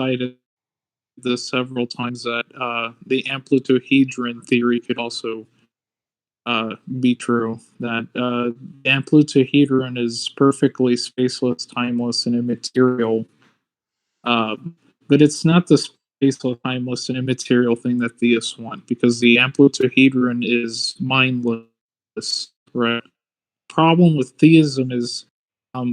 cited this several times that the amplitohedron theory could also be true. That the amplitohedron is perfectly spaceless, timeless, and immaterial. Uh, but it's not the spaceless, timeless, and immaterial thing that theists want, because the amplitohedron is mindless. Right. Problem with theism is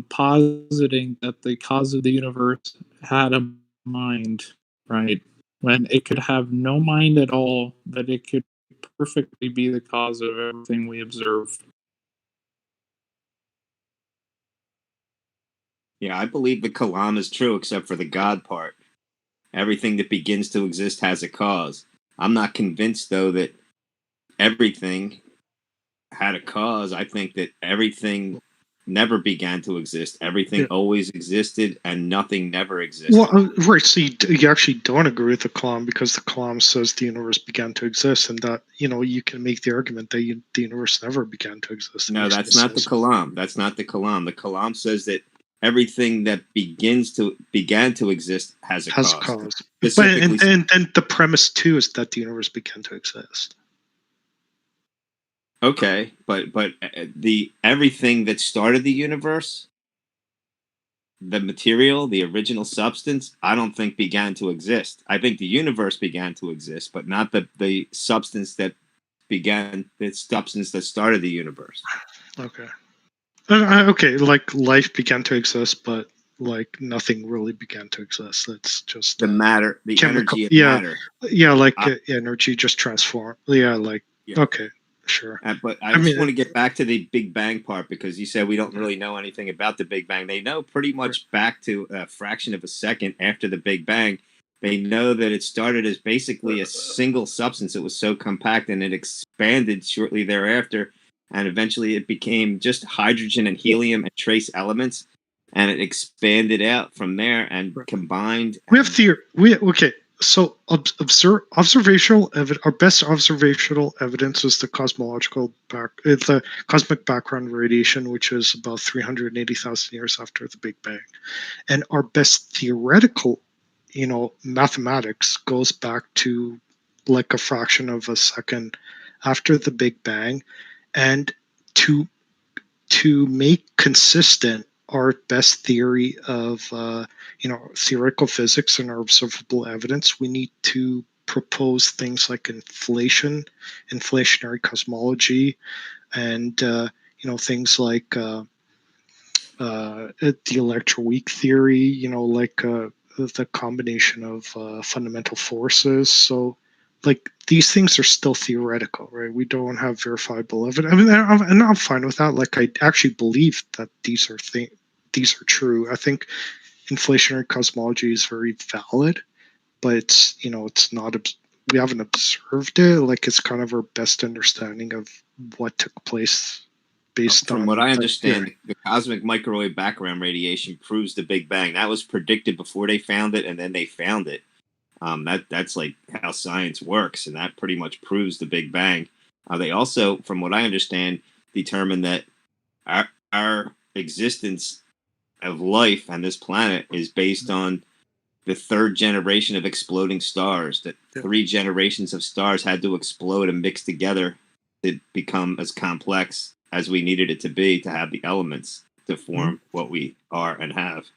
positing that the cause of the universe had a mind, right? When it could have no mind at all, but it could perfectly be the cause of everything we observe. Yeah, I believe the Kalam is true, except for the God part. Everything that begins to exist has a cause. I'm not convinced, though, that everything had a cause. I think that everything never began to exist. Everything Yeah. always existed, and nothing never existed. Well, right. So you actually don't agree with the Kalam, because the Kalam says the universe began to exist, and that, you can make the argument that the universe never began to exist. No, that's not the Kalam. That's not the Kalam. The Kalam says that everything that began to exist has a cause. But and then the premise too is that the universe began to exist. Okay, but the everything that started the universe, the material, the original substance, I don't think began to exist. I think the universe began to exist, but not the substance that started the universe. Okay. Okay, like life began to exist, but like nothing really began to exist. It's just the matter, the chemical, energy of matter. Yeah, like energy just transformed. Yeah, like okay, sure. But I just want to get back to the Big Bang part, because you said we don't really know anything about the Big Bang. They know pretty much back to a fraction of a second after the Big Bang. They know that it started as basically a single substance. It was so compact, and it expanded shortly thereafter, and eventually it became just hydrogen and helium and trace elements, and it expanded out from there and combined. We have theory. Okay. So observational evidence. Our best observational evidence is the the cosmic background radiation, which is about 380,000 years after the Big Bang, and our best theoretical, mathematics goes back to like a fraction of a second after the Big Bang, and to make consistent our best theory of theoretical physics and our observable evidence, we need to propose things like inflationary cosmology, and things like the electroweak theory. Like the combination of fundamental forces. So, like, these things are still theoretical, right? We don't have verifiable evidence. I mean, I'm fine with that. Like, I actually believe that these are true. I think inflationary cosmology is very valid, but it's not. We haven't observed it. Like, it's kind of our best understanding of what took place based on. From what I understand, the cosmic microwave background radiation proves the Big Bang. That was predicted before they found it, and then they found it. That's like how science works, and that pretty much proves the Big Bang. They also, from what I understand, determined that our existence of life on this planet is based on the third generation of exploding stars. That 3 generations of stars had to explode and mix together to become as complex as we needed it to be to have the elements to form what we are and have.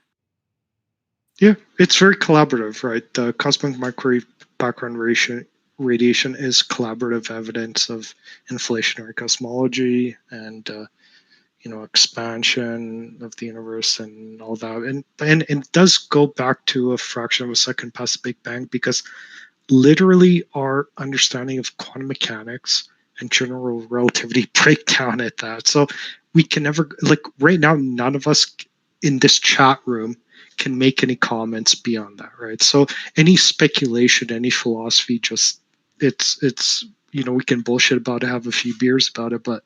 Yeah, it's very collaborative, right? The cosmic microwave background radiation is collaborative evidence of inflationary cosmology and expansion of the universe and all that. And it does go back to a fraction of a second past the Big Bang, because literally our understanding of quantum mechanics and general relativity break down at that. So we can never, like, right now, none of us in this chat room can make any comments beyond that, right? So any speculation, any philosophy, just it's we can bullshit about it, have a few beers about it, but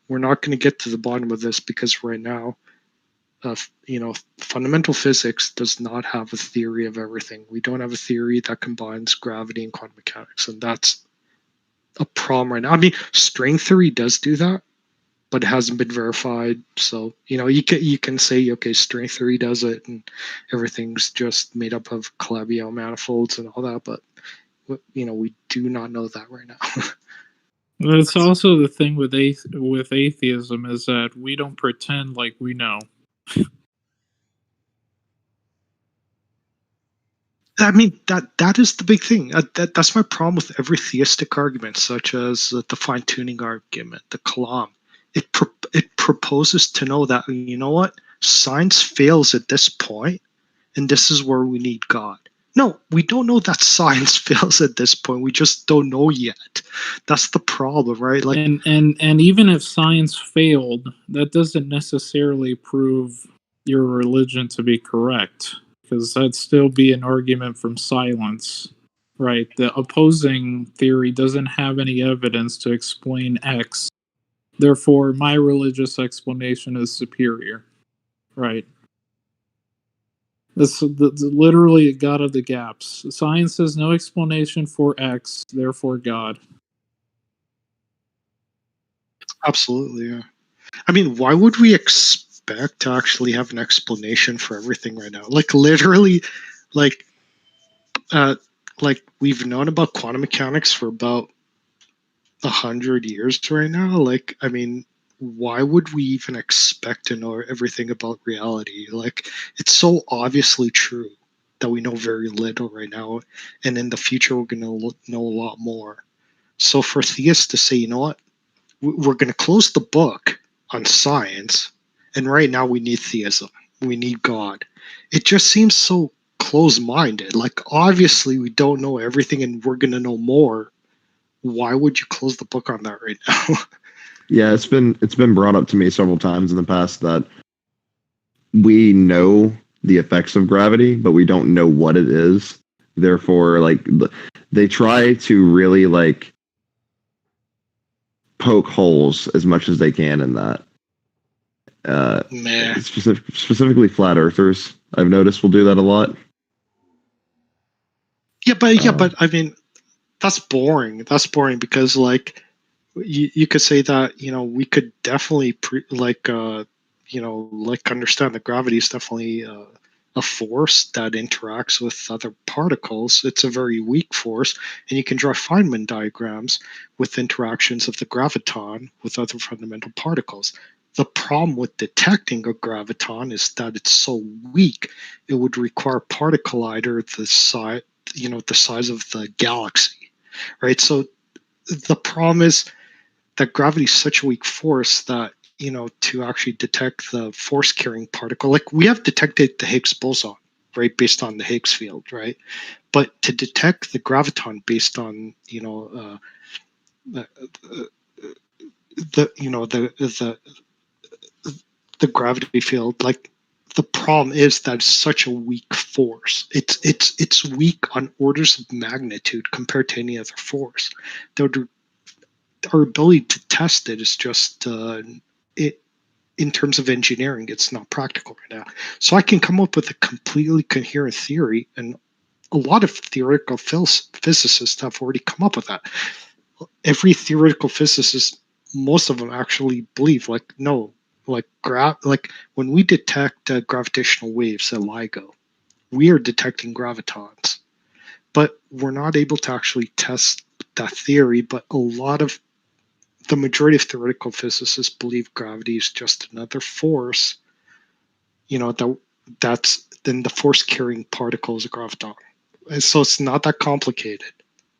we're not going to get to the bottom of this, because right now, fundamental physics does not have a theory of everything. We don't have a theory that combines gravity and quantum mechanics, and that's a problem right now. I mean, string theory does do that, but it hasn't been verified. So you can say, okay, string theory does it, and everything's just made up of Calabi-Yau manifolds and all that. But we do not know that right now. That's also the thing with atheism, is that we don't pretend like we know. I mean, that is the big thing. That's my problem with every theistic argument, such as the fine-tuning argument, the Kalam. It proposes to know that, you know what, science fails at this point, and this is where we need God. No, we don't know that science fails at this point. We just don't know yet. That's the problem, right? Like, and even if science failed, that doesn't necessarily prove your religion to be correct, because that'd still be an argument from silence, right? The opposing theory doesn't have any evidence to explain X. Therefore, my religious explanation is superior, right? That's literally a God of the gaps. Science has no explanation for X, therefore God. absolutely, yeah. I mean, why would we expect to actually have an explanation for everything right now? Like, literally, like, like we've known about quantum mechanics for about 100 years right now. Like, I mean, why would we even expect to know everything about reality? Like, it's so obviously true that we know very little right now, and in the future we're going to know a lot more. So for theists to say, you know what, we're going to close the book on science, and right now we need theism, we need God. It just seems so close-minded. Like, obviously we don't know everything, and we're going to know more. Why would you close the book on that right now? Yeah, it's been brought up to me several times in the past that we know the effects of gravity, but we don't know what it is. Therefore, like, they try to really like poke holes as much as they can in that. Man. Specifically flat earthers, I've noticed, will do that a lot. Yeah, but I mean, that's boring. That's boring because, like, you could say that, we could definitely understand that gravity is definitely a force that interacts with other particles. It's a very weak force, and you can draw Feynman diagrams with interactions of the graviton with other fundamental particles. The problem with detecting a graviton is that it's so weak, it would require a particle collider the size of the galaxy, right? So the problem is that gravity is such a weak force that, to actually detect the force carrying particle, like we have detected the Higgs boson, right, based on the Higgs field, right? But to detect the graviton based on, the gravity field, like, the problem is that it's such a weak force. It's weak on orders of magnitude compared to any other force. Our ability to test it is just in terms of engineering, it's not practical right now. So I can come up with a completely coherent theory, and a lot of theoretical physicists have already come up with that. Every theoretical physicist, most of them actually believe, like, no, like when we detect gravitational waves at LIGO, we are detecting gravitons, but we're not able to actually test that theory. But the majority of theoretical physicists believe gravity is just another force, that's then the force carrying particle is a graviton. And so it's not that complicated,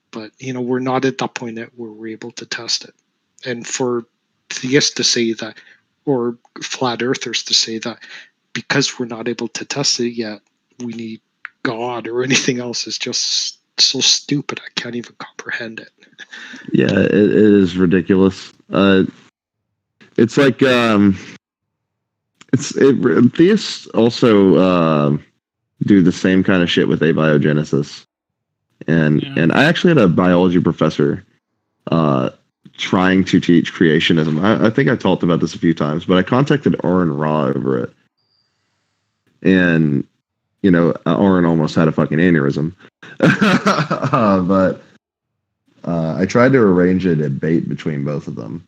but we're not at that point yet where we're able to test it. And for theists to say that, or flat earthers to say that because we're not able to test it yet, we need God or anything else, is just so stupid. I can't even comprehend it. Yeah, it is ridiculous. It's like theists also do the same kind of shit with abiogenesis, and I actually had a biology professor trying to teach creationism. I think I talked about this a few times, but I contacted Oren Ra over it, and Oren almost had a fucking aneurysm. But I tried to arrange a debate between both of them,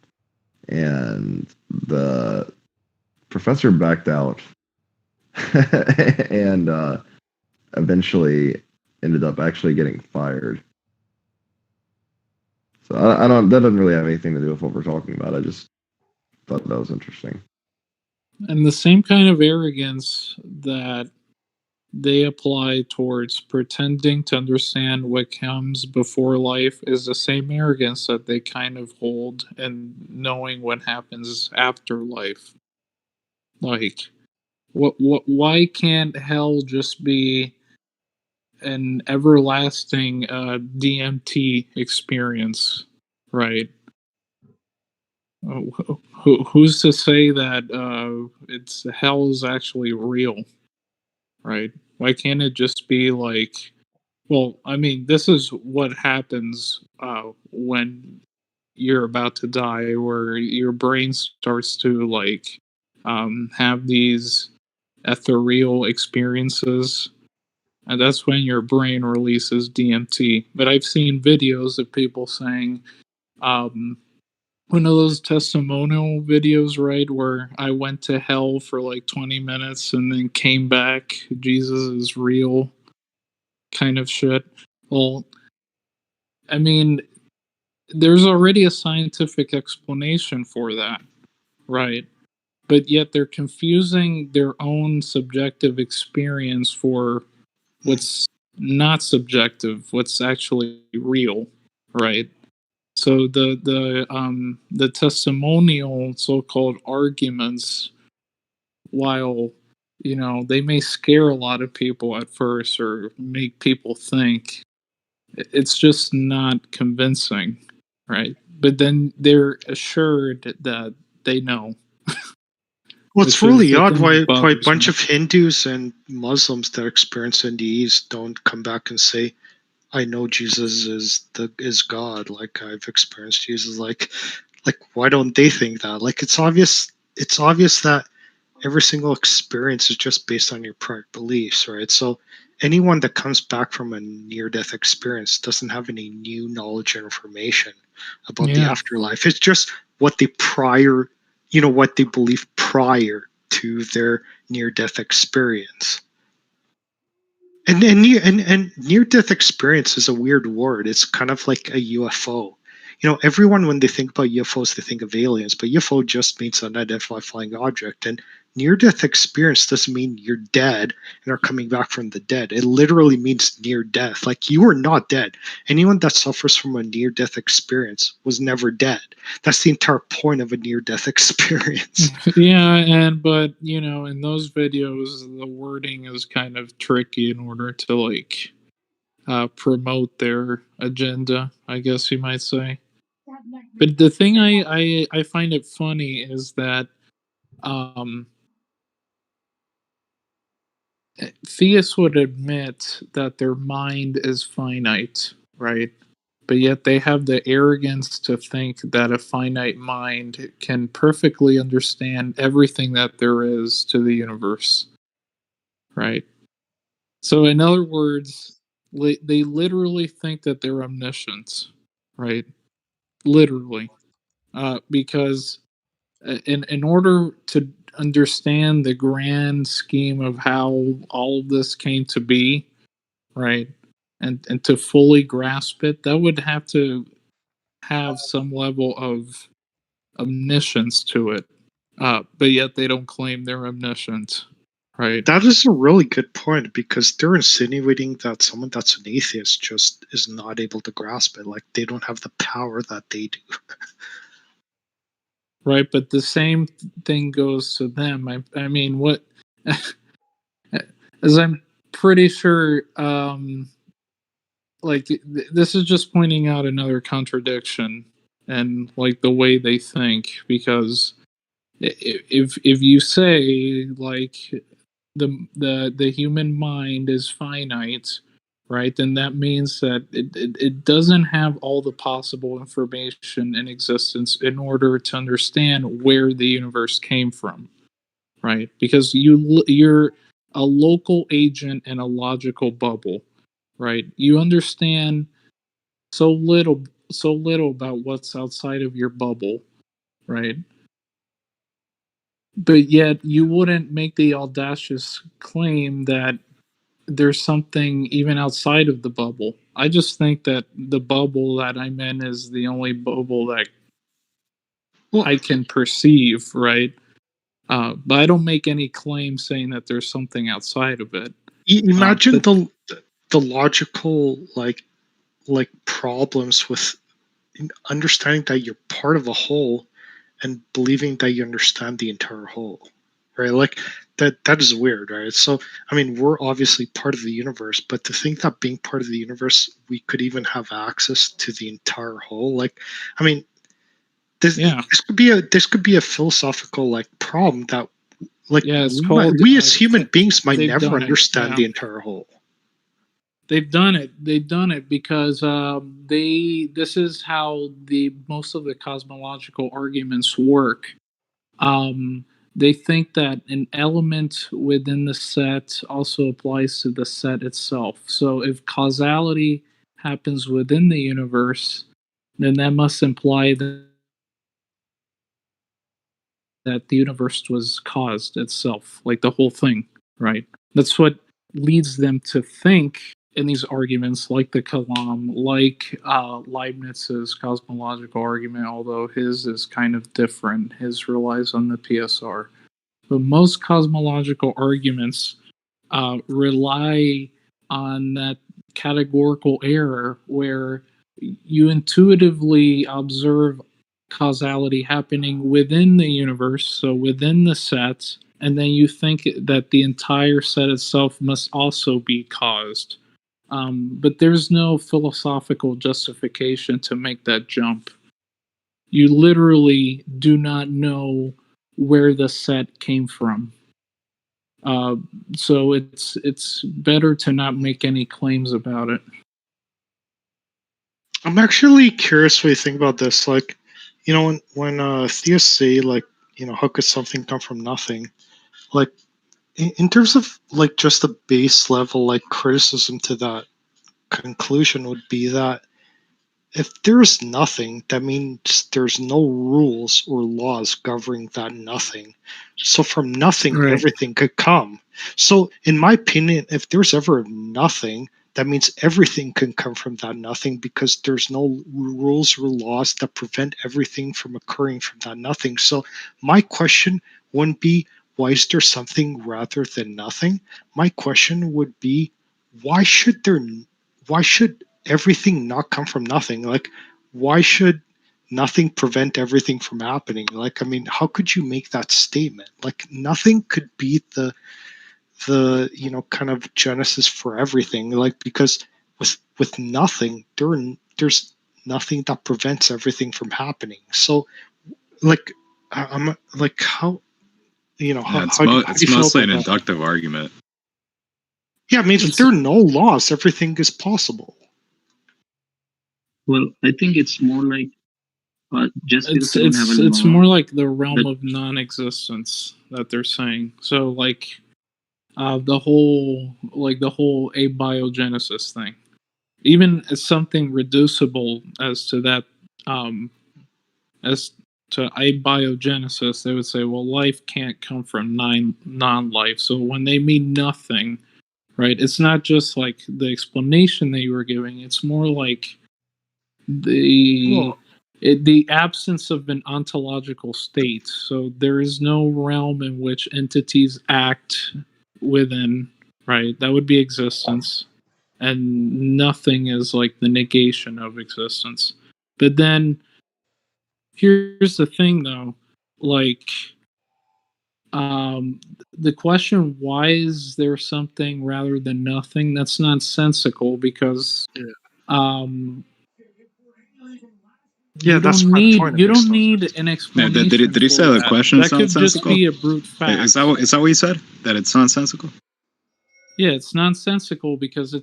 and the professor backed out and eventually ended up actually getting fired. So I don't. That doesn't really have anything to do with what we're talking about. I just thought that was interesting. And the same kind of arrogance that they apply towards pretending to understand what comes before life is the same arrogance that they kind of hold in knowing what happens after life. Like, why can't hell just be an everlasting DMT experience, right? Who's to say that it's hell is actually real, right? Why can't it just be like, well, I mean, this is what happens when you're about to die, where your brain starts to like have these ethereal experiences, and that's when your brain releases DMT. But I've seen videos of people saying, um, one of those testimonial videos, right, where I went to hell for like 20 minutes and then came back. Jesus is real, kind of shit. Well, I mean, there's already a scientific explanation for that, right? But yet they're confusing their own subjective experience for what's not subjective, what's actually real, right? So the testimonial so-called arguments, while they may scare a lot of people at first or make people think, it's just not convincing, right? But then they're assured that they know. Well, it's really the odd thing that why a bothers bunch me. of Hindus and Muslims that experience in the East don't come back and say, "I know Jesus is God. Like I've experienced Jesus." Like why don't they think that? Like it's obvious. It's obvious that every single experience is just based on your prior beliefs, right? So anyone that comes back from a near-death experience doesn't have any new knowledge or information about the Yeah. afterlife. It's just what they what they believe prior to their near-death experience. And near death experience is a weird word. It's kind of like a UFO. Everyone when they think about UFOs, they think of aliens, but UFO just means unidentified flying object. And near death experience doesn't mean you're dead and are coming back from the dead. It literally means near death. Like you are not dead. Anyone that suffers from a near death experience was never dead. That's the entire point of a near death experience. Yeah, but in those videos, the wording is kind of tricky in order to like promote their agenda, I guess you might say. But the thing I find it funny is that um, theists would admit that their mind is finite, right? But yet they have the arrogance to think that a finite mind can perfectly understand everything that there is to the universe, right? So, in other words, they literally think that they're omniscient, right? Literally, because in order to understand the grand scheme of how all of this came to be, right, and to fully grasp it, that would have to have some level of omniscience to it. But yet they don't claim they're omniscient, right? That is a really good point because they're insinuating that someone that's an atheist just is not able to grasp it. Like they don't have the power that they do. Right, but the same thing goes to them. I mean, what? As I'm pretty sure, like this is just pointing out another contradiction and like the way they think, because if you say like the human mind is finite, right, then that means that it doesn't have all the possible information in existence in order to understand where the universe came from, right? Because you're a local agent in a logical bubble, right? You understand so little about what's outside of your bubble, right? But yet you wouldn't make the audacious claim that there's something even outside of the bubble. I just think that the bubble that I'm in is the only bubble that Well, I can perceive, right? But I don't make any claim saying that there's something outside of it. imagine But the logical like problems with understanding that you're part of a whole and believing that you understand the entire whole, right? Like that is weird, right? So I mean, we're obviously part of the universe, but to think that being part of the universe, we could even have access to the entire whole, like, I mean, yeah, this could be a philosophical like problem that like yeah, it's called. we as human beings might They've never done it. understand Yeah, the entire whole. they've done it. They've done it because they. This is how the most of the cosmological arguments work. Um, they think that an element within the set also applies to the set itself. So if causality happens within the universe, then that must imply that the universe was caused itself, like the whole thing, right? That's what leads them to think in these arguments, like the Kalam, like Leibniz's cosmological argument, although his is kind of different. His relies on the PSR. But most cosmological arguments rely on that categorical error where you intuitively observe causality happening within the universe, so within the set, and then you think that the entire set itself must also be caused. But there's no philosophical justification to make that jump. You literally do not know where the set came from. Uh, so it's better to not make any claims about it. I'm actually curious what you think about this. Like, you know, when theists say like, you know, how could something come from nothing? Like, in terms of like just a base level like criticism to that conclusion would be that if there's nothing, that means there's no rules or laws governing that nothing. So from nothing, Right. everything could come. So, in my opinion, if there's ever nothing, that means everything can come from that nothing because there's no rules or laws that prevent everything from occurring from that nothing. So, my question wouldn't be, why is there something rather than nothing? My question would be, why should there, why should everything not come from nothing? Like, why should nothing prevent everything from happening? Like, I mean, how could you make that statement? Like, nothing could be the you know, kind of genesis for everything. Like, because with nothing, there's nothing that prevents everything from happening. So, like, I'm like, how, you know, Yeah, how do it's you feel mostly about an that? inductive argument. Yeah, I mean, if It's there are no laws, everything is possible. Well, I think it's more like just because it's you don't have a it's it's law, more like the realm that of non-existence that they're saying. So like the whole abiogenesis thing, even as something reducible as to that, um, as to abiogenesis, they would say, well, life can't come from non-life. So when they mean nothing, right, it's not just like the explanation that you were giving. It's more like the Well, the absence of an ontological state. So there is no realm in which entities act within, right? That would be existence. And nothing is like the negation of existence. But then here's the thing though, like um the question, why is there something rather than nothing, that's nonsensical because yeah, um yeah, you that's don't my need point. It you makes don't no need sense. an Yeah, explanation did he say for the that. question is That could just nonsensical? be a brute Is fact. that what he said? That it's nonsensical? Yeah, it's nonsensical because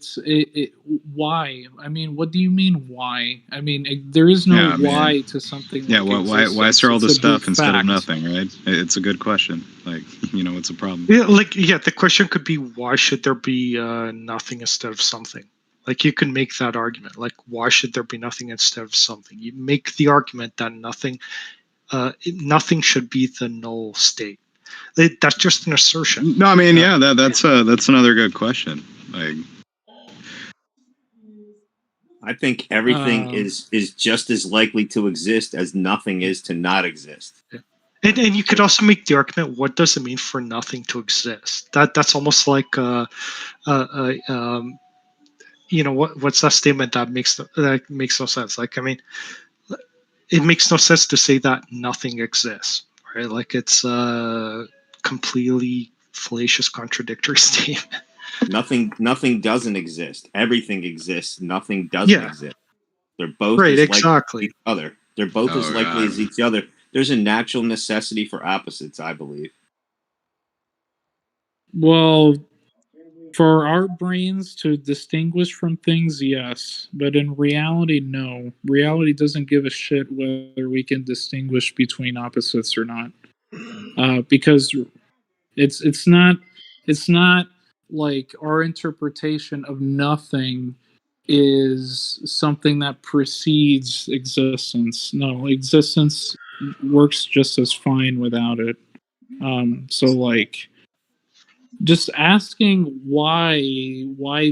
why? I mean, what do you mean why? I mean, there is no Yeah, I mean, why to something yeah. like Why is existence. there all It's this a brute stuff instead of fact. nothing? Right? It's a good question. Like, what's the problem? Yeah, like, yeah, the question could be, why should there be nothing instead of something? Like, you can make that argument. Like, why should there be nothing instead of something? You make the argument that nothing nothing should be the null state. That's just an assertion. No, I mean, yeah, that's another good question. Like, I think everything is just as likely to exist as nothing is to not exist. And you could also make the argument: what does it mean for nothing to exist? That's almost like what's that statement that makes no sense? Like, I mean, it makes no sense to say that nothing exists, right? Like, it's a completely fallacious, contradictory statement. Nothing doesn't exist. Everything exists. Nothing doesn't exist. They're both right, as exactly. likely as each other. They're both as likely as each other. There's a natural necessity for opposites, I believe. Well, for our brains to distinguish from things, yes, but in reality, no. Reality doesn't give a shit whether we can distinguish between opposites or not, because it's not like our interpretation of nothing is something that precedes existence. No, existence works just as fine without it. So like, just asking why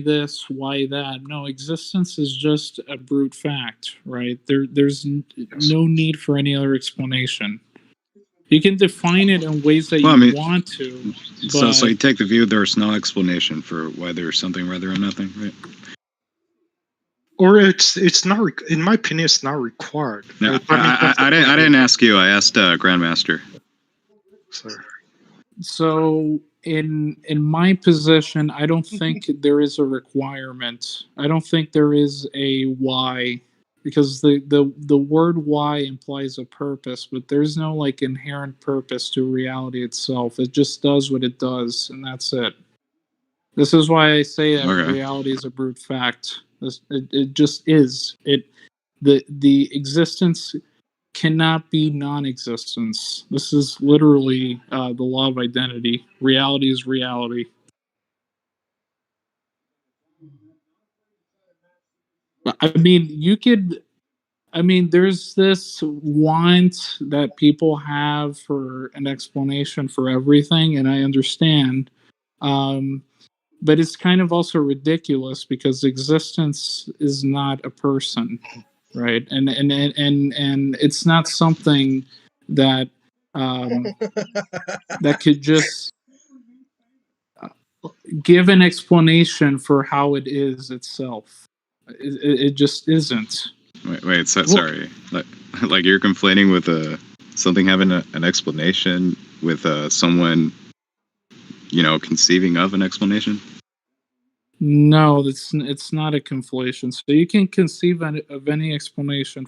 this, why that. No, existence is just a brute fact, right? There's no need for any other explanation. You can define it in ways that you want to. So you take the view there's no explanation for why there's something rather than nothing, right? Or it's not. In my opinion, it's not required. No, right? I didn't ask you. I asked Grandmaster. Sorry. So in my position, I don't think there is a requirement. I don't think there is a why, because the word why implies a purpose, but there's no like inherent purpose to reality itself. It just does what it does, and that's it. This is why I say that reality is a brute fact. It just is. The existence cannot be non-existence. This is literally the law of identity. Reality is reality. I mean, there's this want that people have for an explanation for everything, and I understand. But it's kind of also ridiculous because existence is not a person, right? And it's not something that that could just give an explanation for how it is itself. It just isn't. Wait, sorry. Like you're conflating with something having an explanation with someone, conceiving of an explanation? No, it's not a conflation. So you can conceive of any explanation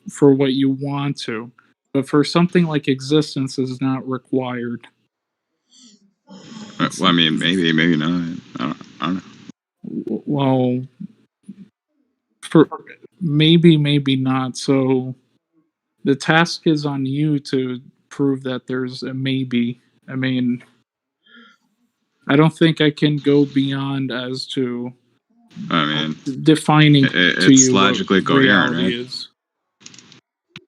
for what you want to, but for something like existence is not required. Well, I mean, maybe not. I don't know. Well, for maybe not. So the task is on you to prove that there's a maybe. I mean, I don't think I can go beyond as to defining it's to you logically what coherent, reality right? is.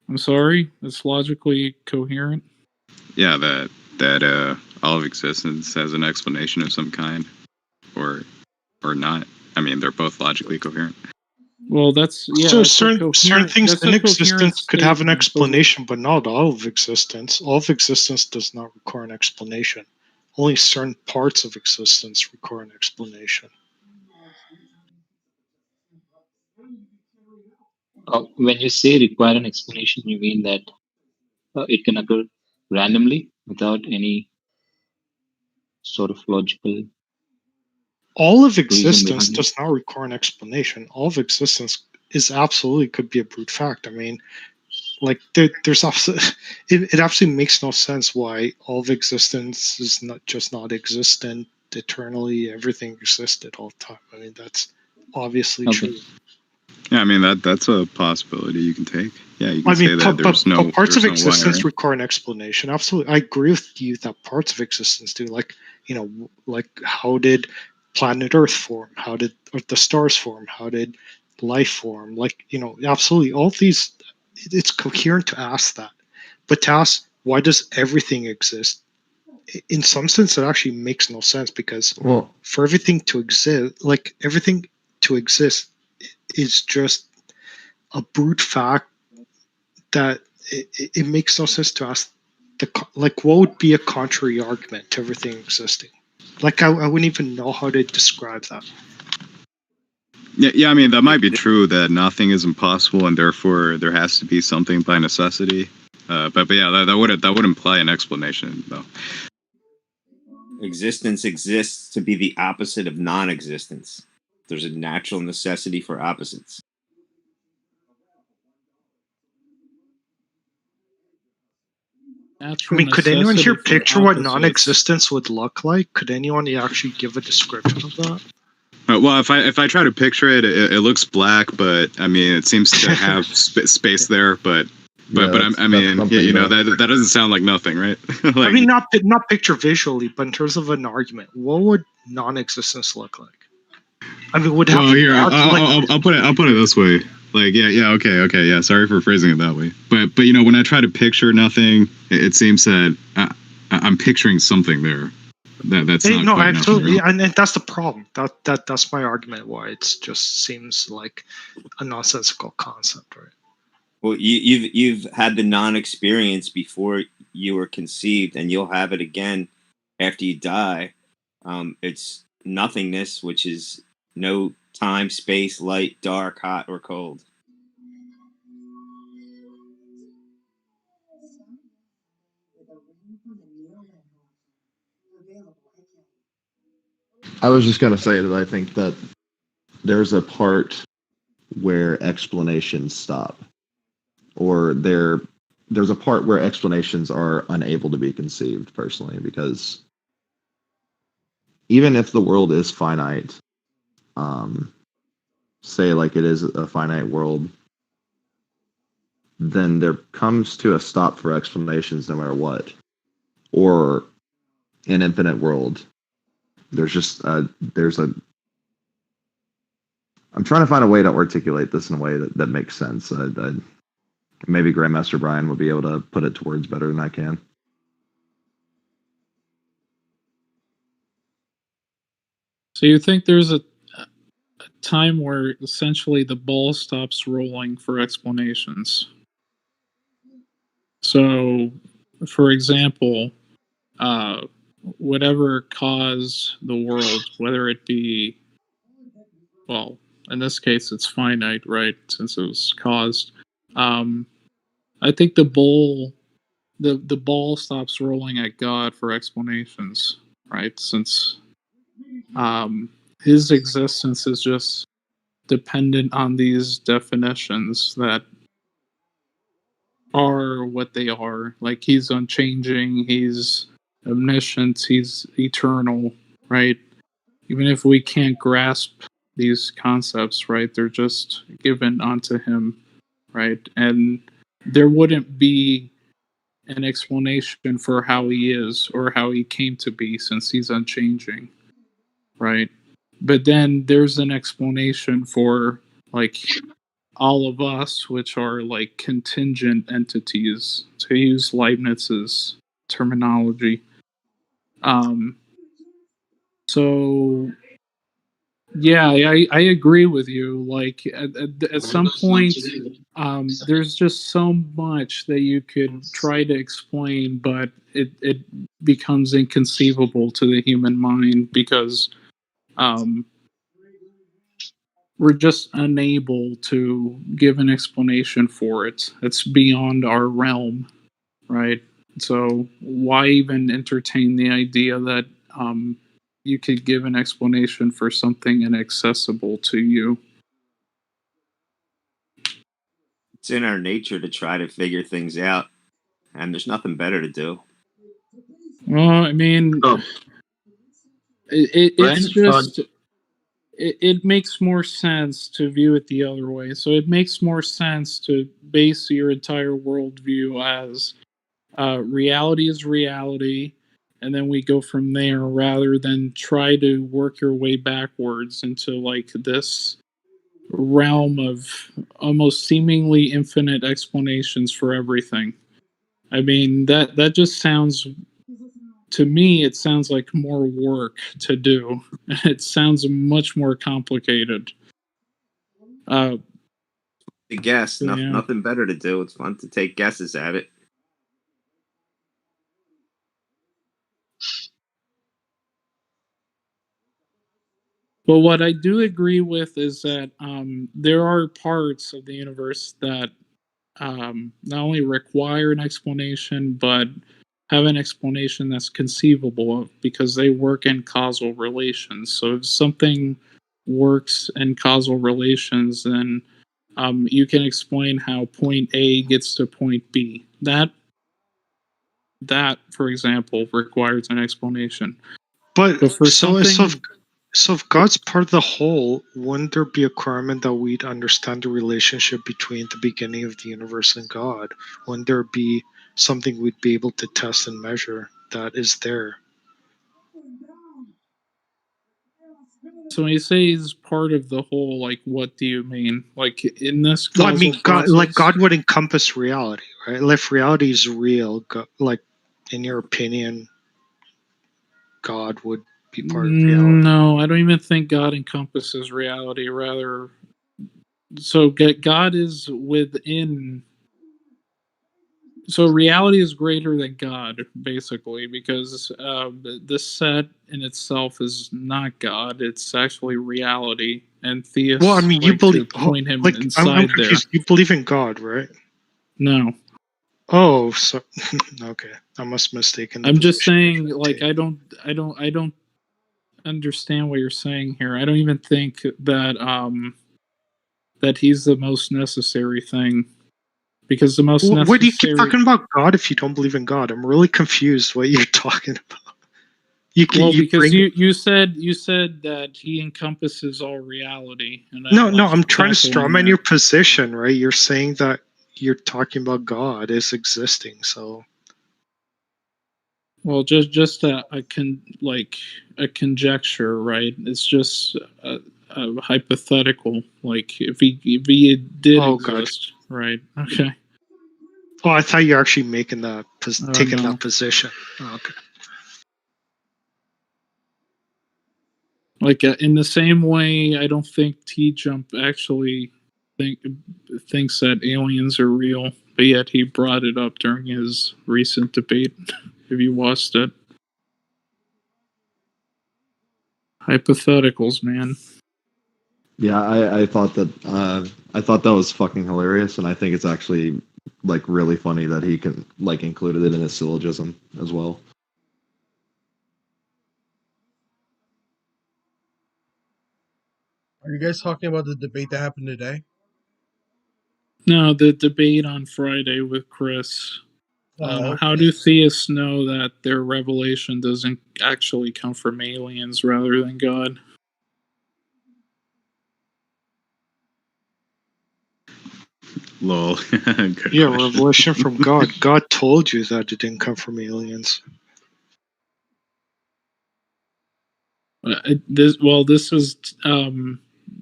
I'm sorry, it's logically coherent. Yeah, that all of existence has an explanation of some kind, or not. I mean, they're both logically coherent. Well, that's So certain things in existence could have an explanation, but not all of existence. All of existence does not require an explanation. Only certain parts of existence require an explanation. When you say require an explanation, you mean that it can occur randomly without any sort of logical. All of existence does not require an explanation. All of existence is absolutely could be a brute fact. I mean, like there's absolutely, it absolutely makes no sense why all of existence is not existent eternally. Everything existed all the time. I mean, that's obviously true. Yeah, I mean that's a possibility you can take. Yeah, you can say that there's no parts of no existence why, right? require an explanation. Absolutely, I agree with you that parts of existence do. Like like how did planet Earth form? How did the stars form? How did life form? Like absolutely, all these. It's coherent to ask that, But to ask, why does everything exist? In some sense, it actually makes no sense, because for everything to exist, like everything to exist is just a brute fact that it makes no sense to ask like, what would be a contrary argument to everything existing? Like, I wouldn't even know how to describe that. Yeah, I mean, that might be true that nothing is impossible and therefore there has to be something by necessity. But yeah, that would imply an explanation, though. Existence exists to be the opposite of non-existence. There's a natural necessity for opposites. I mean, could anyone here picture what non-existence would look like? Could anyone actually give a description of that? Well, if I try to picture it, it looks black, but I mean, it seems to have space there. But I mean, you know, that doesn't sound like nothing, right? Like, I mean, not picture visually, but in terms of an argument, what would non-existence look like? I mean, would have. Well, here I'll put it this way. Like, okay, yeah. Sorry for phrasing it that way, but you know, when I try to picture nothing, it seems that I'm picturing something there. That's not no, quite absolutely, and that's the problem. That's my argument. Why it just seems like a nonsensical concept, right? Well, you've had the non-experience before you were conceived, and you'll have it again after you die. It's nothingness, which is no time, space, light, dark, hot, or cold. I was just going to say that I think that there's a part where explanations stop, or there's a part where explanations are unable to be conceived, personally, because even if the world is finite, say like it is a finite world, then there comes to a stop for explanations no matter what. Or an infinite world, there's just there's a I'm trying to find a way to articulate this in a way that makes sense. Maybe Grandmaster Brian would be able to put it to words better than I can. So you think there's a time where essentially the ball stops rolling for explanations? So, for example, whatever caused the world, whether it be, well, in this case, it's finite, right? Since it was caused. I think the ball stops rolling at God for explanations, right? Since his existence is just dependent on these definitions that are what they are. Like, he's unchanging, he's omniscient, he's eternal, right? Even if we can't grasp these concepts, right, they're just given onto him, right? And there wouldn't be an explanation for how he is or how he came to be, since he's unchanging, right? But then there's an explanation for, like, all of us, which are like contingent entities, to use Leibniz's terminology. So yeah, I agree with you. Like, at some point, there's just so much that you could try to explain, but it becomes inconceivable to the human mind, because we're just unable to give an explanation for it. It's beyond our realm, right? So why even entertain the idea that you could give an explanation for something inaccessible to you? It's in our nature to try to figure things out, and there's nothing better to do. Well, I mean, it's just... It makes more sense to view it the other way. So it makes more sense to base your entire worldview as reality is reality, and then we go from there, rather than try to work your way backwards into like this realm of almost seemingly infinite explanations for everything. I mean, that just sounds, to me, it sounds like more work to do. It sounds much more complicated. I guess Yeah. nothing better to do. It's fun to take guesses at it. But what I do agree with is that there are parts of the universe that not only require an explanation, but have an explanation that's conceivable of, because they work in causal relations. So if something works in causal relations, then you can explain how point A gets to point B. That, for example, requires an explanation. But for so something, if God's part of the whole, wouldn't there be a requirement that we'd understand the relationship between the beginning of the universe and God? Wouldn't there be something we'd be able to test and measure that is there? so when you say he's part of the whole, like, what do you mean? Like, in this Well, I causal mean, God, process? like God would encompass reality, right? Like, if reality is real, like in your opinion, God would be part of reality. No, I don't even think God encompasses reality. Rather, so God is within. So reality is greater than God, basically, because the set in itself is not God; it's actually reality, and theists Well, I mean, you like to believe, point him like, I'm inside there. confused. You believe in God, right? No, Oh, so okay, I must have mistaken. I'm just saying, position. like, I don't understand what you're saying here. I don't even think that he's the most necessary thing, because the most Why do you keep necessary. talking about God if you don't believe in God? I'm really confused what you're talking about. Well, because bring you said that he encompasses all reality, and no, I'm like I'm trying to tackling strawman that. your position, right? You're saying that you're talking about God as existing, so Well, just a conjecture, right? It's just a hypothetical. Like, if he did God. exist, right? Okay. Oh, I thought you're actually making that taking No. that position. Oh, okay. Like, in the same way, I don't think TJump actually thinks that aliens are real, but yet he brought it up during his recent debate. Have you watched it? Hypotheticals, man. Yeah, I thought that was fucking hilarious, and I think it's actually like really funny that he can like included it in his syllogism as well. Are you guys talking about the debate that happened today? No, the debate on Friday with Chris. Okay. How do theists know that their revelation doesn't actually come from aliens rather than God? Lol. Good Yeah, question. revelation from God. God told you that it didn't come from aliens.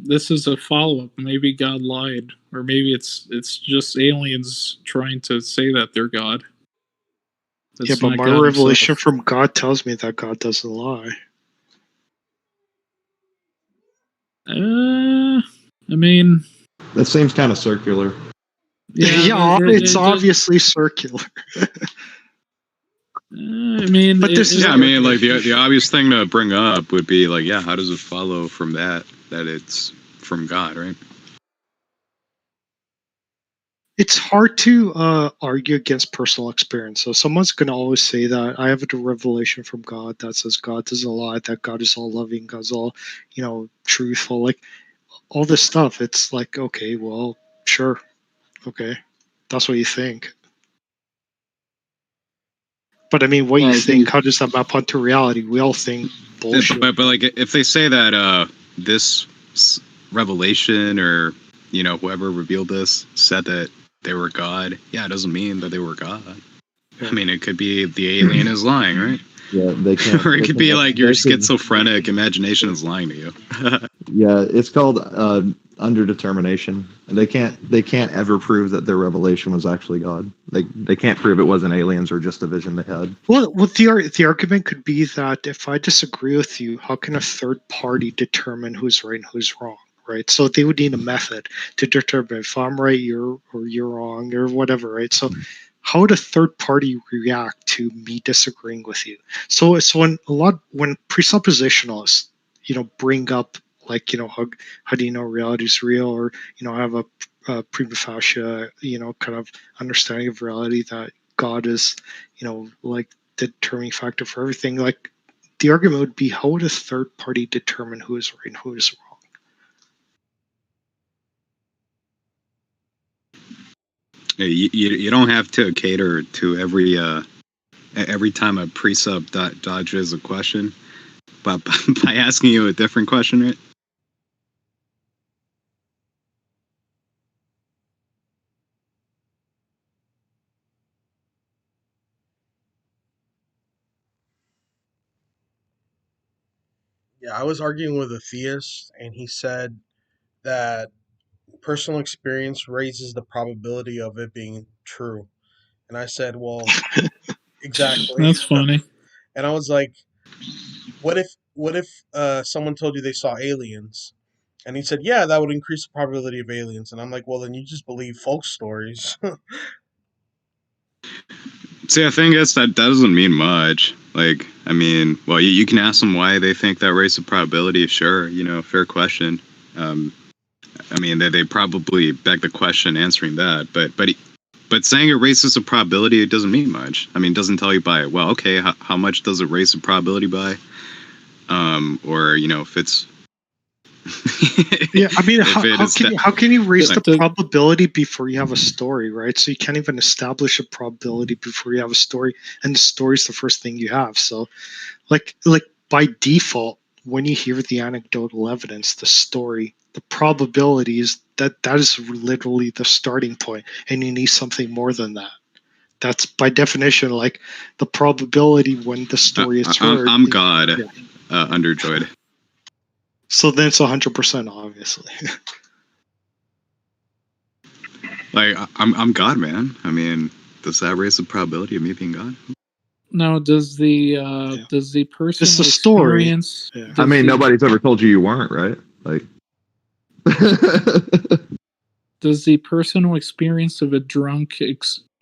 This is a follow up. Maybe God lied, or maybe it's just aliens trying to say that they're God. Yeah, but my God revelation himself. from God tells me that God doesn't lie. I mean, That seems kind of circular. yeah, It's obviously circular. I mean, But this is Yeah, I mean, like the obvious thing to bring up would be like, yeah, how does it follow from that it's from God, right? it's hard to argue against personal experience. So someone's going to always say that I have a revelation from God that says God doesn't lie, that God is all loving, God's all, truthful, like all this stuff. It's like, okay, well, sure, okay, that's what you think. But I mean, what you think, how does that map onto reality? We all think bullshit. But like, if they say that this revelation or whoever revealed this said that they were God, yeah, it doesn't mean that they were God. Yeah. I mean, it could be the alien is lying, right? Yeah, they can't. Or it could be like your schizophrenic imagination is lying to you. Yeah, it's called underdetermination. They can't ever prove that their revelation was actually God. They can't prove it wasn't aliens or just a vision they had. Well, the argument could be that if I disagree with you, how can a third party determine who's right and who's wrong, right? So they would need a method to determine if I'm right, you're wrong, or whatever, right? So how would a third party react to me disagreeing with you? So when presuppositionalists, bring up, like, how do you know reality is real, or have a prima facie, kind of understanding of reality that God is, like the determining factor for everything. Like, the argument would be, how would a third party determine who is right and who is wrong? You don't have to cater to every time a precept dodges a question, but by asking you a different question, right? Yeah, I was arguing with a theist, and he said that personal experience raises the probability of it being true. And I said, well, exactly. That's funny. And I was like, what if someone told you they saw aliens? And he said, yeah, that would increase the probability of aliens. And I'm like, well, then you just believe folk stories. See, I think that doesn't mean much. Like, I mean, well, you can ask them why they think that raises the probability. Sure, fair question. I mean, they probably beg the question answering that, but saying it raises the probability, it doesn't mean much. I mean, it doesn't tell you by, well, okay, how much does it raise the probability by? Or if it's Yeah, I mean, if how can you raise the The- probability before you have a story, right? So you can't even establish a probability before you have a story, and the story's the first thing you have. So, like by default, when you hear the anecdotal evidence, the story, the probabilities, that is literally the starting point, and you need something more than that. That's by definition, like, the probability when the story is heard. I'm God, Yeah. underjoyed. So then it's 100%, obviously. Like, I'm God, man. I mean, does that raise the probability of me being God? Now, does the personal It's the story. experience? Yeah. I mean, the- nobody's ever told you weren't, right? Like, Does the personal experience of a drunk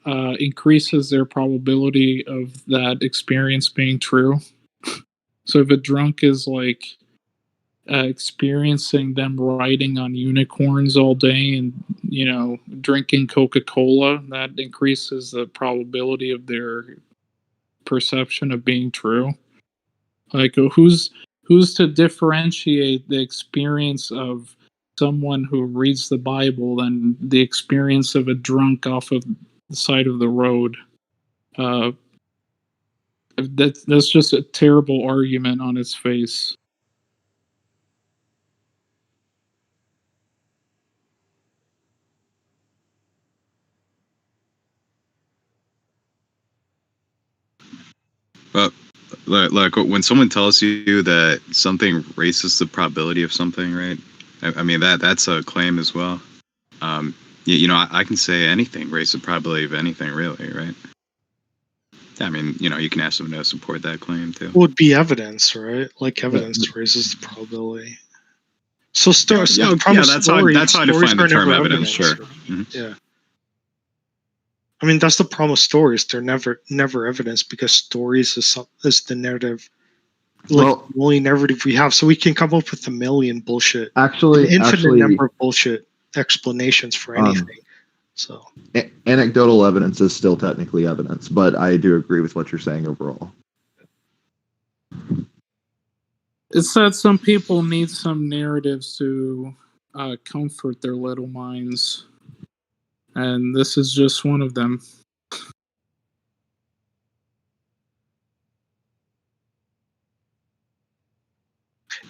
increases their probability of that experience being true? So if a drunk is like experiencing them riding on unicorns all day and drinking Coca-Cola, that increases the probability of their perception of being true. Like, who's to differentiate the experience of someone who reads the Bible and the experience of a drunk off of the side of the road? That's just a terrible argument on its face. But like when someone tells you that something raises the probability of something, right? I mean that's a claim as well. I can say anything raises the probability of anything, really, right? I mean, you can ask them to support that claim too. Would be evidence, right? Like, evidence raises the probability. So, That's how I define the term evidence. Sure. Mm-hmm. Yeah. I mean, that's the problem with stories. They're never evidence, because stories is the narrative, like, well, the only narrative we have. So we can come up with a million bullshit, actually, an infinite number of bullshit explanations for anything. So anecdotal evidence is still technically evidence, but I do agree with what you're saying overall. It's that some people need some narratives to comfort their little minds, and this is just one of them.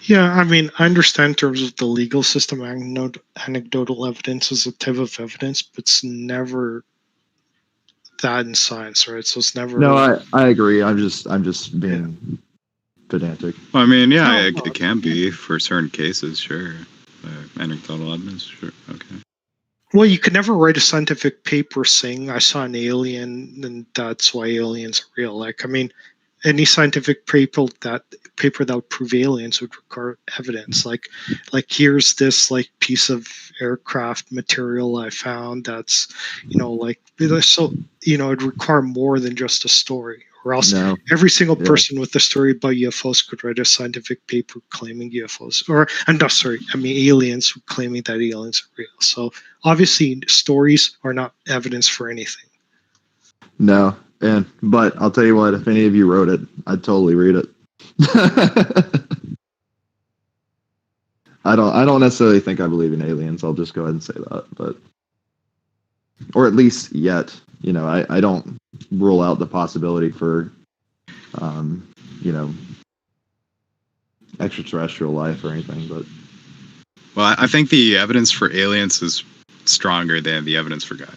yeah, I mean, I understand in terms of the legal system, anecdotal evidence is a type of evidence, but it's never that in science, right? So it's never. No, I agree. I'm just being pedantic. Well, I mean, yeah, No, it can be for certain cases, sure. Anecdotal evidence, sure, okay. Well, you could never write a scientific paper saying I saw an alien and that's why aliens are real. Like, I mean, any scientific paper that would prove aliens would require evidence. Like here's this like piece of aircraft material I found that's, like so it'd require more than just a story. Or else No. every single Yeah. person with a story about UFOs could write a scientific paper claiming UFOs, or I'm not sorry, I mean aliens claiming that aliens are real. So obviously, stories are not evidence for anything. No, but I'll tell you what, if any of you wrote it, I'd totally read it. I don't necessarily think I believe in aliens. I'll just go ahead and say that, but or at least yet, I don't rule out the possibility for, extraterrestrial life or anything. But well, I think the evidence for aliens is stronger than the evidence for God.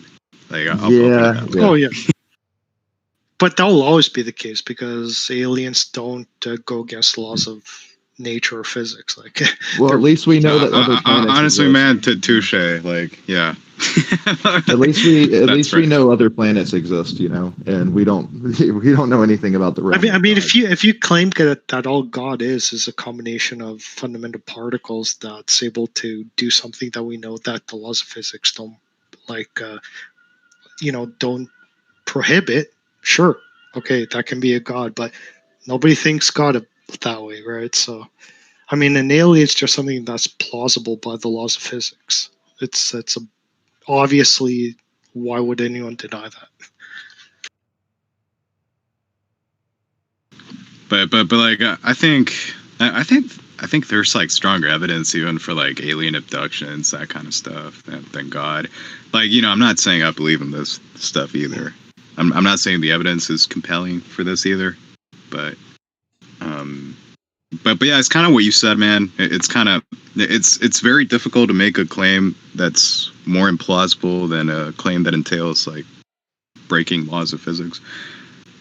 Like, I'll put it yeah, that way. Oh yeah. But that will always be the case because aliens don't go against laws of nature or physics. Like, well, at least we know that other planets honestly, exist. man, touche. Like, yeah. At least That's we right. know other planets exist, and we don't know anything about the realm. I mean, of God. if you claim that all God is a combination of fundamental particles that's able to do something that we know that the laws of physics don't don't prohibit, sure, okay, that can be a God, but nobody thinks God that way, right? So, I mean, an alien is just something that's plausible by the laws of physics. Obviously, why would anyone deny that? But like, I think there's like stronger evidence even for like alien abductions, that kind of stuff, than God. Like, I'm not saying I believe in this stuff either. I'm not saying the evidence is compelling for this either, but but yeah, it's kind of what you said, man. It's very difficult to make a claim that's more implausible than a claim that entails like breaking laws of physics.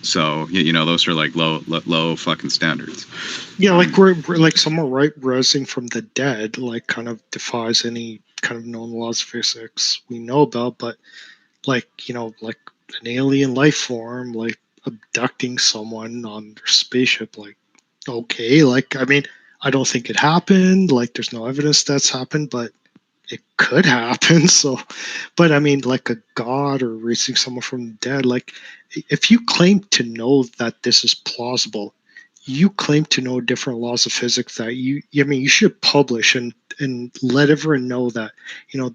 So those are like low fucking standards. Yeah, like we're like someone rising from the dead, like kind of defies any kind of known laws of physics we know about. But like like an alien life form, like abducting someone on their spaceship, like okay, like I mean, I don't think it happened. Like there's no evidence that's happened, but it could happen. So, but I mean, like a god or raising someone from the dead, like if you claim to know that this is plausible, you claim to know different laws of physics that I mean, you should publish and let everyone know that,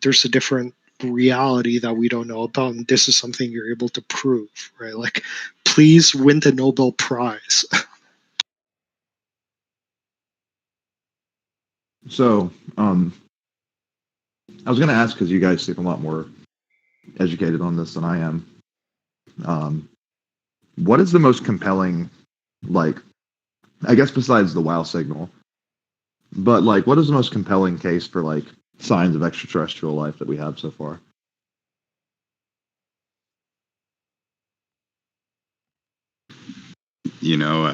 there's a different reality that we don't know about. And this is something you're able to prove, right? Like, please win the Nobel Prize. So, I was going to ask because you guys seem a lot more educated on this than I am. What is the most compelling, like, I guess besides the wow signal, but like, what is the most compelling case for like signs of extraterrestrial life that we have so far?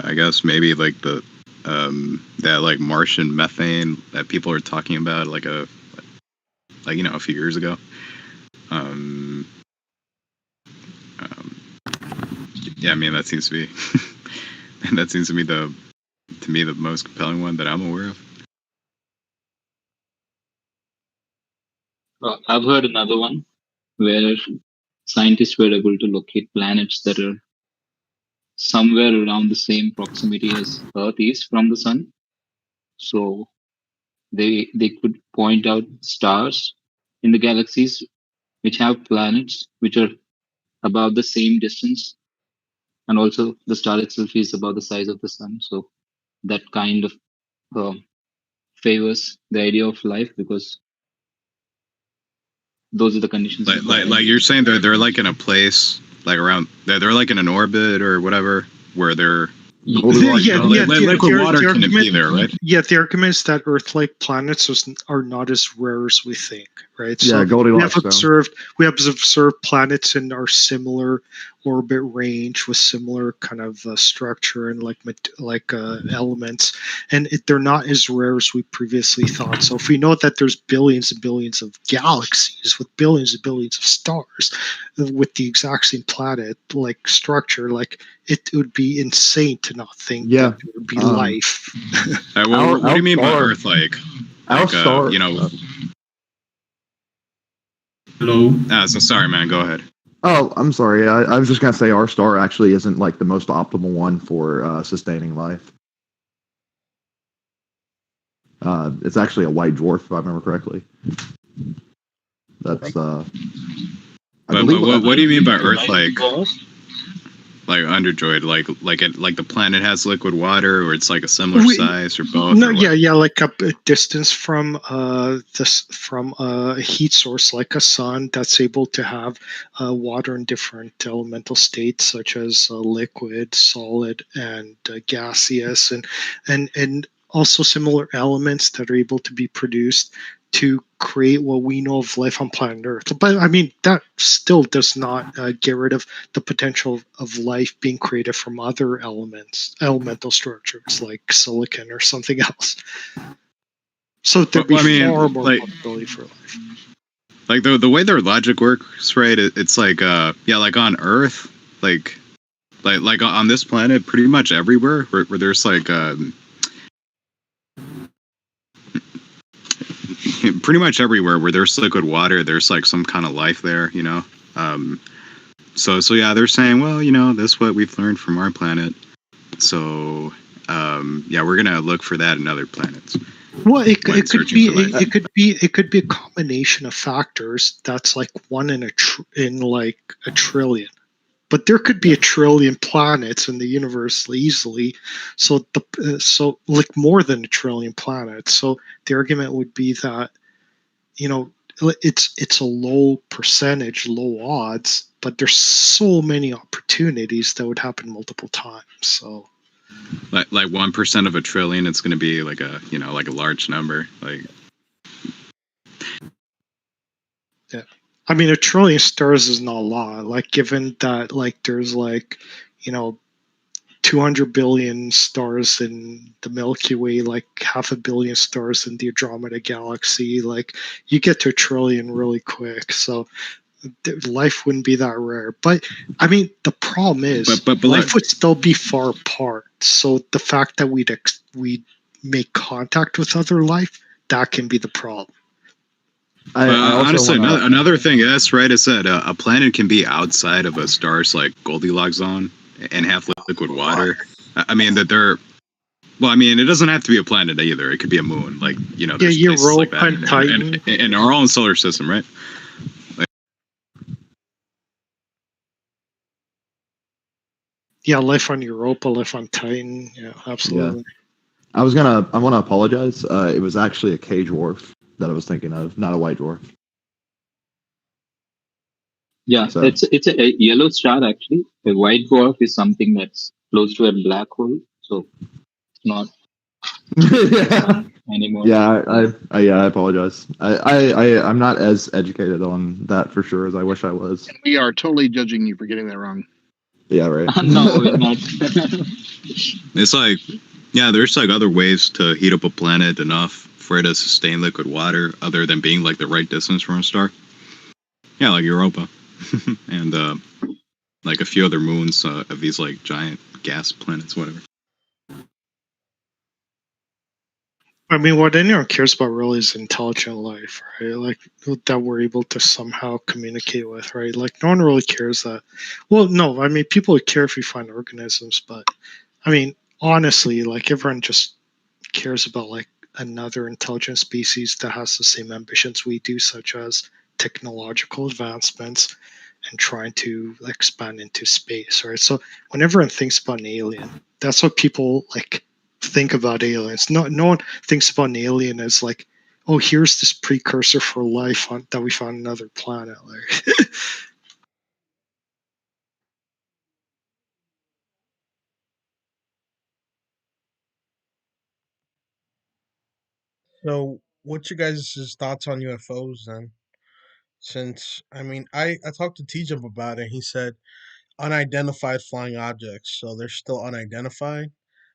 I guess maybe like the that like Martian methane that people are talking about like a few years ago. Yeah, I mean that seems to be the most compelling one that I'm aware of. I've heard another one where scientists were able to locate planets that are somewhere around the same proximity as Earth is from the sun. So they could point out stars in the galaxies which have planets which are about the same distance, and also the star itself is about the size of the sun. So that kind of favors the idea of life because those are the conditions. Like you're saying they're like in a place like around they're like in an orbit or whatever where they're Goldilocks Yeah, zone. yeah, liquid the water can argument- be there, right? Yeah, the argument is that Earth-like planets are not as rare as we think, right? Yeah, So Goldilocks zone. we have observed planets in our similar orbit range with similar kind of structure and elements, and they're not as rare as we previously thought. So if we know that there's billions and billions of galaxies with billions and billions of stars with the exact same planet like structure, like it would be insane to not think Yeah, that there would be life. What do you mean by star- Earth-like? Our star. Hello. So sorry, man. Go ahead. Oh, I'm sorry. I was just gonna say our star actually isn't like the most optimal one for sustaining life. It's actually a white dwarf, if I remember correctly. That's I But believe what do you mean by Earth-like? Dwarf? Like Underdroid, like the planet has liquid water, or it's like a similar size, or both? No, or what? yeah, like a distance from a heat source like a sun that's able to have water in different elemental states, such as liquid, solid, and gaseous, and also similar elements that are able to be produced to create what we know of life on planet Earth. But I mean, that still does not get rid of the potential of life being created from other elemental structures like silicon or something else. So there'd be far more possibility for life. Like the way their logic works, right? It's like like on Earth, like on this planet, pretty much everywhere where there's like pretty much everywhere where there's liquid water, there's like some kind of life there, you know. So yeah, they're saying, well, you know, that's what we've learned from our planet. So yeah, we're gonna look for that in other planets. Well, it could be a combination of factors. That's like one in like a trillion. But there could be a trillion planets in the universe easily, so like more than a trillion planets. So the argument would be that, you know, it's a low percentage, low odds, but there's so many opportunities that would happen multiple times. So like 1% of a trillion, it's going to be like a, you know, like a large number. Like, yeah. I mean, a trillion stars is not a lot. Like, given that, like, there's like, you know, 200 billion stars in the Milky Way, like 500 million stars in the Andromeda Galaxy, like, you get to a trillion really quick. So life wouldn't be that rare. But I mean, the problem is, but life would still be far apart. So the fact that we'd make contact with other life, that can be the problem. Honestly, another thing is, right, is that a planet can be outside of a star's like Goldilocks zone and have liquid water. I mean, that they're, well, I mean, it doesn't have to be a planet either. It could be a moon, like, you know, there's places like that in our own solar system, right? Like, yeah, life on Europa, life on Titan, yeah, absolutely. Yeah. I want to apologize. It was actually a K dwarf that I was thinking of, not a white dwarf. Yeah, so it's a yellow star actually. A white dwarf is something that's close to a black hole, so it's not anymore. Yeah, I apologize. I'm not as educated on that for sure as I wish I was. We are totally judging you for getting that wrong. Yeah, right. No, we're not. it's like, yeah, there's like other ways to heat up a planet enough for it to sustain liquid water other than being like the right distance from a star. Yeah, like Europa. And like a few other moons of these like giant gas planets, whatever. I mean, what anyone cares about really is intelligent life, right? Like that we're able to somehow communicate with, right? Like no one really cares that. Well, no, I mean, people would care if we find organisms, but I mean, honestly, like everyone just cares about like another intelligent species that has the same ambitions we do, such as technological advancements and trying to expand into space, right? So whenever one thinks about an alien, that's what people like think about aliens. No one thinks about an alien as like, oh, here's this precursor for life that we found on another planet. Like, So, what's your guys' thoughts on UFOs then? Since I talked to TJump about it. He said unidentified flying objects, so they're still unidentified.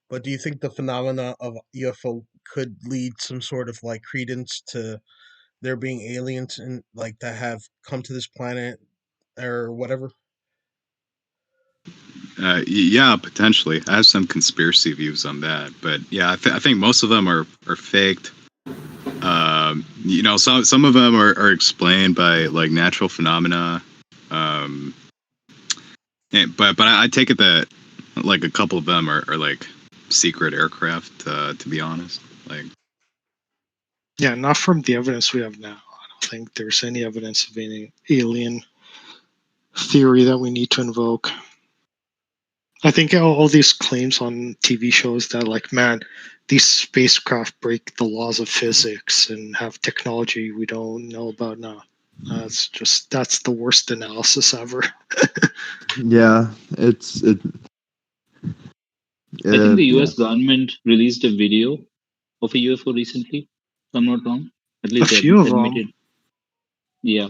But do you think the phenomena of UFO could lead some sort of like credence to there being aliens and like that have come to this planet or whatever? Yeah, potentially. I have some conspiracy views on that, but yeah, I think most of them are faked. Some of them are explained by like natural phenomena. Um, but I take it that like a couple of them are like secret aircraft. To be honest, like Yeah, not from the evidence we have now. I don't think there's any evidence of any alien theory that we need to invoke. I think all these claims on TV shows that, like, man, these spacecraft break the laws of physics and have technology we don't know about now. That's the worst analysis ever. Yeah, it. I think the Yeah. US government released a video of a UFO recently, if I'm not wrong. At A least they few of them. admitted. Yeah.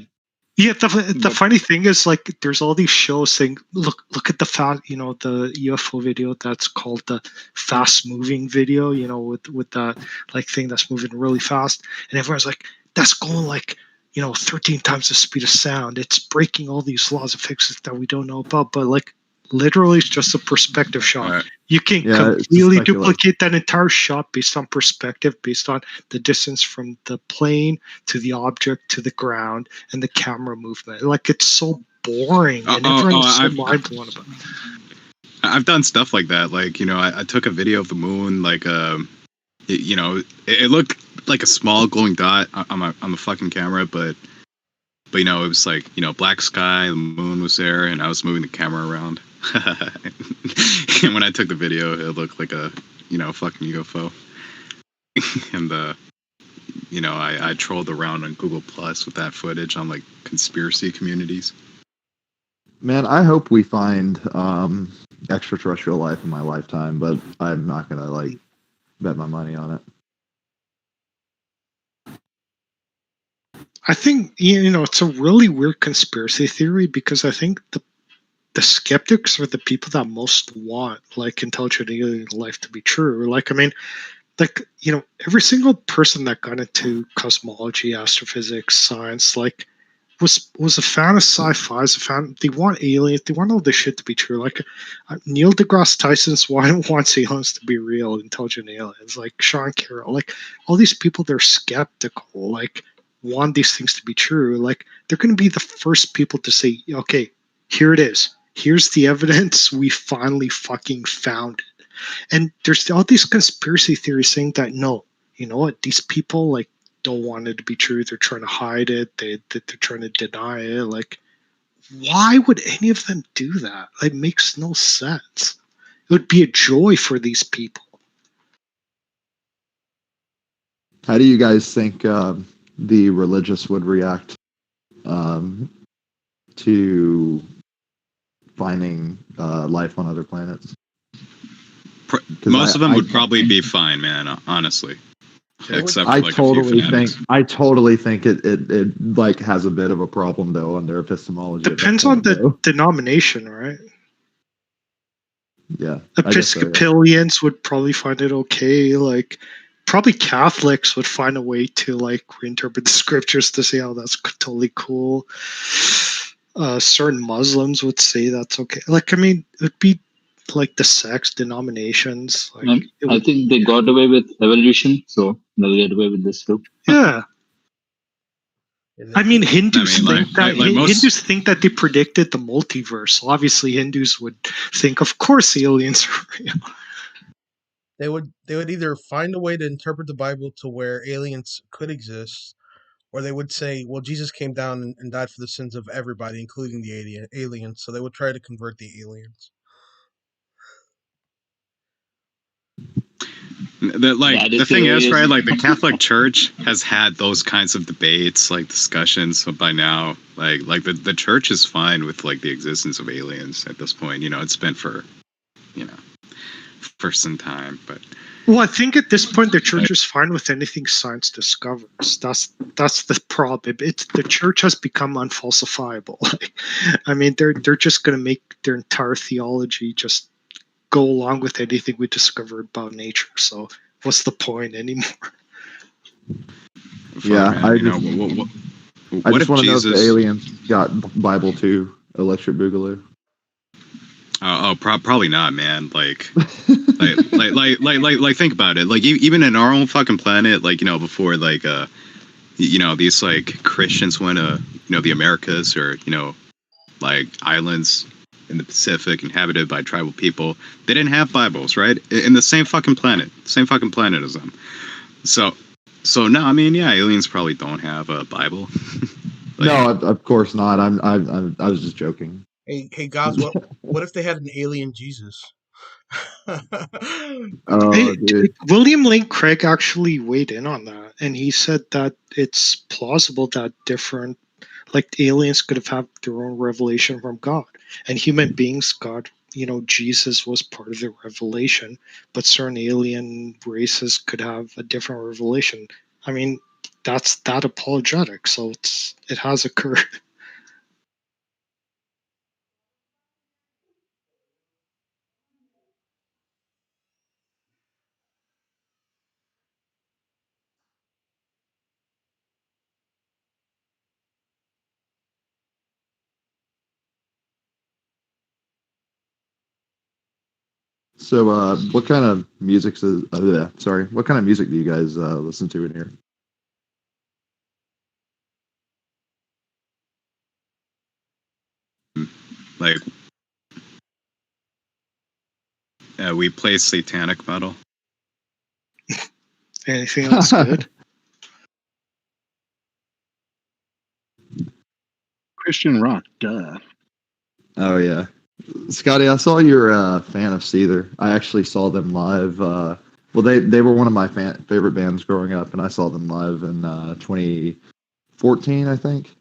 Yeah, the But funny thing is, like, there's all these shows saying, look at the the UFO video that's called the fast moving video, with that like thing that's moving really fast, and everyone's like, that's going like 13 times the speed of sound. It's breaking all these laws of physics that we don't know about, but like literally it's just a perspective shot. You can Yeah, it's completely speculative. duplicate that entire shot based on perspective, based on the distance from the plane to the object to the ground and the camera movement. Like, it's so boring, and everyone's so mind blown about it. I've done stuff like that. Like, I took a video of the moon, like, it looked like a small glowing dot on the fucking camera, but it was like, black sky, the moon was there, and I was moving the camera around. And when I took the video, it looked like a, fucking UFO. And, I trolled around on Google Plus with that footage on like conspiracy communities. Man, I hope we find extraterrestrial life in my lifetime, but I'm not gonna like bet my money on it. I think it's a really weird conspiracy theory, because I think the skeptics are the people that most want like intelligent alien life to be true. Like, I mean, like, every single person that got into cosmology, astrophysics, science, like, was a fan of sci-fi, is a fan. They want aliens. They want all this shit to be true. Like, Neil deGrasse Tyson's wants aliens to be real, intelligent aliens. Like Sean Carroll, like all these people, they're skeptical. Like, want these things to be true. Like, they're going to be the first people to say, okay, here it is. Here's the evidence. We finally fucking found it. And there's all these conspiracy theories saying that no, you know what, these people like don't want it to be true. They're trying to hide it. They're trying to deny it. Like, why would any of them do that? It makes no sense. It would be a joy for these people. How do you guys think the religious would react to finding life on other planets? Most of them would probably be fine, man. Honestly, except for, like, I totally think it like has a bit of a problem though on their epistemology. Depends on the denomination, right? Yeah, Episcopalians would probably find it okay. Like, probably Catholics would find a way to like reinterpret the scriptures to say, "Oh, that's totally cool." Certain Muslims would say that's okay. Like, I mean, it'd be like the sects, denominations. Like, I think they got away with evolution, so they'll get away with this too. Yeah. I mean, Hindus think that they predicted the multiverse. So obviously, Hindus would think, of course, aliens are real. They would either find a way to interpret the Bible to where aliens could exist, or they would say, well, Jesus came down and died for the sins of everybody, including the aliens. So they would try to convert the aliens. The thing is, right? Like, the Catholic Church has had those kinds of debates, like discussions. So by now, like the church is fine with like the existence of aliens at this point. It's been for some time, but Well, I think at this point the church is fine with anything science discovers. That's the problem. It's the church has become unfalsifiable. I mean, they're just going to make their entire theology just go along with anything we discover about nature. So what's the point anymore? Yeah, man, I what just if want to know if the Jesus? aliens got Bible 2, Electric Boogaloo. Probably not, man. Like, think about it. Like, even in our own fucking planet, like, before, like, these like Christians went to, the Americas, or like islands in the Pacific inhabited by tribal people. They didn't have Bibles, right? In the same fucking planet as them. So no, I mean, yeah, aliens probably don't have a Bible. Like, no, of course not. I was just joking. Hey, guys, what if they had an alien Jesus? Oh, dude. William Lane Craig actually weighed in on that, and he said that it's plausible that different, like aliens, could have had their own revelation from God, and human beings, God, Jesus was part of the revelation, but certain alien races could have a different revelation. I mean, that's that apologetic, so it has occurred. So, what kind of music what kind of music do you guys listen to in here? like, we play satanic metal. Anything else good? Christian rock, duh. Oh yeah, Scotty, I saw you're a fan of Seether. I actually saw them live. Well, they were one of my favorite bands growing up, and I saw them live in 2014, I think.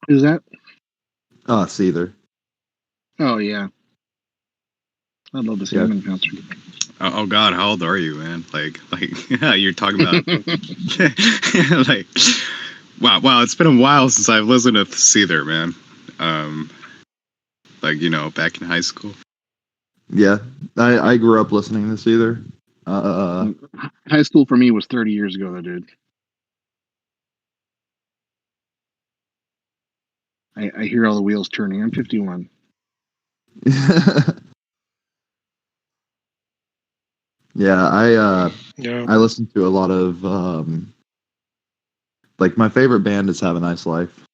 Who's that? Seether. Oh yeah, I'd love to see him in concert. Oh God, how old are you, man? Like, yeah, you're talking about like, wow, it's been a while since I've listened to Seether, man. Like, back in high school. Yeah, I grew up listening to Seether. High school for me was 30 years ago, though, dude. I hear all the wheels turning. I'm 51. Yeah, Yeah. I listen to a lot of like my favorite band is Have a Nice Life.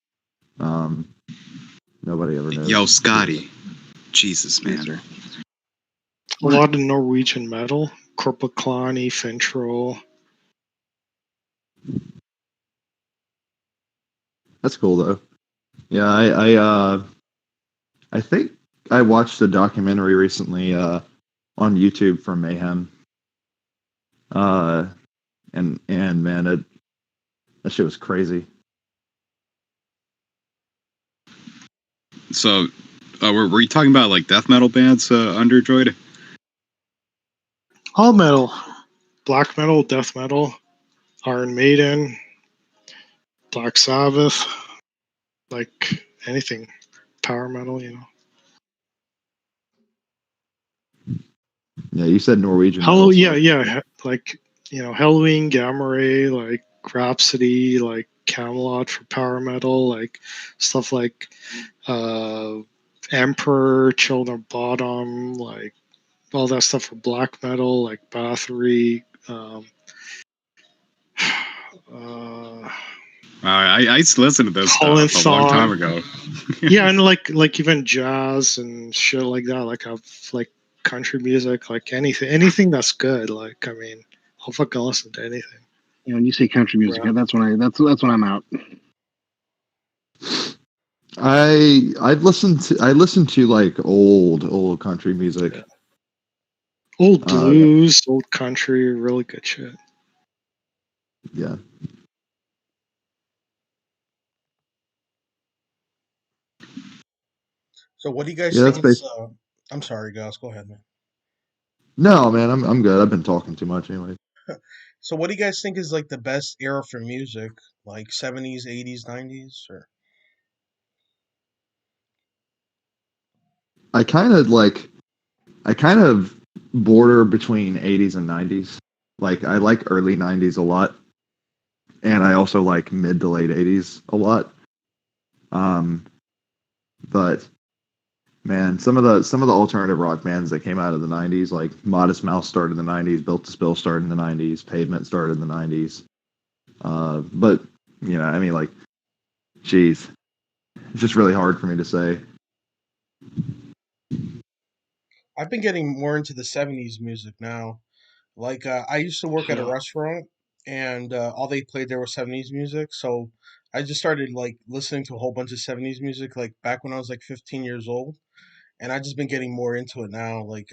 Nobody ever knows. Yo, Scotty, Jesus, man. Yes, sir. A lot of Norwegian metal, Korpiklani, Fintroll. That's cool though. Yeah, I think I watched a documentary recently on YouTube from Mayhem. And man, that shit was crazy. So, were you talking about like death metal bands, Underdroid? All metal. Black metal, death metal, Iron Maiden, Black Sabbath, like anything. Power metal, Yeah, you said Norwegian metal. Yeah. Like, Halloween, Gamma Ray, like Rhapsody, like Camelot for power metal, like stuff like Emperor, Children of Bottom, like all that stuff for black metal, like Bathory. I used to listen to this Colin stuff a long time Song. ago. Yeah, and like even jazz and shit like that. Like I've like country music, like anything that's good. Like I mean, I'll fucking listen to anything. When you say country music, Rap. that's when I'm out. I listen to like old country music. Yeah. Old blues, old country, really good shit. Yeah. So what do you guys Yeah, think that's is? I'm sorry, guys. Go ahead, man. No, man, I'm good. I've been talking too much anyway. So what do you guys think is like the best era for music? Like 70s, 80s, 90s, or I kind of like I kind of border between 80s and 90s. Like I like early 90s a lot, and I also like mid to late 80s a lot. Um, but man, some of the alternative rock bands that came out of the 90s, like Modest Mouse started in the 90s, Built to Spill started in the 90s, Pavement started in the 90s. But I mean, like, geez, it's just really hard for me to say. I've been getting more into the 70s music now. Like I used to work at a Yeah. restaurant, and all they played there was 70s music. So I just started like listening to a whole bunch of 70s music like back when I was like 15 years old, and I just been getting more into it now, like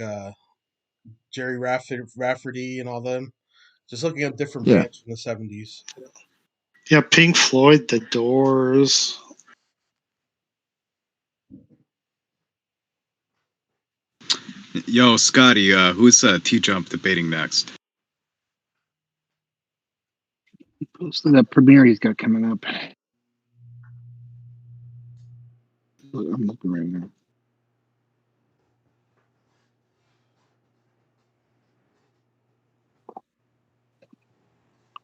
Rafferty and all them. Just looking at different Yeah, bands from the 70s. Yeah, Pink Floyd, The Doors. Yo, Scotty, who's TJump debating next? He posted that premiere he's got coming up. I'm looking right now.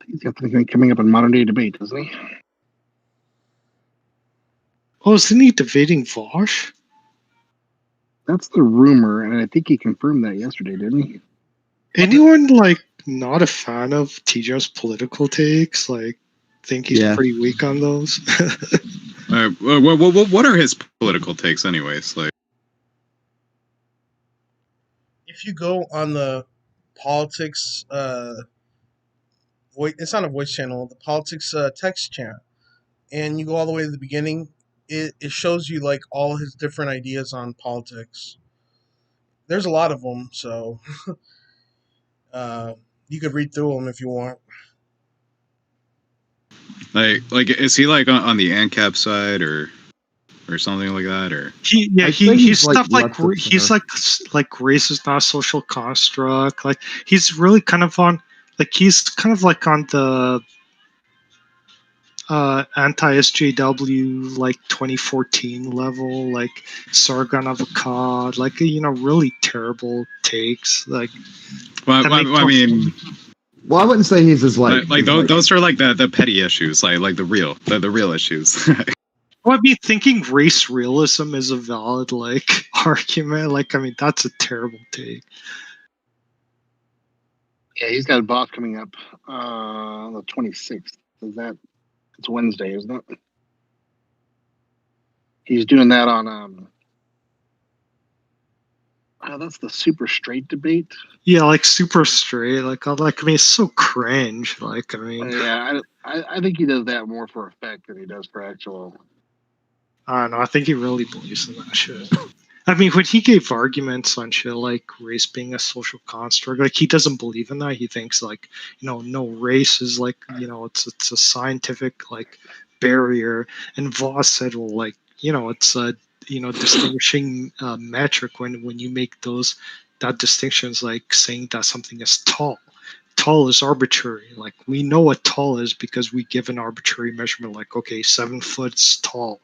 He's got something coming up in modern day debate, doesn't he? Oh, isn't he debating Vosh? That's the rumor, and I think he confirmed that yesterday, didn't he? Anyone like not a fan of TJ's political takes? Like, think he's yeah. pretty weak on those. What are his political takes, anyways? Like, If you go on the politics, it's not a voice channel, the politics text chat, and you go all the way to the beginning, it shows you like all his different ideas on politics. There's a lot of them, so uh, you could read through them if you want. is he like on the ANCAP side or something like that, or? I'd say he's he's like stuff like left of he's center. like race is not a social construct. Like he's really kind of on like he's kind of like on the anti SJW like 2014 level, like Sargon of Akkad, like really terrible takes. Like Well, that make I no mean, Well, I wouldn't say he's as like those are like the petty issues, like the real issues. Well, I mean, thinking race realism is a valid like argument. Like, I mean, that's a terrible take. Yeah, he's got a boss coming up on the 26th. It's Wednesday, isn't it? He's doing that on that's the super straight debate. Yeah, like super straight. Like, I mean, it's so cringe. Like, I mean, Yeah, I think he does that more for effect than he does for actual. I don't know. I think he really believes in that shit. I mean, when he gave arguments on shit like race being a social construct, like he doesn't believe in that. He thinks like, no race is like, it's a scientific like barrier. And Voss said, well, like, it's a distinguishing metric when you make that distinctions like saying that something is tall. Tall is arbitrary. Like we know what tall is because we give an arbitrary measurement. Like okay, 7 foot's tall,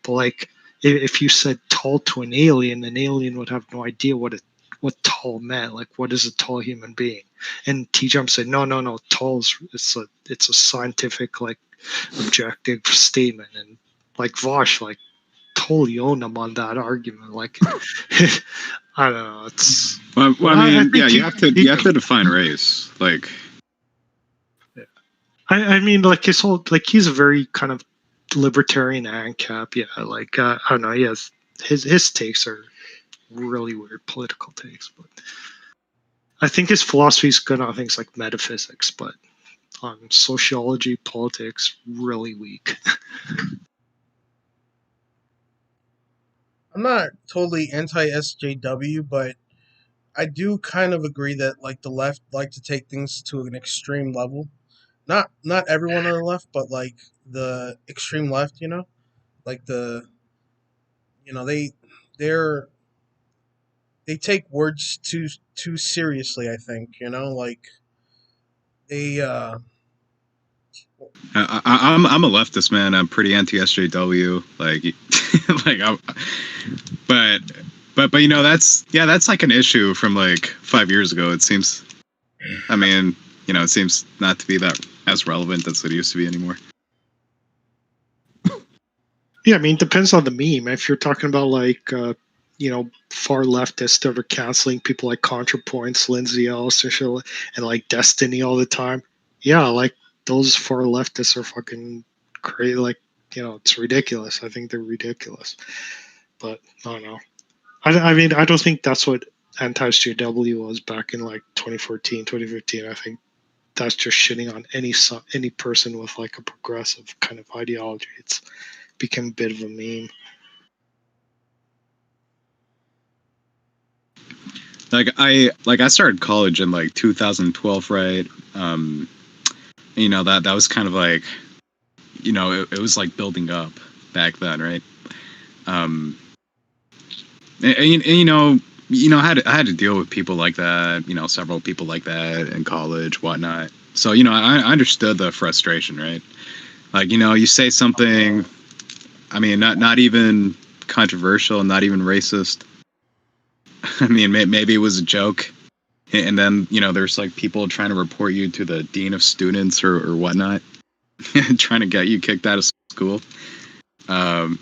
but like if you said tall to an alien would have no idea what tall meant. Like what is a tall human being? And TJump said, no, tall is it's a scientific like objective statement. And like Vosh like totally owned him on that argument. Like I don't know. It's Well, I mean, yeah, think you have to define race, like. I mean, like his whole like he's a very kind of libertarian ANCAP. Yeah, like I don't know. Yes, his takes are really weird political takes, but I think his philosophy is good on things like metaphysics, but on sociology, politics, really weak. I'm not totally anti SJW, but I do kind of agree that like the left like to take things to an extreme level. Not everyone on the left, but like the extreme left, like the you know they're they take words too seriously. I think like they I'm a leftist, man. I'm pretty anti SJW. Like, like, but that's like an issue from like 5 years ago. It seems. I mean, it seems not to be that as relevant as it used to be anymore. Yeah, I mean, it depends on the meme. If you're talking about like, far leftists that are canceling people like ContraPoints, Lindsay Ellis, and shit, and like Destiny all the time. Yeah, like those far leftists are fucking crazy. Like, it's ridiculous. I think they're ridiculous. But I don't know. I mean, I don't think that's what anti-SJW was back in like 2014, 2015. I think that's just shitting on any person with like a progressive kind of ideology. It's become a bit of a meme. I started college in like 2012, right? That was kind of like, it was like building up back then, right? I had to deal with people like that, several people like that in college, whatnot. So, I understood the frustration, right? Like, you say something, I mean, not even controversial, not even racist. I mean, maybe it was a joke. And then, there's like people trying to report you to the dean of students or whatnot, trying to get you kicked out of school. And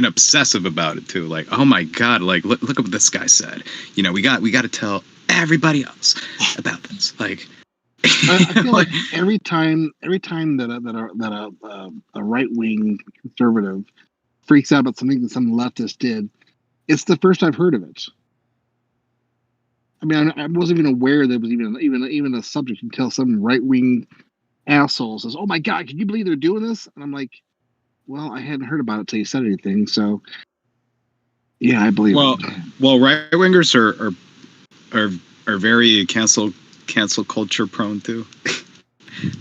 obsessive about it too. Like, oh my God, like look at what this guy said. We got to tell everybody else about this. Like, I feel like every time that a right wing conservative freaks out about something that some leftist did, it's the first I've heard of it. I mean, I wasn't even aware there was even a subject until some right wing asshole says, "Oh my God, can you believe they're doing this?" And I'm like, "Well, I hadn't heard about it till you said anything." So, yeah, I believe it. Well, right wingers are very cancel culture prone too.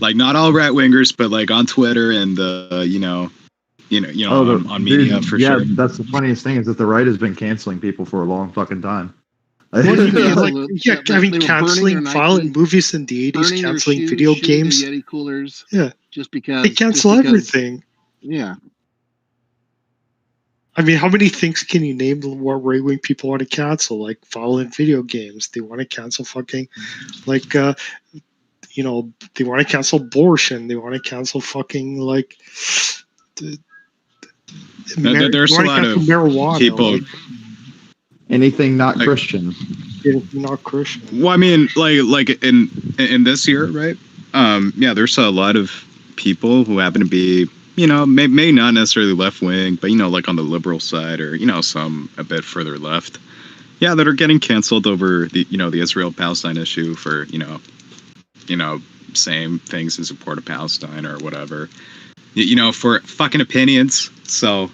Like, not all right wingers, but like on Twitter and on media for sure. Yeah, that's the funniest thing is that the right has been canceling people for a long fucking time. I mean, canceling violent movies in the 80s, canceling video games. Yeti coolers. Yeah. Just because. They cancel everything. Yeah. I mean, how many things can you name what right-wing people want to cancel? Like violent video games. They want to cancel fucking, like, they want to cancel abortion. They want to cancel fucking, like, there's a lot of marijuana, people. Like, anything not Christian. Not Christian. Well, I mean, like in this year, right? There's a lot of people who happen to be, may not necessarily left wing, but like on the liberal side or some a bit further left. Yeah, that are getting canceled over the the Israel Palestine issue for saying things in support of Palestine or whatever. For fucking opinions. So,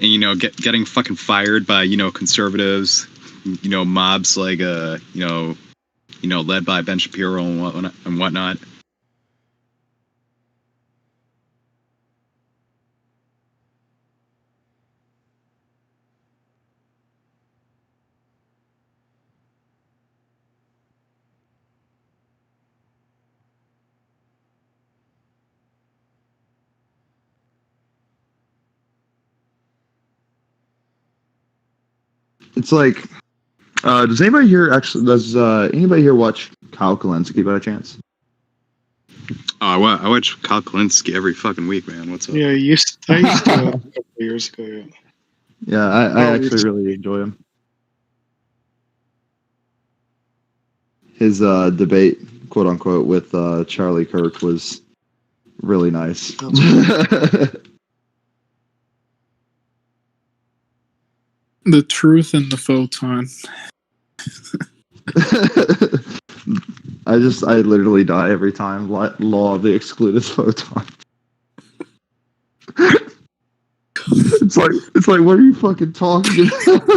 and getting fucking fired by conservatives. Mobs like led by Ben Shapiro and whatnot. It's like, does anybody here watch Kyle Kalinske by chance? I watch Kyle Kalinske every fucking week, man. What's up? Yeah, I used to a couple years ago. Yeah, yeah, I actually really enjoy him. His debate, quote unquote, with Charlie Kirk was really nice. The truth and the photon. I literally die every time. Law of the excluded photon. It's like, what are you fucking talking about?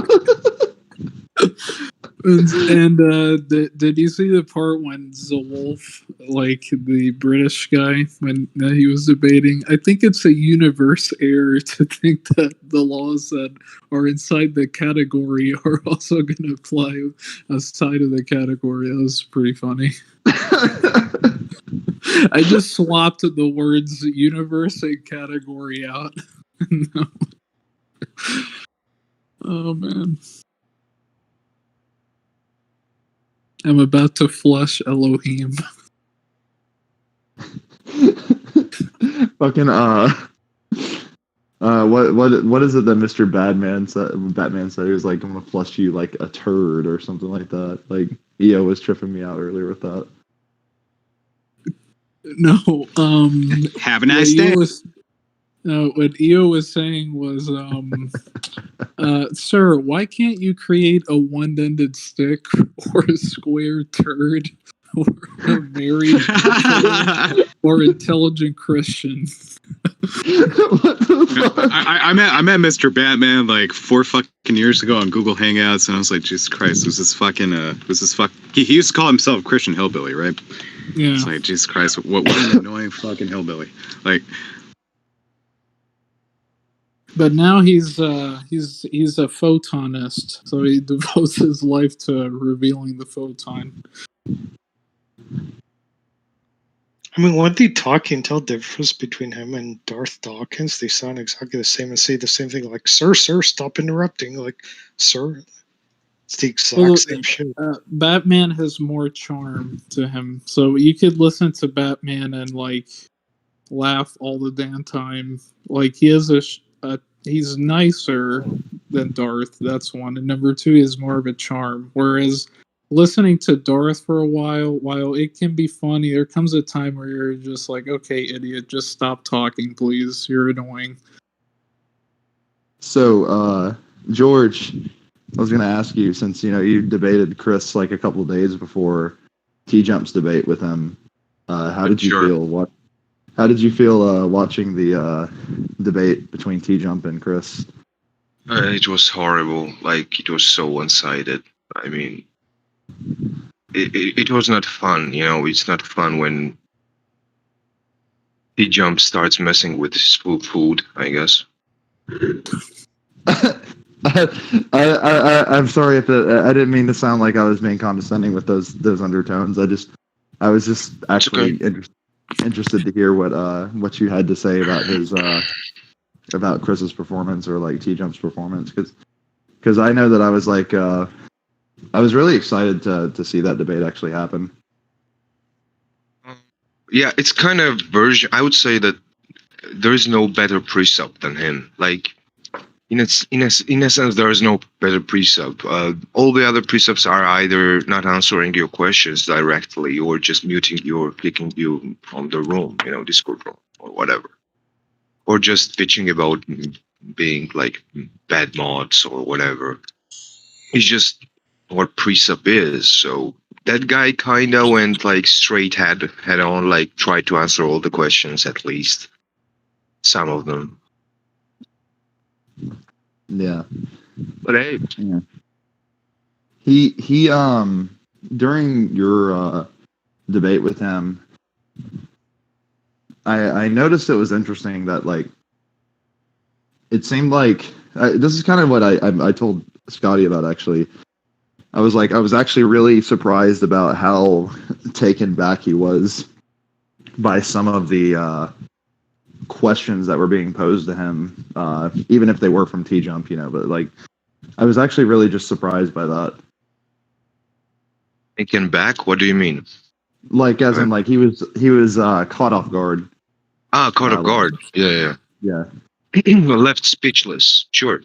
Did you see the part when Zwolf, like the British guy, when he was debating? I think it's a universe error to think that the laws that are inside the category are also going to apply outside of the category. That was pretty funny. I just swapped the words universe and category out. No. Oh man. I'm about to flush Elohim. Fucking what is it that Mr. Batman said? He was like, I'm gonna flush you like a turd or something like that. Like EO was tripping me out earlier with that. No, Have a nice day. What EO was saying was, sir, why can't you create a one-ended stick or a square turd or a married or intelligent Christian? What the fuck? I met Mr. Batman like 4 fucking years ago on Google Hangouts, and I was like, Jesus Christ, he used to call himself Christian hillbilly, right? Yeah. It's like, Jesus Christ, what an annoying fucking hillbilly. Like, but now he's a photonist, so he devotes his life to revealing the photon. I mean, when they talk, you can tell the difference between him and Darth Dawkins. They sound exactly the same and say the same thing, like, sir, stop interrupting. Like, sir, it's the exact same shit. Batman has more charm to him, so you could listen to Batman and like laugh all the damn time. Like he has he's nicer than Darth. That's one, and number two, he has more of a charm. Whereas listening to Darth for a while it can be funny, there comes a time where you're just like, okay, idiot, just stop talking, please. You're annoying. So, George, I was gonna ask you, since you debated Chris like a couple of days before TJump's debate with him. How did you feel? How did you feel watching the debate between TJump and Chris? It was horrible. Like, it was so one-sided. I mean, it was not fun. It's not fun when TJump starts messing with his food, I guess. I'm sorry if I didn't mean to sound like I was being condescending with those undertones. I was just actually interested to hear what you had to say about his about Chris's performance or like TJump's performance, because I know that I was like I was really excited to see that debate actually happen. Yeah, it's kind of version. I would say that there is no better pre-sub than him. Like, in a sense, there is no better pre-sub. All the other pre-subs are either not answering your questions directly or just muting you or kicking you from the room, Discord room or whatever. Or just bitching about being like bad mods or whatever. It's just what pre-sub is. So that guy kind of went like straight head on, like tried to answer all the questions, at least some of them. Yeah. But hey, yeah. He during your debate with him, I noticed it was interesting that like it seemed like this is kind of what I told Scotty about actually. I was actually really surprised about how taken back he was by some of the questions that were being posed to him, even if they were from TJump, but like I was actually really just surprised by that. Taken back? What do you mean? Like as in like he was caught off guard. Caught off guard. Yeah. Left speechless. Sure.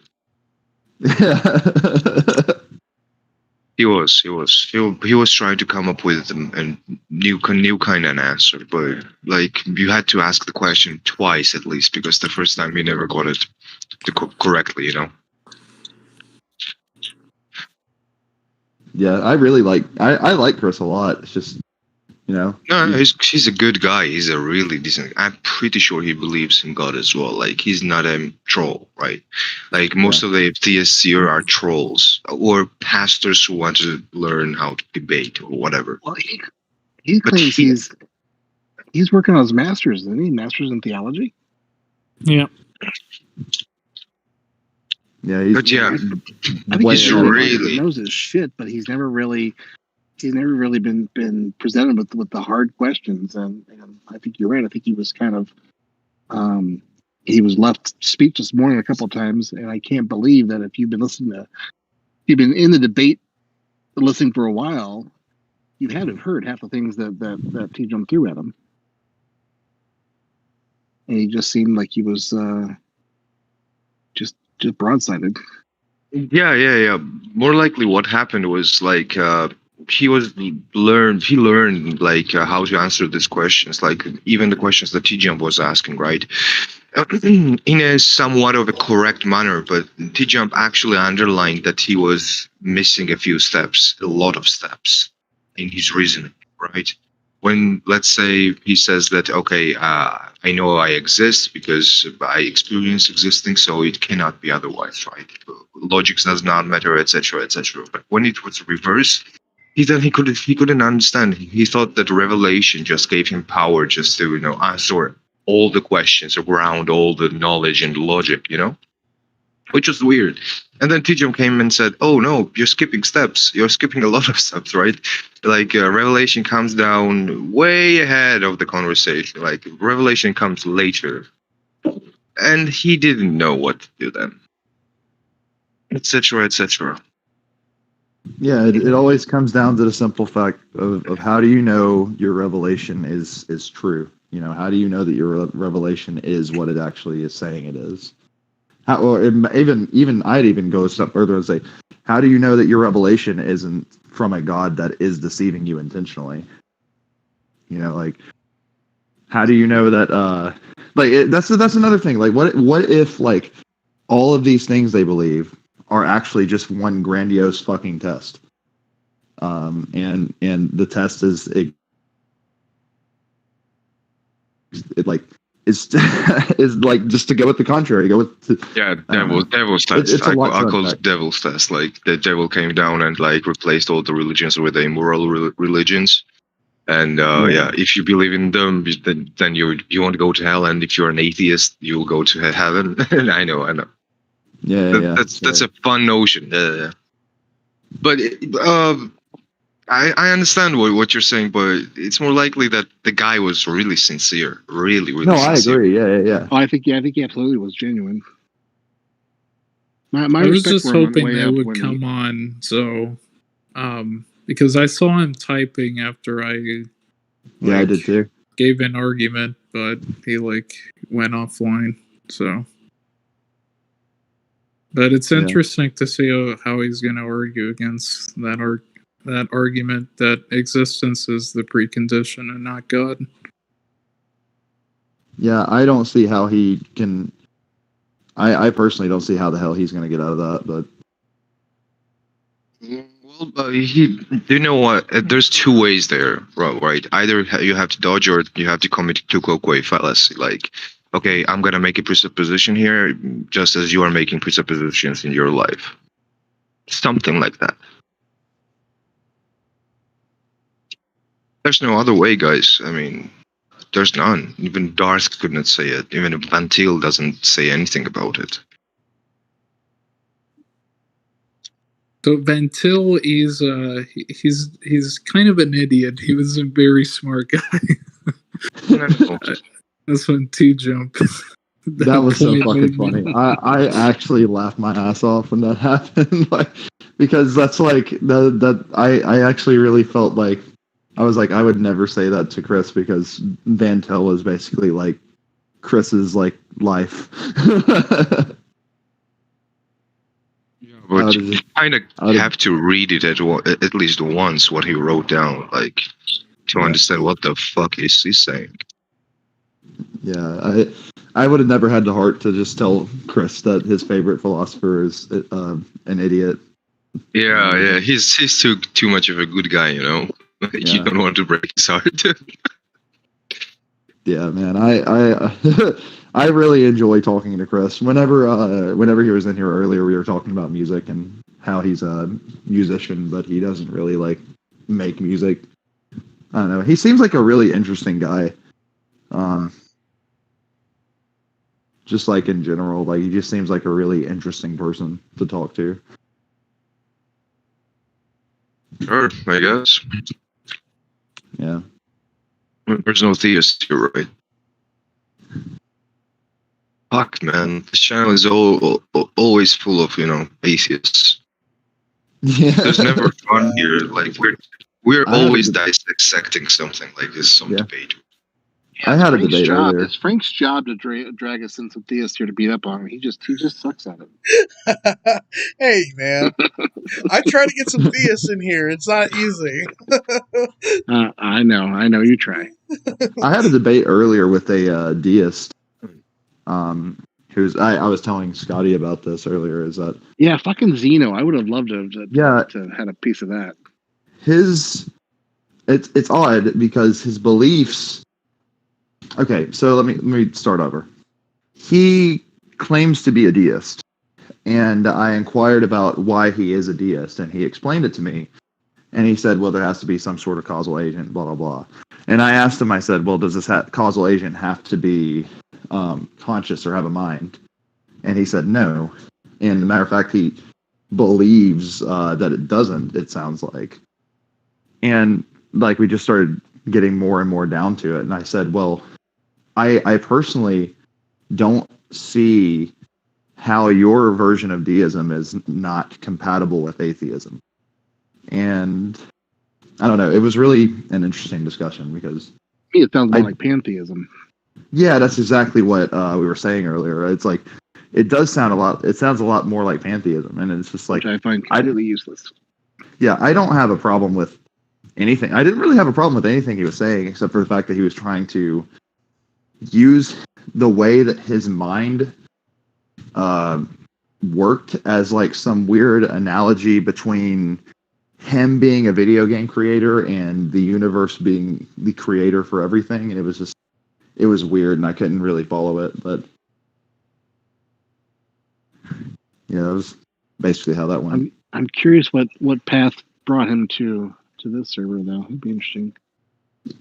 He was trying to come up with a new kind of answer, but like you had to ask the question twice at least, because the first time you never got it correctly, Yeah, I really like I like Chris a lot. It's just You know? No, he's a good guy. He's a really decent. I'm pretty sure he believes in God as well. Like he's not a troll, right? Like most of the theists here are trolls or pastors who want to learn how to debate or whatever. Well, he But claims he's working on his master's, isn't he? Master's in theology. Yeah. Yeah, he's But yeah, I think he's really- he knows his shit, but he's never really been presented with the hard questions. And I think you're right. I think he was kind of he was left speechless morning a couple of times, and I can't believe that if you've been in the debate listening for a while, you had to have heard half the things that TJump threw at him. And he just seemed like he was just broadsided. Yeah. More likely, what happened was like he learned like how to answer these questions, like even the questions that TJump was asking, right? In a somewhat of a correct manner, but TJump actually underlined that he was missing a lot of steps in his reasoning, right? When, let's say, he says that, okay, I know I exist because I experience existing, so it cannot be otherwise, right? Logic does not matter, etc., etc. But when it was reversed, he couldn't understand. He thought that revelation just gave him power just to, answer all the questions around all the knowledge and logic, which was weird. And then TJump came and said, "Oh no, you're skipping steps. You're skipping a lot of steps, right? Like revelation comes down way ahead of the conversation. Like revelation comes later." And he didn't know what to do then, etc., etc. Yeah, it always comes down to the simple fact of how do you know your revelation is true? How do you know that your revelation is what it actually is saying it is? I'd even go a step further and say, how do you know that your revelation isn't from a God that is deceiving you intentionally? Like, how do you know that? That's another thing. Like, what if like all of these things they believe are actually just one grandiose fucking test, and the test is it like. Is like just to go with the contrary. Devil's test. It's a lot I to call it unpack. devil's test. Like the devil came down and like replaced all the religions with immoral religions. And if you believe in them, then you want to go to hell. And if you're an atheist, you'll go to heaven. I know. That's a fun notion. But I understand what you're saying, but it's more likely that the guy was really sincere, really No, sincere. I agree. Yeah. Oh, I think he absolutely was genuine. My I was respect just for him went hoping way they up would when come on, so because I saw him typing after I I did too. gave an argument, but he like went offline. So, but it's interesting to see how he's going to argue against that argument that existence is the precondition and not God. Yeah, I don't see how he can. I personally don't see how the hell he's going to get out of that. But Well, you know what? There's two ways there, right? Either you have to dodge or you have to commit to Kokoi fallacy. Like, okay, I'm gonna make a presupposition here, just as you are making presuppositions in your life. Something like that. There's no other way, guys. I mean, there's none. Even Darth couldn't say it. Even Vantil doesn't say anything about it. So Vantil is he's kind of an idiot. He was a very smart guy. No. That's when TJump. that was so fucking funny. I actually laughed my ass off when that happened, like, because that's like that I actually really felt like I was like I would never say that to Chris because Vantil was basically like Chris's like life. But you kind of have to read it at least once, what he wrote down, like, to understand what the fuck is he saying. Yeah, I would have never had the heart to just tell Chris that his favorite philosopher is an idiot. Yeah, he's too much of a good guy, You don't want to break his heart. Yeah, man. I really enjoy talking to Chris. Whenever he was in here earlier, we were talking about music and how he's a musician, but he doesn't really like make music. I don't know. He seems like a really interesting guy. Just like in general, like he just seems like a really interesting person to talk to. Sure, I guess. Yeah. There's no theist here, right? Fuck, man. This channel is always full of, atheists. Yeah. There's never fun here. Like, we're I always haven't- dissecting something like this, some Yeah. debate. Yeah, I it's had a Frank's debate job. earlier. It's Frank's job to drag us in some theists here to beat up on him. He just sucks at it. Hey, man. I try to get some theists in here. It's not easy. I know. You try. I had a debate earlier with a deist. Who's I was telling Scotty about this earlier. Is that Yeah, fucking Zeno. I would have loved to had a piece of that. It's odd because his beliefs. Okay, so let me start over. He claims to be a deist, and I inquired about why he is a deist, and he explained it to me. And he said, well, there has to be some sort of causal agent, blah, blah, blah. And I asked him, I said, well, does this causal agent have to be conscious or have a mind? And he said, no. And as a matter of fact, he believes that it doesn't, it sounds like. And like we just started getting more and more down to it. And I said, well, I personally don't see how your version of deism is not compatible with atheism. And I don't know. It was really an interesting discussion because To me, it sounds more like pantheism. yeah, that's exactly what we were saying earlier. It's like it does sound a lot. It sounds a lot more like pantheism, and it's just like Which I find completely useless. Yeah, I don't have a problem with anything. I didn't really have a problem with anything he was saying, except for the fact that he was trying to use the way that his mind worked as like some weird analogy between him being a video game creator and the universe being the creator for everything. And it was weird, and I couldn't really follow it. But yeah, that was basically how that went. I'm curious what path brought him to this server, though. It'd be interesting.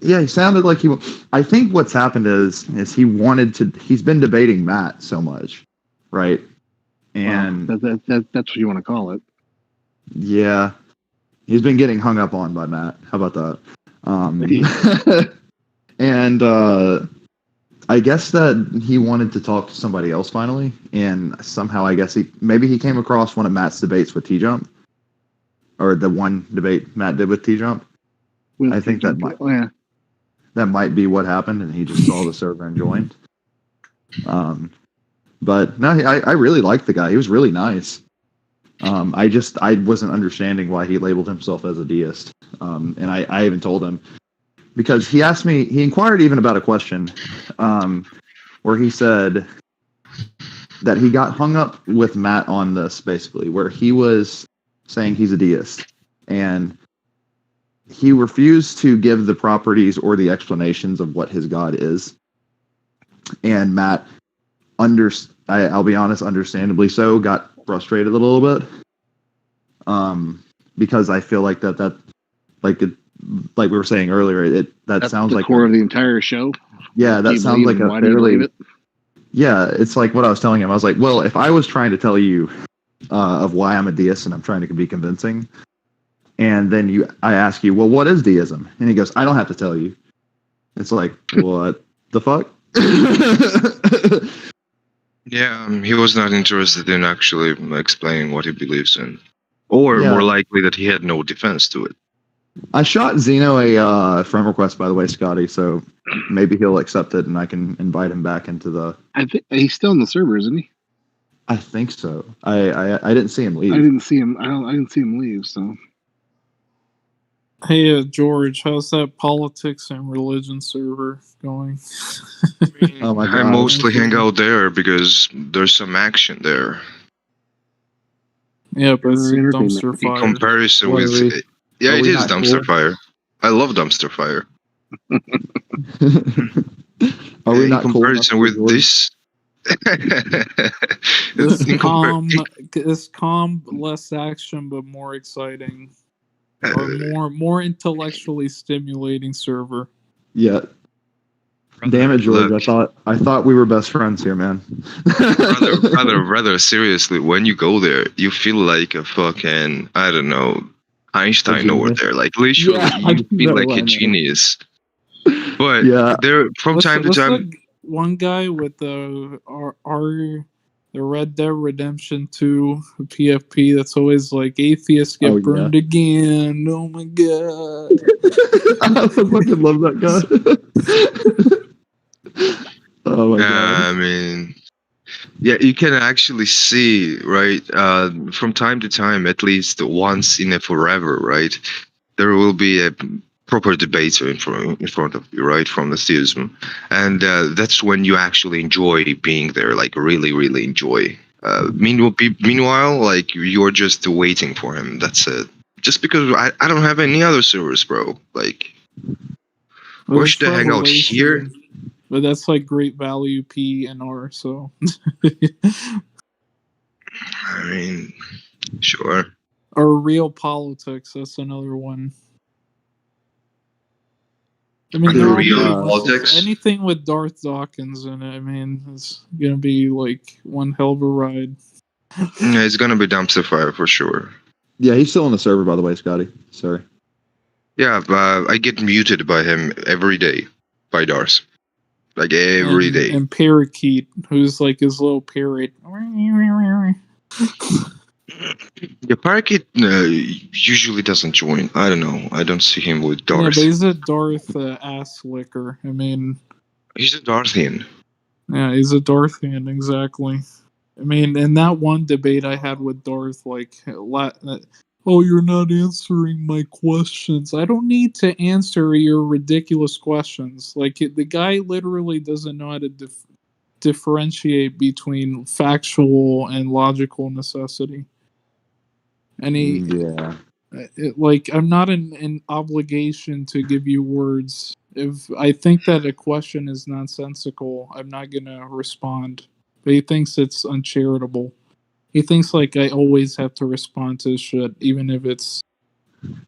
Yeah, he sounded like he. I think what's happened is he wanted to. He's been debating Matt so much, right? And that's what you want to call it. Yeah, he's been getting hung up on by Matt. How about that? And I guess that he wanted to talk to somebody else finally, and somehow I guess he came across one of Matt's debates with TJump, or the one debate Matt did with TJump. I think that might. Oh, yeah. That might be what happened, and he just saw the server and joined. But no, I really liked the guy. He was really nice. I wasn't understanding why he labeled himself as a deist. And I even told him, because he inquired even about a question where he said that he got hung up with Matt on this, basically, where he was saying he's a deist. And he refused to give the properties or the explanations of what his God is. And Matt, I'll be honest, understandably so, got frustrated a little bit. Because I feel like that like we were saying earlier, that's sounds the like core of the entire show. Yeah, that sounds like a fairly. Yeah, it's like what I was telling him. I was like, well, if I was trying to tell you of why I'm a deist and I'm trying to be convincing, and then I ask you, well, what is deism? And he goes, I don't have to tell you. It's like, what the fuck? Yeah, he was not interested in actually explaining what he believes in. Or more likely that he had no defense to it. I shot Zeno a friend request, by the way, Scotty, so maybe he'll accept it and I can invite him back into the... I think he's still in the server, isn't he? I think so. I didn't see him leave. I didn't see him. I didn't see him leave, so... Hey, George, how's that politics and religion server going? Oh my God. I mostly hang out there because there's some action there. Yeah, but it's dumpster fire. In comparison with... Yeah, it is dumpster fire. I love dumpster fire. Are we In not cool enough comparison for with Jordan? this? This in compar- calm, less action, but more exciting, or uh, more intellectually stimulating server. Yeah. Damn it, George. look, I thought we were best friends here, man. rather seriously, when you go there, you feel like a fucking, I don't know, Einstein over genius. there. Like literally, Yeah, I you feel know, like I a know. genius. But Yeah. there, from time to What's time, the one guy with the the Red Dead Redemption 2 PFP that's always like atheists get Oh, yeah. burned again. Oh my god. I fucking love that guy. Oh my god. I mean, yeah, you can actually see, right? From time to time, at least once in a forever, right? There will be a proper debater in front of you, right, from the theism, and that's when you actually enjoy being there, like really, really enjoy. Meanwhile, like you're just waiting for him. That's it. Just because I don't have any other servers, bro. Like, Well, where that's should I hang out here? Revelation. But that's like great value P and R, so I mean, sure. or real politics, that's another one. I mean, they're all Real pretty much politics. anything with Darth Dawkins in it. I mean, it's gonna be like one hell of a ride. Yeah, it's gonna be dumpster fire for sure. Yeah, he's still on the server, by the way, Scotty. Sorry. Yeah, I get muted by him every day, by Darth. Like every day. And Parakeet, who's like his little parrot. The parakeet usually doesn't join. I don't know. I don't see him with Yeah, Darth. but he's a Darth ass licker. I mean, He's a Darthian. yeah, he's a Darthian, exactly. I mean, in that one debate I had with Darth, like, oh, you're not answering my questions. I don't need to answer your ridiculous questions. Like, the guy literally doesn't know how to differentiate between factual and logical necessity. And Yeah. like, I'm not in obligation to give you words. If I think that a question is nonsensical, I'm not gonna respond. But he thinks it's uncharitable. He thinks like I always have to respond to shit, even if it's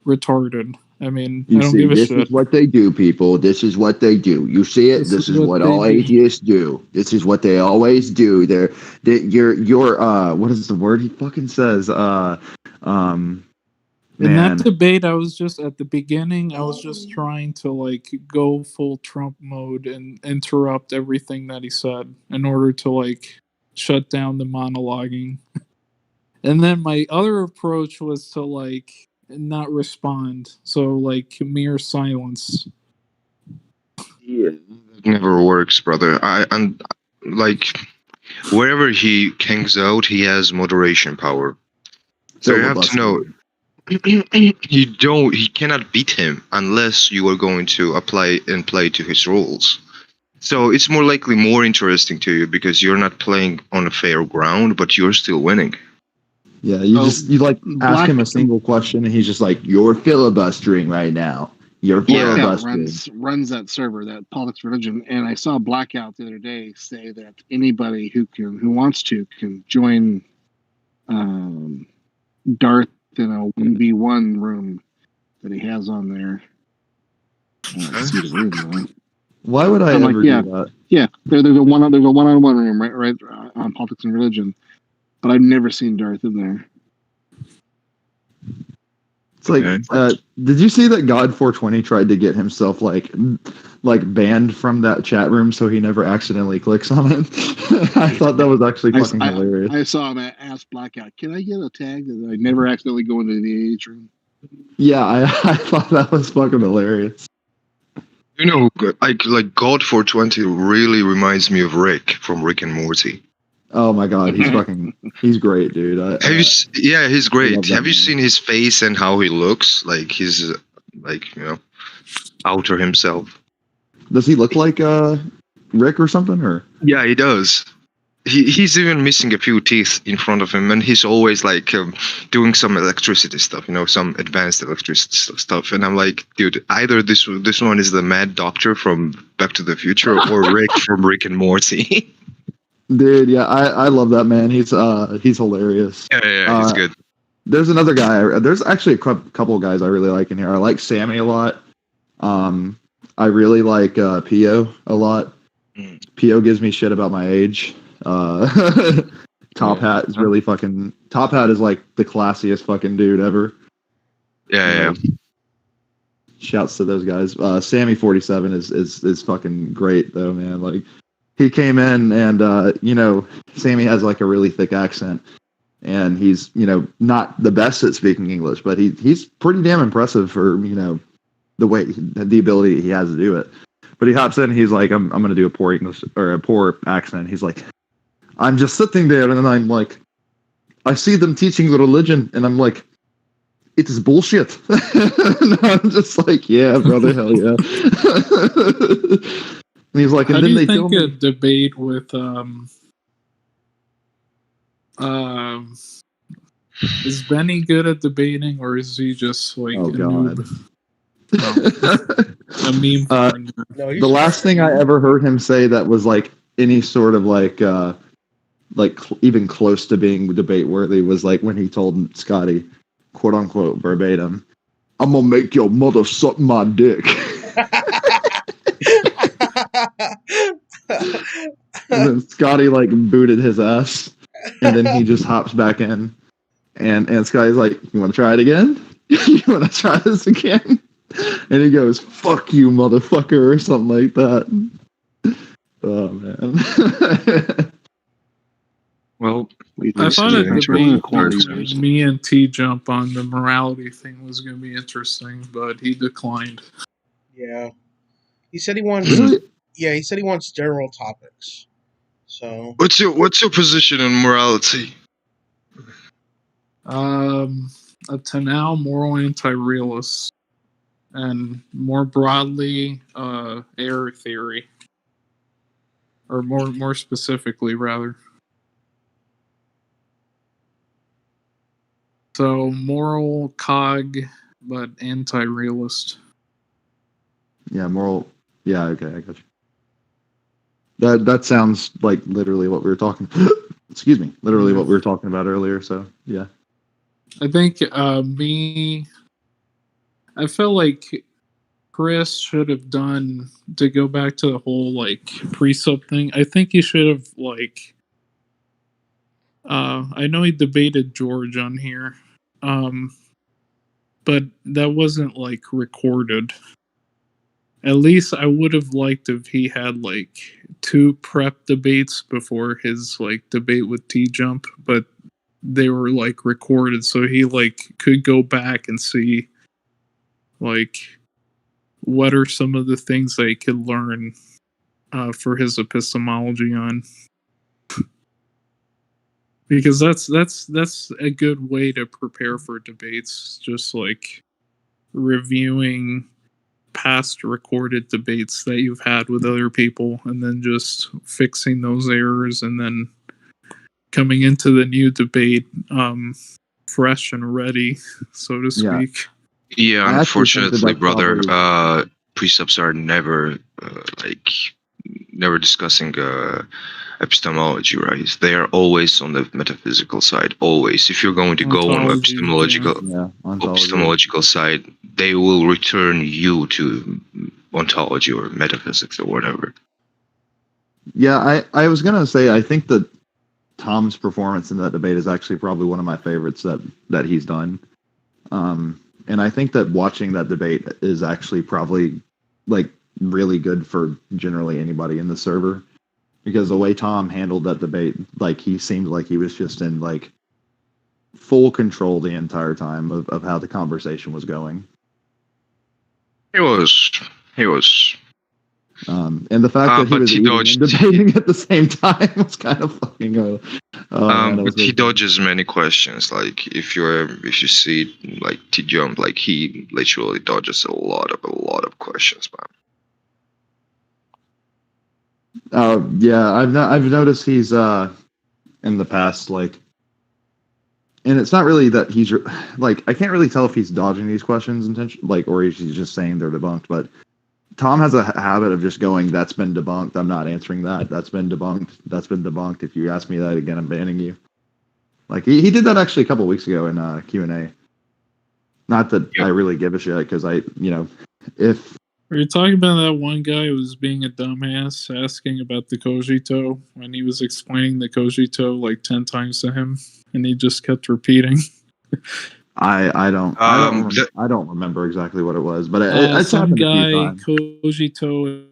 retarded. I mean, I don't give a this shit. is what they do, people. This is what they do. You see it? This is what they all do. atheists do. This is what they always do. You're what is the word he fucking says? In Man. that debate, I was just at the beginning. I was just trying to like go full Trump mode and interrupt everything that he said in order to like shut down the monologuing. And then my other approach was to like not respond. So like mere silence. Yeah, it never works, brother. I'm like wherever he hangs out, he has moderation power. So you have to know he cannot beat him unless you are going to apply and play to his rules. So it's more likely more interesting to you because you're not playing on a fair ground, but you're still winning. Yeah, you ask him a single question and he's just like, you're filibustering right now. You're filibustering. Runs that server, that politics religion, and I saw Blackout the other day say that anybody who wants to can join Darth in a 1v1 room that he has on there. See the room though. Why would I ever do that? Yeah, there's a one-on-one room right on politics and religion, but I've never seen Darth in there. It's like, did you see that God 420 tried to get himself like banned from that chat room so he never accidentally clicks on it? I thought that was actually fucking hilarious. I saw him ask Blackout, "Can I get a tag that I never accidentally go into the age room?" Yeah, I thought that was fucking hilarious. You know, like God 420 really reminds me of Rick from Rick and Morty. Oh my god, he's great, dude. He's great. Have you seen his face and how he looks? Like he's outer himself. Does he look like Rick or something? Or yeah, he does. he's even missing a few teeth in front of him, and he's always like doing some electricity stuff, some advanced electricity stuff. And I'm like, dude, either this one is the Mad Doctor from Back to the Future or Rick from Rick and Morty. Dude, yeah, I love that man. He's hilarious. Yeah, he's good. There's another guy. There's actually a couple of guys I really like in here. I like Sammy a lot. I really like Pio a lot. Pio gives me shit about my age. Top Hat is really fucking. Top Hat is like the classiest fucking dude ever. Yeah. Shouts to those guys. Sammy 47 is fucking great though, man. Like he came in and Sammy has like a really thick accent, and he's not the best at speaking English, but he's pretty damn impressive for the ability he has to do it. But he hops in and he's like, I'm gonna do a poor English or a poor accent. He's like, I'm just sitting there and I'm like, I see them teaching the religion and I'm like, it is bullshit. And I'm just like, yeah, brother, hell yeah. And he's like, how and do then you they think a debate with is Benny good at debating, or is he just like Oh, a God. noob? A meme. No, The last thing I ever heard him say that was like any sort of even close to being debate worthy was like when he told Scotty, quote unquote verbatim, "I'm gonna make your mother suck my dick." And then Scotty like booted his ass, and then he just hops back in, and Scotty's like, "You want to try it again? You want to try this again?" And he goes, "Fuck you, motherfucker," or something like that. Oh man. Well, I thought a debate quality between me and TJump on the morality thing was going to be interesting, but he declined. Yeah, he said he wants. Really? Yeah, he said he wants general topics. So what's your position on morality? Up to now, moral anti-realist, and more broadly, error theory, or more specifically, rather. So moral cog, but anti-realist. Yeah, moral. Yeah, okay, I got you. That sounds like literally what we were talking. Excuse me, literally what we were talking about earlier. So yeah, I think I feel like Chris should have done, to go back to the whole like pre-sub thing. I think he should have like. I know he debated George on here, but that wasn't like recorded. At least I would have liked if he had like 2 prep debates before his like debate with TJump, but they were like recorded, so he like could go back and see like what are some of the things that he could learn for his epistemology on. Because that's a good way to prepare for debates, just like reviewing past recorded debates that you've had with other people and then just fixing those errors and then coming into the new debate fresh and ready, so to speak. Yeah, I actually think unfortunately, that brother, probably- precepts are never never discussing epistemology, right? They are always on the metaphysical side. Always, if you're going to go on epistemological side, they will return you to ontology or metaphysics or whatever. Yeah, I was gonna say I think that Tom's performance in that debate is actually probably one of my favorites that he's done. And I think that watching that debate is actually probably like really good for generally anybody in the server, because the way Tom handled that debate, like he seemed like he was just in like full control the entire time of how the conversation was going. He was. And the fact that he was eating and debating at the same time was kind of fucking. But he dodges many questions. Like if you see like TJump, like he literally dodges a lot of questions, man. Yeah, I've noticed he's in the past, like, and it's not really that he's like, I can't really tell if he's dodging these questions intentionally, like, or he's just saying they're debunked. But Tom has a habit of just going, "That's been debunked. I'm not answering that. That's been debunked. That's been debunked. If you ask me that again, I'm banning you." Like he did that actually a couple of weeks ago in Q&A. Not that I really give a shit, because if Are you talking about that one guy who was being a dumbass asking about the Kojito when he was explaining the Kojito like 10 times to him and he just kept repeating? I don't remember exactly what it was, but it's some happened a few guy times. Kojito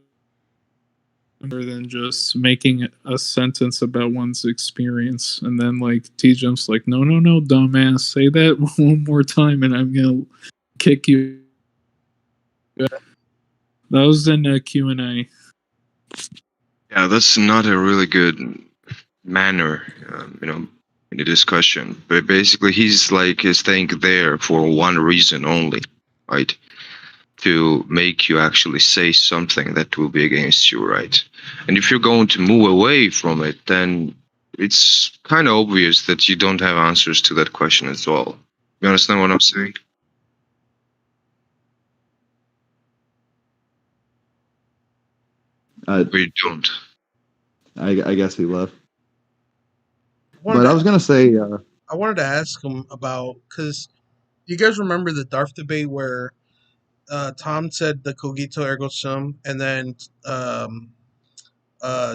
rather than just making a sentence about one's experience, and then like TJump's like, no, dumbass, say that one more time and I'm gonna kick you. That was in a Q&A. Yeah, that's not a really good manner, in a discussion. But basically, he's like staying there for one reason only, right? To make you actually say something that will be against you, right? And if you're going to move away from it, then it's kind of obvious that you don't have answers to that question as well. You understand what I'm saying? Or you don't? I guess he left. But I was gonna say, I wanted to ask him about, because you guys remember the Darth debate where Tom said the cogito ergo sum, and then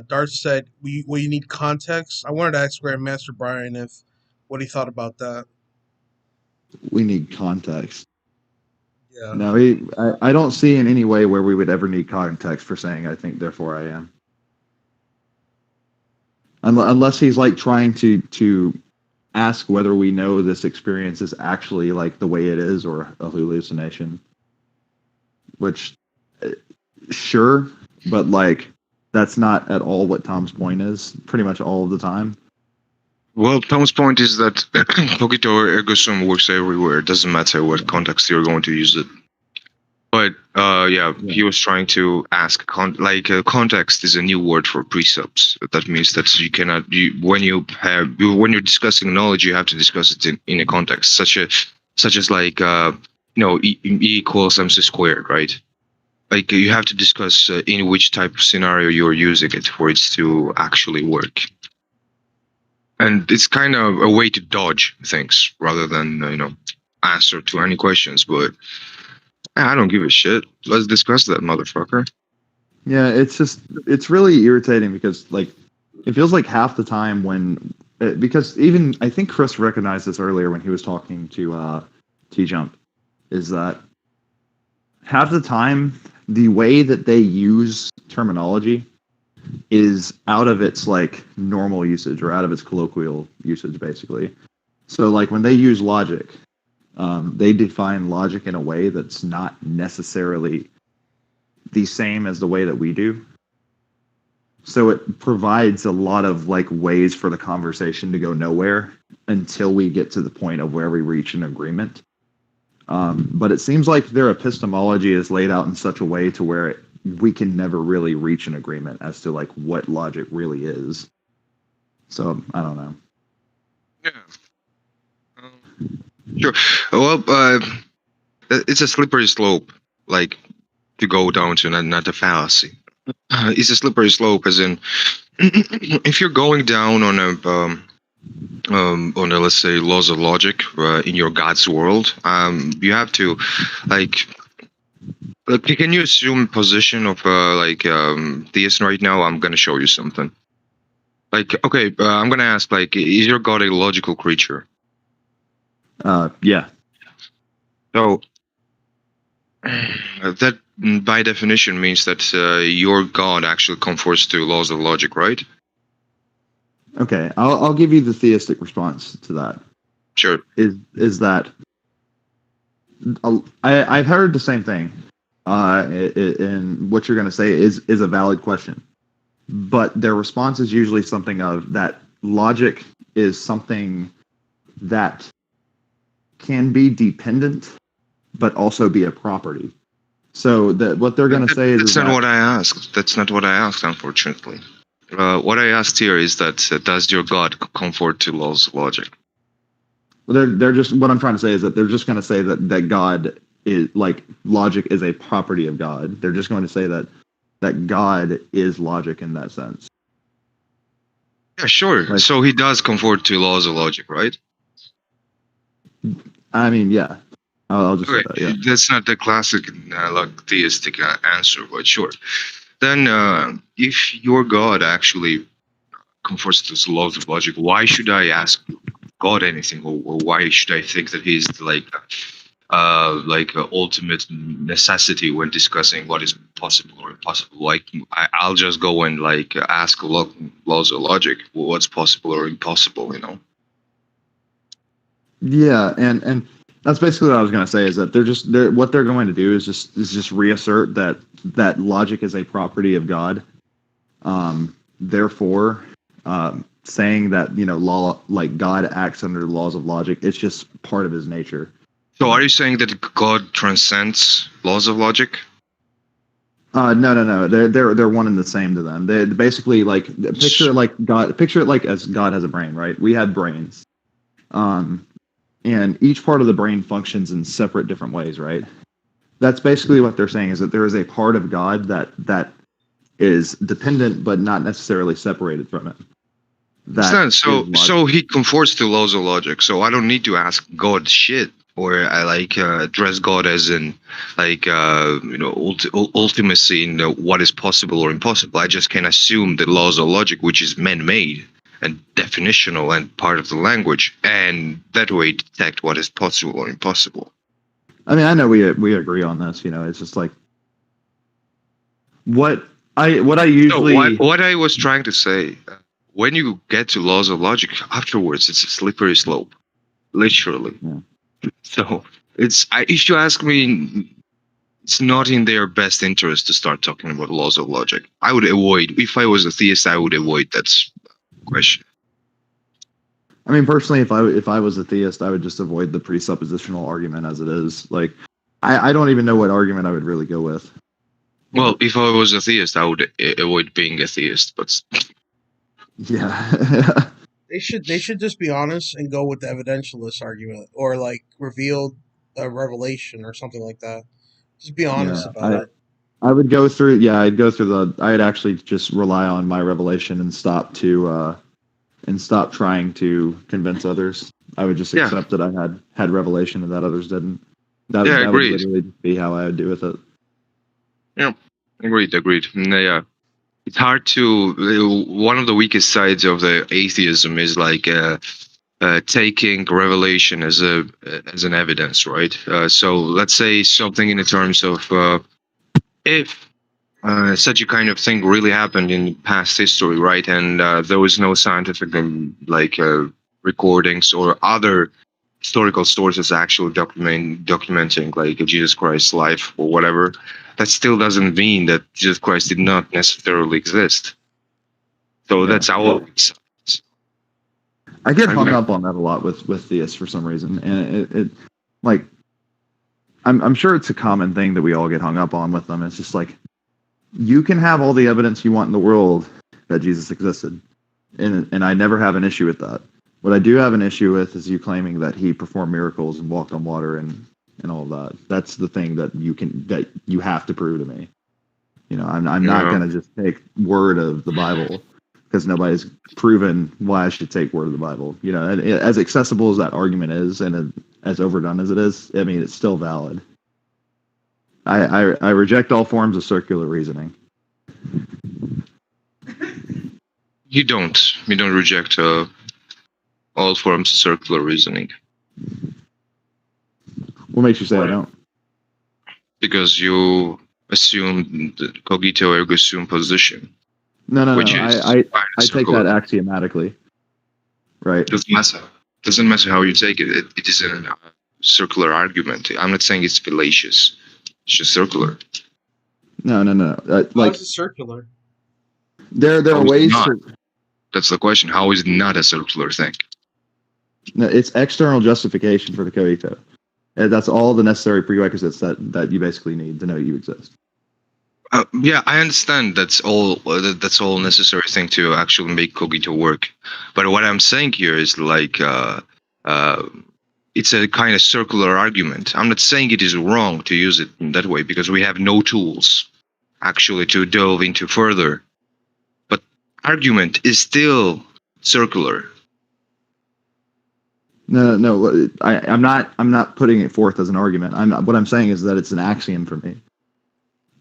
Darth said we need context. I wanted to ask Grandmaster Brian if what he thought about that. we need context. Yeah. No, I don't see in any way where we would ever need context for saying "I think, therefore I am." Unless he's like trying to ask whether we know this experience is actually like the way it is or a hallucination. Which, sure, but like that's not at all what Tom's point is. Pretty much all of the time. Well, Tom's point is that cogito ergo sum works everywhere. It doesn't matter what context you're going to use it. But he was trying to ask context is a new word for precepts. That means that you cannot when you're discussing knowledge, you have to discuss it in a context such as like E equals MC squared, right? Like you have to discuss in which type of scenario you're using it for it to actually work. And it's kind of a way to dodge things rather than answer to any questions. But I don't give a shit. Let's discuss that, motherfucker. Yeah, it's really irritating because like it feels like half the time because even I think Chris recognized this earlier when he was talking to TJump, is that half the time the way that they use terminology is out of its like normal usage or out of its colloquial usage, basically. So like when they use logic, they define logic in a way that's not necessarily the same as the way that we do. So it provides a lot of like ways for the conversation to go nowhere until we get to the point of where we reach an agreement. But it seems like their epistemology is laid out in such a way to where we can never really reach an agreement as to like what logic really is. So I don't know. Yeah. Sure. Well, it's a slippery slope, like to go down to not a fallacy. It's a slippery slope, as in, if you're going down on a let's say laws of logic in your God's world, you have to like. Can you assume position of theist right now? I'm gonna show you something. Like, okay, I'm gonna ask, like, is your God a logical creature? Yeah. So that by definition means that your God actually conforms to laws of logic, right? Okay, I'll give you the theistic response to that. Sure. Is that I've heard the same thing. And what you're going to say is a valid question, but their response is usually something of that logic is something that can be dependent, but also be a property. So that what they're going to say is that's not what I asked. That's not what I asked, unfortunately. what I asked here is that does your God conform to laws of logic? Well, they're just what I'm trying to say is that they're just going to say that God is like logic is a property of God. They're just going to say that God is logic in that sense. Yeah, sure. Like, so he does conform to laws of logic, right? I mean, yeah. I'll just say Okay, that. Yeah. that's not the classic like theistic answer, but sure. Then, if your God actually conforms to the laws of logic, why should I ask God anything, or why should I think that he's like ultimate necessity when discussing what is possible or impossible? Like I'll just go and like ask laws of logic, what's possible or impossible, you know? Yeah, and that's basically what I was going to say is that what they're going to do is just reassert that logic is a property of God. Therefore, saying that law like God acts under the laws of logic, it's just part of his nature. So are you saying that God transcends laws of logic? No. They're one and the same to them. They basically like picture it like God. Picture it like as God has a brain, right? We have brains, and each part of the brain functions in separate different ways, right? That's basically what they're saying is that there is a part of God that is dependent but not necessarily separated from it. So he conforms to laws of logic. So I don't need to ask God shit, or I like address God as in like ultimacy in what is possible or impossible. I just can assume the laws of logic, which is man-made and definitional and part of the language, and that way detect what is possible or impossible. I mean, I know we agree on this. It's just like what I usually what I was trying to say. When you get to laws of logic, afterwards it's a slippery slope, literally. Yeah. So if you ask me, it's not in their best interest to start talking about laws of logic. I would avoid. If I was a theist, I would avoid that question. I mean, personally, if I was a theist, I would just avoid the presuppositional argument as it is. Like, I don't even know what argument I would really go with. Well, if I was a theist, I would avoid being a theist. But yeah, They should just be honest and go with the evidentialist argument, or like revealed a revelation or something like that. Just be honest about it. I would go through. Yeah, I'd go through I'd actually just rely on my revelation and stop trying to convince others. I would just accept that I had revelation and that others didn't. That would literally be how I would do with it. Yeah, agreed. Yeah. It's hard to. One of the weakest sides of the atheism is like taking revelation as an evidence, right? So let's say something in the terms of if such a kind of thing really happened in past history, right? And there was no scientific recordings or other historical sources actually documenting like Jesus Christ's life or whatever. That still doesn't mean that Jesus Christ did not necessarily exist. So that's our. I get hung up on that a lot with theists for some reason, and it like I'm sure it's a common thing that we all get hung up on with them. It's just like you can have all the evidence you want in the world that Jesus existed, and I never have an issue with that. What I do have an issue with is you claiming that he performed miracles and walked on water and all of that. That's the thing that you have to prove to me. I'm not going to just take word of the Bible because nobody's proven why I should take word of the Bible. And as accessible as that argument is and as overdone as it is, I mean, it's still valid. I reject all forms of circular reasoning. You don't reject all forms of circular reasoning. What makes you say I don't? Because you assume the cogito ergo sum position. No. I take that axiomatically. Right. Doesn't matter how you take it. It is a circular argument. I'm not saying it's fallacious. It's just circular. No. How is it circular? There are ways to. That's the question. How is it not a circular thing? No, it's external justification for the cogito. And that's all the necessary prerequisites that you basically need to know you exist. Yeah, I understand that's all. That's all necessary thing to actually make cogito work. But what I'm saying here is like, uh, it's a kind of circular argument. I'm not saying it is wrong to use it in that way because we have no tools actually to delve into further. But argument is still circular. No. I'm not putting it forth as an argument. What I'm saying is that it's an axiom for me.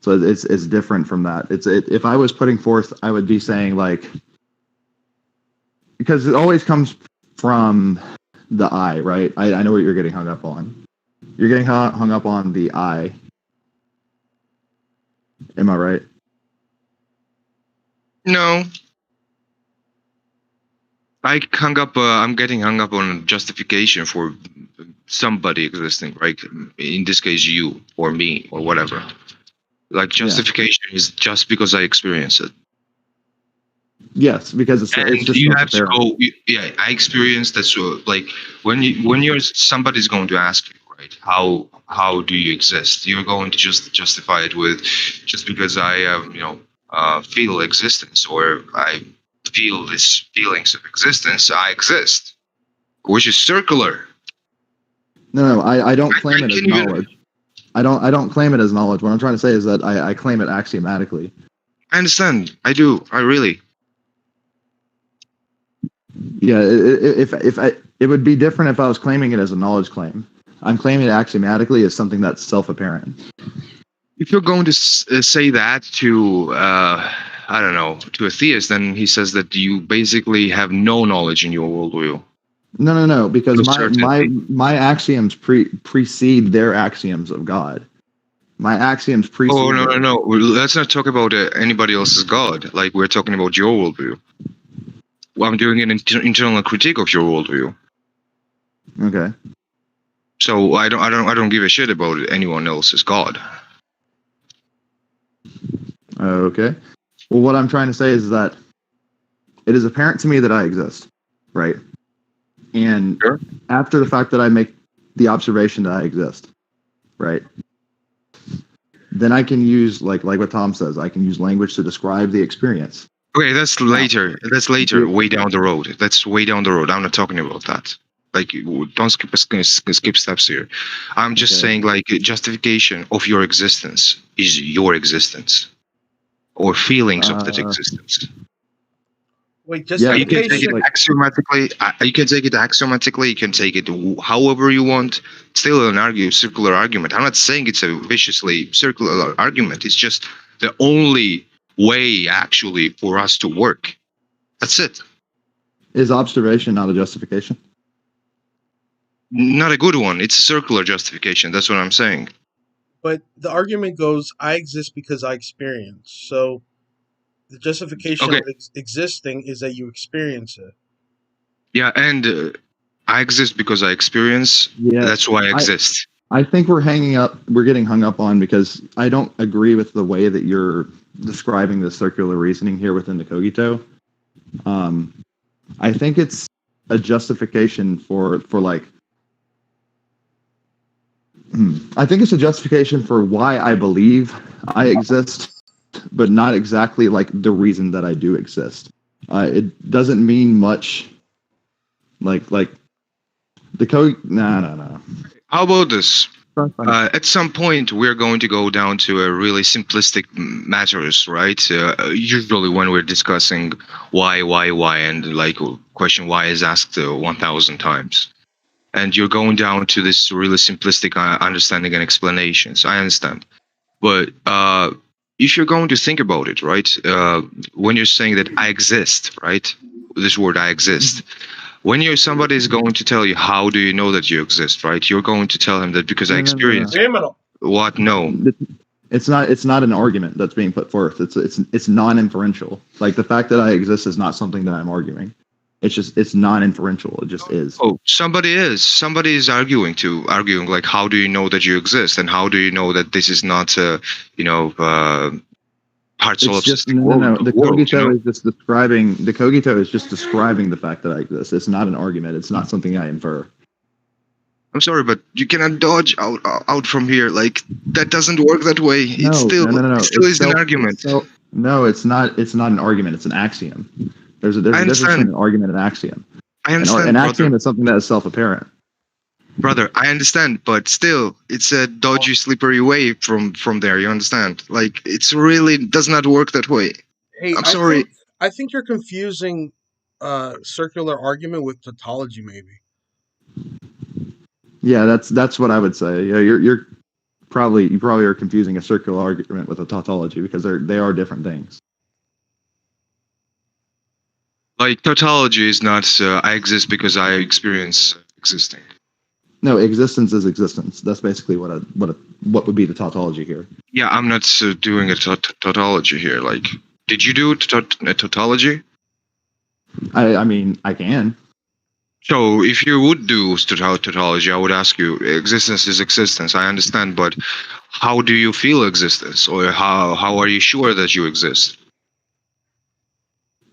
So it's different from that. If I was putting forth, I would be saying like, because it always comes from the I, right? I know what you're getting hung up on. You're getting hung up on the I. Am I right? No. I'm getting hung up on justification for somebody existing, right? In this case, you or me or whatever. Like justification is just because I experience it. Yes, because it's just you have to go. Yeah, I experienced that. So, like when you're somebody's going to ask you, right? How do you exist? You're going to just justify it with just because I feel existence or I feel this feelings of existence. I exist, which is circular. No, I don't claim it as knowledge. I don't claim it as knowledge. What I'm trying to say is that I claim it axiomatically. I understand. I do. I really. Yeah, it would be different if I was claiming it as a knowledge claim. I'm claiming it axiomatically as something that's self-apparent. If you're going to say that to I don't know, to a theist, then he says that you basically have no knowledge in your worldview. No, because my axioms precede their axioms of God. My axioms precede. Oh no! Let's not talk about anybody else's God. Like we're talking about your worldview. Well, I'm doing an internal critique of your worldview. Okay. So I don't give a shit about anyone else's God. Okay. Well, what I'm trying to say is that it is apparent to me that I exist, right? And sure. After the fact that I make the observation that I exist, right? Then I can use like what Tom says. I can use language to describe the experience. Okay, that's later. That's later, way down the road. That's way down the road. I'm not talking about that. Like, don't skip steps here. I'm just saying, like, justification of your existence is your existence, or feelings of that existence. Wait, justification. You can take it axiomatically. You can take it axiomatically. You can take it however you want. It's still an circular argument. I'm not saying it's a viciously circular argument. It's just the only way actually for us to work. That's it. Is observation not a justification? Not a good one. It's a circular justification. That's what I'm saying. But the argument goes, I exist because I experience. So the justification of existing is that you experience it. Yeah, and I exist because I experience. Yeah, that's why I exist. I think we're getting hung up on because I don't agree with the way that you're describing the circular reasoning here within the cogito. I think it's a justification for like. I think it's a justification for why I believe I exist, but not exactly like the reason that I do exist. It doesn't mean much. Like the code. No. How about this? At some point, we're going to go down to a really simplistic matters, right? Usually, when we're discussing why, and like question why is asked 1,000 times, and you're going down to this really simplistic understanding and explanations. I understand, but if you're going to think about it, right? When you're saying that I exist, right? This word I exist. When somebody is going to tell you, how do you know that you exist, right? You're going to tell him that because I experienced it. What? No. It's not an argument that's being put forth. It's non-inferential. Like the fact that I exist is not something that I'm arguing. It's non-inferential. It just is. Oh, somebody is arguing like, how do you know that you exist, and how do you know that this is not parts of the cogito is just describing the fact that I exist. It's not an argument. It's not something I infer. I'm sorry, but you cannot dodge out from here. Like that doesn't work that way. It's still No. it still is an argument. No, it's not. It's not an argument. It's an axiom. There's a difference between an argument and an axiom. I understand, An brother. axiom is something that is self-apparent. Brother, I understand, but still, it's a dodgy, slippery way from there. You understand? Like it's really does not work that way. Hey, I'm sorry. I think you're confusing circular argument with tautology, maybe. Yeah, that's what I would say. Yeah, you probably are confusing a circular argument with a tautology because they are different things. Like tautology is not I exist because I experience existing. No, existence is existence. That's basically what would be the tautology here. Yeah, I'm not doing a tautology here. Like, did you do a tautology? I mean, I can. So if you would do tautology, I would ask you, existence is existence. I understand, but how do you feel existence, or how are you sure that you exist?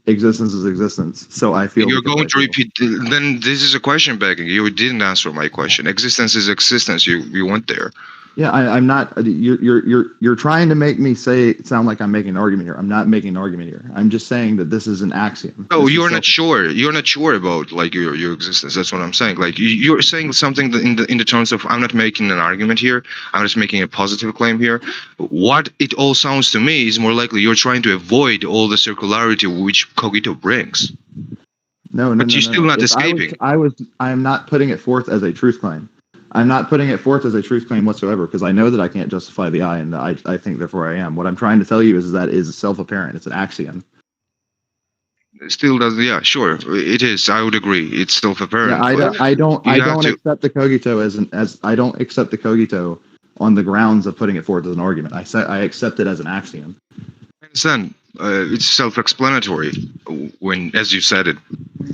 Existence is existence. So I feel. You're going to repeat. Then this is a question begging. You didn't answer my question. Existence is existence. You went there. Yeah, I'm not. You're trying to make me sound like I'm making an argument here. I'm not making an argument here. I'm just saying that this is an axiom. Oh, you're not sure. You're not sure about like your existence. That's what I'm saying. Like you're saying something in the terms of I'm not making an argument here. I'm just making a positive claim here. What it all sounds to me is more likely you're trying to avoid all the circularity which cogito brings. No, but you're still not escaping. I am not putting it forth as a truth claim. I'm not putting it forth as a truth claim whatsoever because I know that I can't justify the I, and I think therefore I am. What I'm trying to tell you is that is self-apparent. It's an axiom. It still does. Yeah, sure, it is. I would agree. It's self-apparent. Yeah, I don't accept the cogito as I don't accept the cogito on the grounds of putting it forth as an argument. I accept it as an axiom. I understand. It's self-explanatory when, as you said it.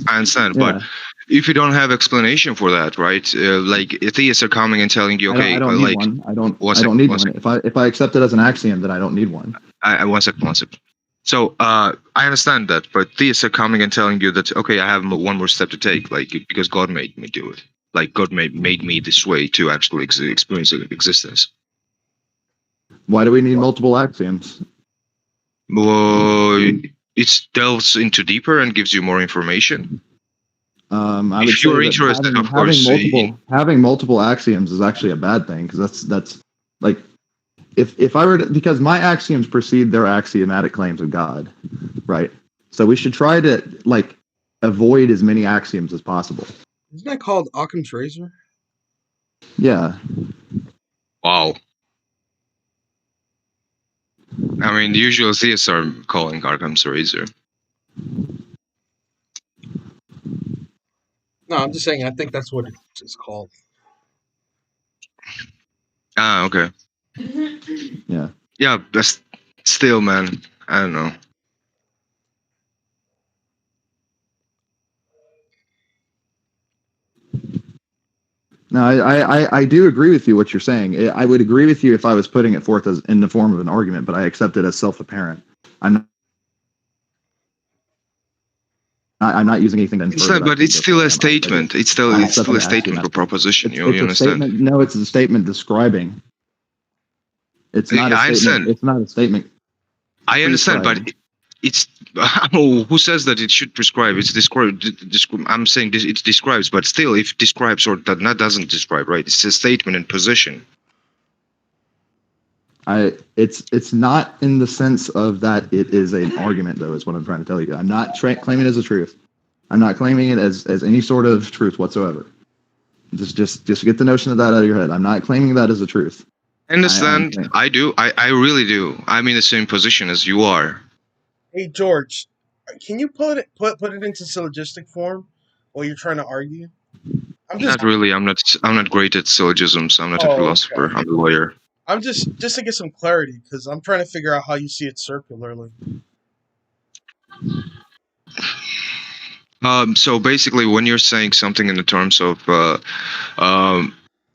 I understand, Yeah. but if you don't have explanation for that, right? Like atheists are coming and telling you, okay, I don't need one. I don't need one. If I accept it as an axiom, then I don't need one. One second. So I understand that, but theists are coming and telling you that, okay, I have one more step to take, like because God made me do it. Like God made me this way to actually experience existence. Why do we need multiple axioms? Well, it delves into deeper and gives you more information. I would say that having multiple axioms is actually a bad thing because that's like if I were to, because my axioms precede their axiomatic claims of God, right? So we should try to like avoid as many axioms as possible. Isn't that called Occam's razor? Yeah. Wow. I mean, the usual theists are calling Occam's razor. No, I'm just saying. I think that's what it's called. Ah, okay. Yeah. Yeah, that's still, man. I don't know. No, I do agree with you what you're saying. I would agree with you if I was putting it forth as in the form of an argument, but I accept it as self-apparent. I'm not using anything to infer. But it's still a statement. It's still a statement of proposition. You understand? Statement. No, it's a statement describing. It's not a statement. It's not a statement. I understand, but it's who says that it should prescribe? It's described. I'm saying it describes, but still, if describes or that doesn't describe, right? It's a statement in position. It's not in the sense of that it is an argument, though, is what I'm trying to tell you. I'm not claiming it as a truth. I'm not claiming it as any sort of truth whatsoever. Just get the notion of that out of your head. I'm not claiming that as a truth. I understand. I do. I really do. I'm in the same position as you are. Hey, George, can you put it into syllogistic form while you're trying to argue? Not really. I'm not great at syllogisms. I'm not a philosopher. Okay. I'm a lawyer. I'm just to get some clarity because I'm trying to figure out how you see it circularly. So basically, when you're saying something in the terms of I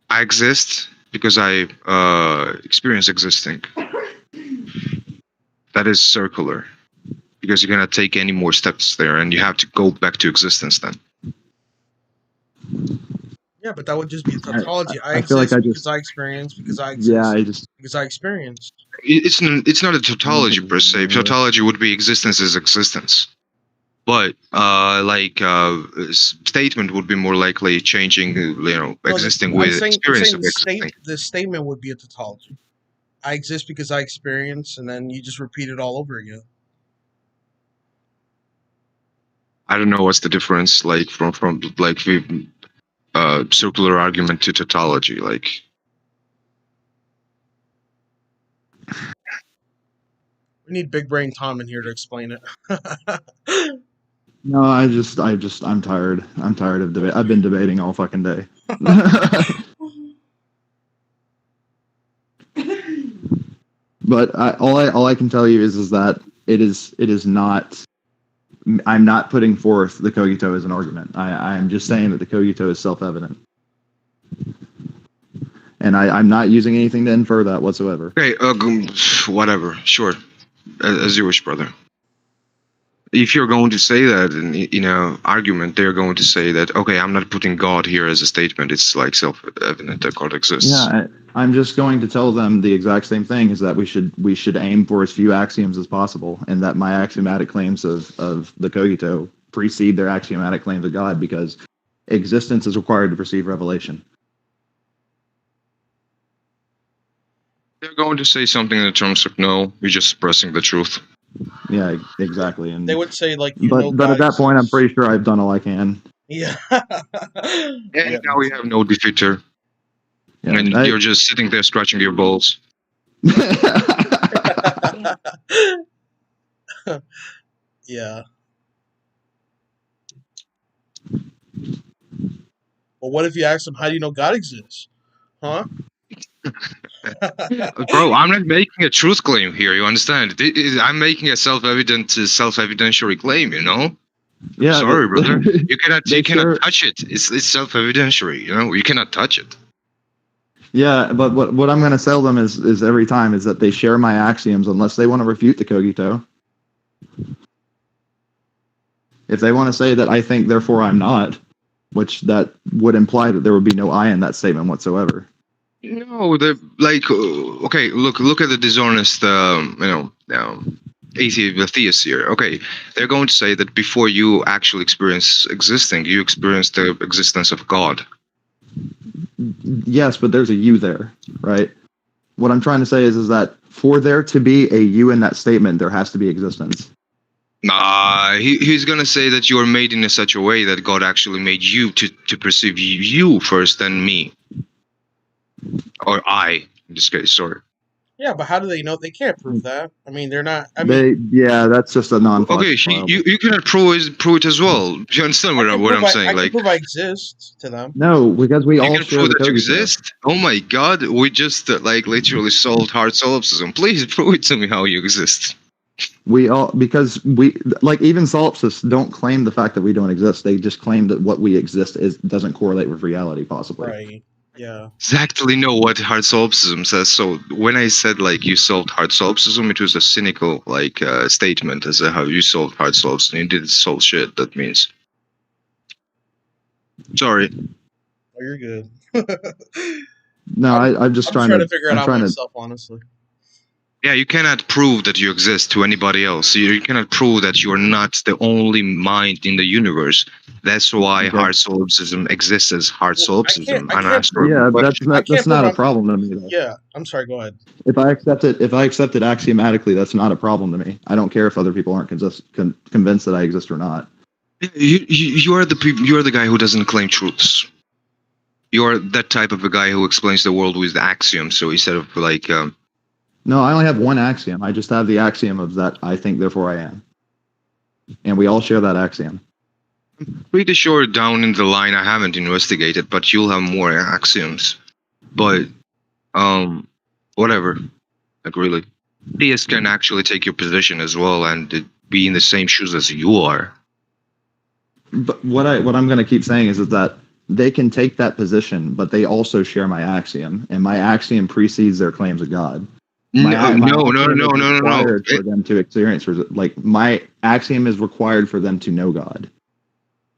exist because I experience existing, that is circular because you cannot take any more steps there, and you have to go back to existence then. Yeah, but that would just be a tautology. I I feel like exist I because just I experience, because I yeah, exist because I experience. It's not a tautology per se. Tautology would be existence is existence. But statement would be more likely changing, No, existing I'm with saying experience of the existing. statement would be a tautology. I exist because I experience, and then you just repeat it all over again. I don't know what's the difference, like from like the circular argument to tautology. Like, We need Big Brain Tom in here to explain it. no, I'm tired. I'm tired of debate. I've been debating all fucking day. But all I can tell you is that it is not. I'm not putting forth the cogito as an argument. I'm just saying that the cogito is self-evident, and I'm not using anything to infer that whatsoever. okay, whatever, sure, as you wish, brother. If you're going to say that in argument, they're going to say that, okay, I'm not putting God here as a statement. It's like self-evident that God exists. Yeah, I'm just going to tell them the exact same thing: is that we should aim for as few axioms as possible, and that my axiomatic claims of the cogito precede their axiomatic claims of God, because existence is required to perceive revelation. They're going to say something in terms of, no, you're just expressing the truth. Yeah, exactly. And They would say like, but at that point, I'm pretty sure I've done all I can. Yeah. And now we have no defeater. Yeah, And you're just sitting there scratching your balls. Yeah. Well, what if you ask them, how do you know God exists? Huh? Bro, I'm not making a truth claim here. You understand? I'm making a self-evidentiary claim. Yeah. Sorry, brother. You cannot touch it. It's self-evidentiary. You cannot touch it. Yeah, but what I'm going to sell them is every time is that they share my axioms unless they want to refute the cogito. If they want to say that I think, therefore I'm not, which that would imply that there would be no I in that statement whatsoever. No, okay, look at the dishonest, atheist here. Okay, they're going to say that before you actually experience existing, you experience the existence of God. Yes, but there's a you there, right? What I'm trying to say is that for there to be a you in that statement, there has to be existence. He's gonna say that you are made in such a way that God actually made you to perceive you first, then me. Or I, in this case, sorry. Yeah, but how do they know? They can't prove that. I mean, they're not. That's just a non-functional. Okay, you cannot prove it as well. Do you understand what I'm saying? I can prove I exist to them. No, because we all can share prove the that you cogito. exist. Oh my God, we just literally solved hard solipsism. Please prove it to me how you exist. Because even solipsists don't claim the fact that we don't exist. They just claim that what we exist doesn't correlate with reality, possibly. Right. Yeah. Exactly know what hard solipsism says. So when I said you solved hard solipsism, it was a cynical statement as to how you solved hard solipsism. You didn't solve shit. That means. Sorry. Oh, you're good. No, I'm just trying to figure it out myself, honestly. Yeah, you cannot prove that you exist to anybody else. You cannot prove that you are not the only mind in the universe. That's why hard solipsism exists as hard solipsism. That's not a problem to me, though. Yeah, I'm sorry. Go ahead. If I accept it axiomatically, that's not a problem to me. I don't care if other people aren't convinced that I exist or not. You are the guy who doesn't claim truths. You're that type of a guy who explains the world with axioms. So instead of No, I only have one axiom. I just have the axiom of that I think, therefore I am. And we all share that axiom. I'm pretty sure down in the line I haven't investigated, but you'll have more axioms. But whatever. Really. Theists can actually take your position as well and be in the same shoes as you are. But what I'm going to keep saying is that they can take that position, but they also share my axiom, and my axiom precedes their claims of God. No. For them to experience, my axiom is required for them to know God.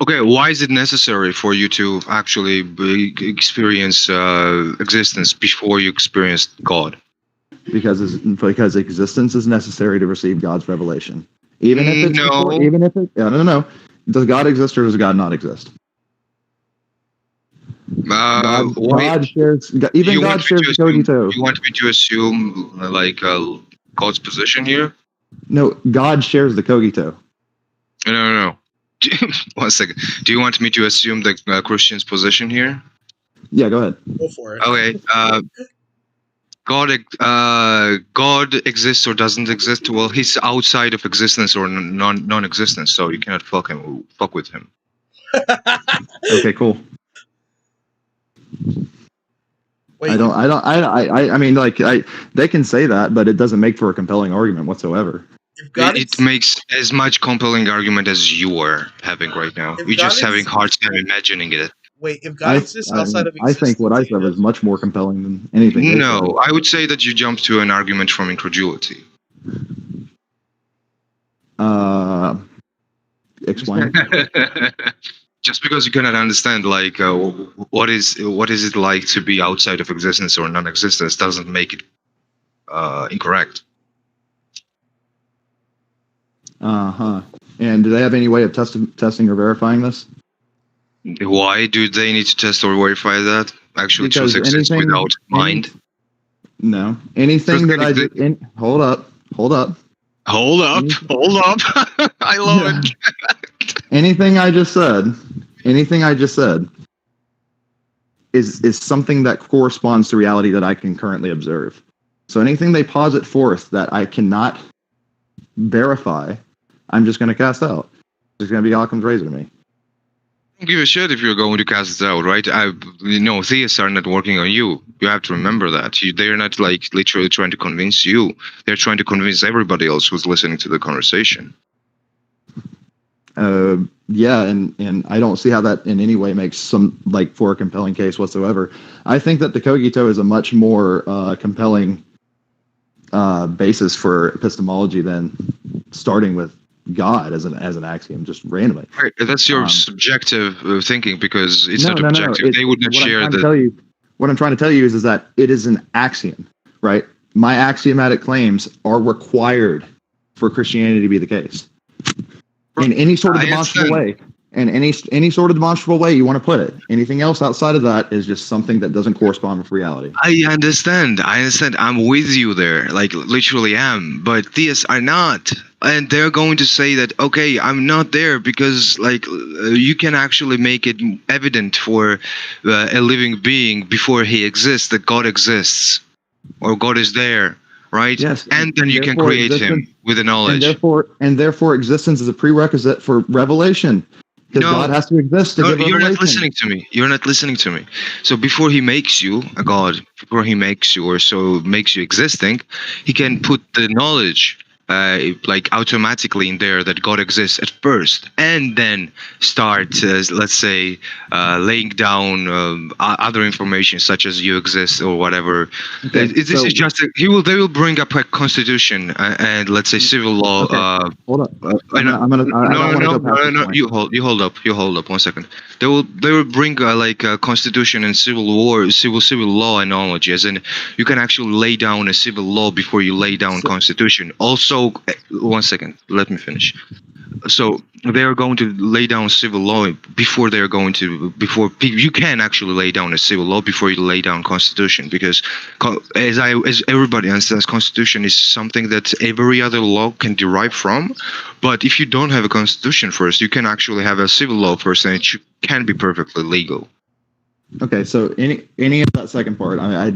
Okay, why is it necessary for you to actually experience existence before you experience God? Because existence is necessary to receive God's revelation. Even if it's before, No. even if it, no. Does God exist or does God not exist? God shares. Even God shares the cogito. You want me to assume like God's position here? No, God shares the cogito. No. 1 second. Do you want me to assume the Christian's position here? Yeah, go ahead. Go for it. Okay. God exists or doesn't exist. Well, he's outside of existence or non-existence, so you cannot fuck with him. Okay, cool. Wait, I mean, like, they can say that, but it doesn't make for a compelling argument whatsoever. It makes as much compelling argument as you are having right now. You're just having hard time imagining it. Wait, if God exists outside of existence, I think what I said was much more compelling than anything. No, I would say that you jump to an argument from incredulity. Explain. Just because you cannot understand, like, what is it like to be outside of existence or non-existence doesn't make it incorrect. And do they have any way of testing or verifying this? Why do they need to test or verify that? Actually, truth exists without mind. No. Anything that I do. Hold up. I love it. Anything I just said is something that corresponds to reality that I can currently observe. So anything they posit forth that I cannot verify, I'm just going to cast out. It's going to be Occam's razor to me. Don't give a shit if you're going to cast it out, right? Theists are not working on you. You have to remember that. They're not like literally trying to convince you. They're trying to convince everybody else who's listening to the conversation. Yeah, and I don't see how that in any way makes for a compelling case whatsoever. I think that the cogito is a much more compelling basis for epistemology than starting with God as an axiom, just randomly. Right, that's your subjective thinking, because it's not objective. They would not share that. What I'm trying to tell you is that it is an axiom, right? My axiomatic claims are required for Christianity to be the case. In any sort of demonstrable way. And any sort of demonstrable way you want to put it. Anything else outside of that is just something that doesn't correspond with reality. I understand. I'm with you there. Like, literally am. But theists are not. And they're going to say that, okay, I'm not there because, like, you can actually make it evident for a living being before he exists that God exists. Or God is there. Right? Yes. And then you can create him with the knowledge. And therefore existence is a prerequisite for revelation. Because God has to exist to give revelation. You're not listening to me. You're not listening to me. So before he makes you a God, before he makes you makes you existing, he can put the knowledge like automatically in there that God exists at first, and then start, let's say, laying down other information such as you exist or whatever. Okay, this is just they will bring up a constitution and let's say civil law. Okay. Hold up. No. You hold up 1 second. They will bring like a constitution and civil law analogy, as in you can actually lay down a civil law before you lay down constitution. Also, 1 second, let me finish. So they are going to lay down civil law before you can actually lay down a civil law before you lay down constitution, because as everybody understands, constitution is something that every other law can derive from. But if you don't have a constitution first, you can actually have a civil law first, and it can be perfectly legal. Okay, so any of that second part, I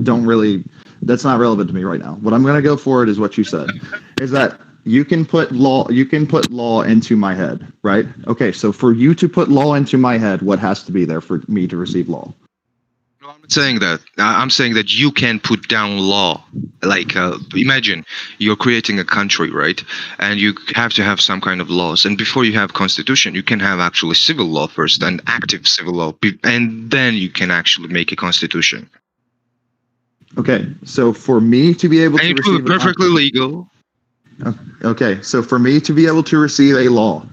don't really. That's not relevant to me right now. What I'm going to go forward is what you said, is that you can put law into my head, right? Okay, so for you to put law into my head, what has to be there for me to receive law? No, I'm not saying that. I'm saying that you can put down law. Like, imagine you're creating a country, right? And you have to have some kind of laws. And before you have constitution, you can have actually civil law first, and active civil law, and then you can actually make a constitution. Okay, so for me to be able to receive perfectly legal. Okay, so for me to be able to receive a law,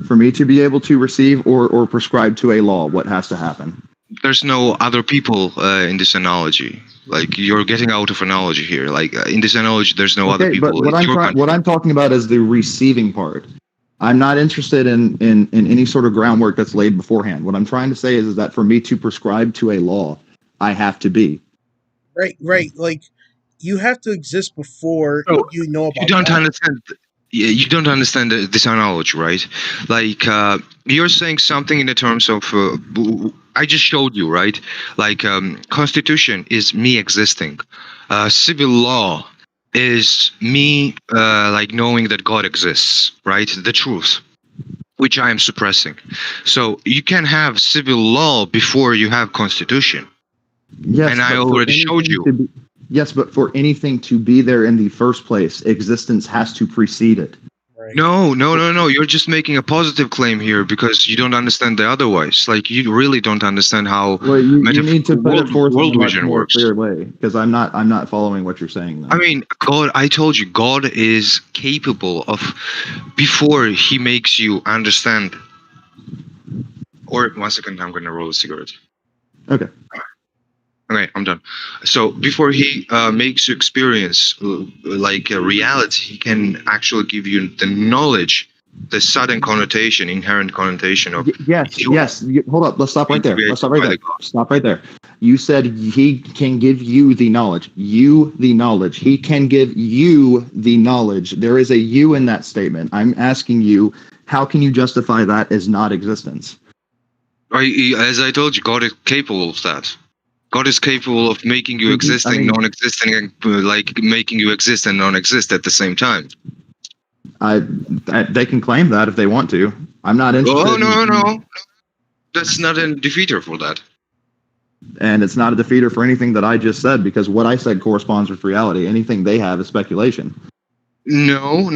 For me to be able to receive or prescribe to a law, what has to happen? There's no other people in this analogy. Like you're getting out of analogy here. Like in this analogy, there's no other Okay, but people. It's your country. what I'm talking about is the receiving part. I'm not interested in any sort of groundwork that's laid beforehand. What I'm trying to say is that for me to prescribe to a law, I have to be. Right. Like you have to exist before So you know you about don't law. understand. Yeah, you don't understand this analogy, right? Like you're saying something in the terms of I just showed you, right? Like constitution is me existing. Civil law is me like knowing that God exists, right? The truth, which I am suppressing. So you can have civil law before you have constitution, Yes, and I but for already showed anything you. to be, yes, but for anything to be there in the first place, existence has to precede it. Right. No. You're just making a positive claim here because you don't understand the otherwise. Like you really don't understand how Well, you need to put it forth in a world much vision more works. clear way because I'm not following what you're saying. Then. I mean, God. I told you, God is capable of before He makes you understand. Or 1 second, I'm gonna roll a cigarette. Okay. Okay, I'm done. So before he makes you experience like a reality, he can actually give you the knowledge, the sudden connotation, inherent connotation of Yes. Hold up. Let's stop right there. created by the God. Stop right there. You said he can give you the knowledge. You the knowledge. He can give you the knowledge. There is a you in that statement. I'm asking you, how can you justify that as not existence? As I told you, God is capable of that. God is capable of making you existing, non-existing, and like making you exist and non-exist at the same time. They can claim that if they want to. I'm not interested. Oh no. That's not a defeater for that. And it's not a defeater for anything that I just said because what I said corresponds with reality. Anything they have is speculation. No.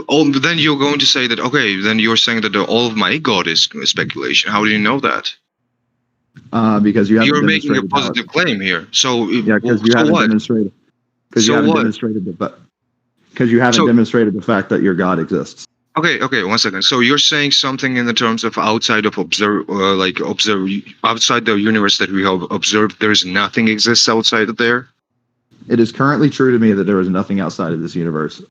Oh, but then you're going to say that, okay, then you're saying that the Almighty God is speculation. How do you know that? Because you're making a positive claim here. So yeah, because you haven't demonstrated. Because you haven't demonstrated demonstrated the fact that your God exists. Okay, 1 second. So you're saying something in the terms of outside of outside the universe that we have observed. There's nothing exists outside of there. It is currently true to me that there is nothing outside of this universe.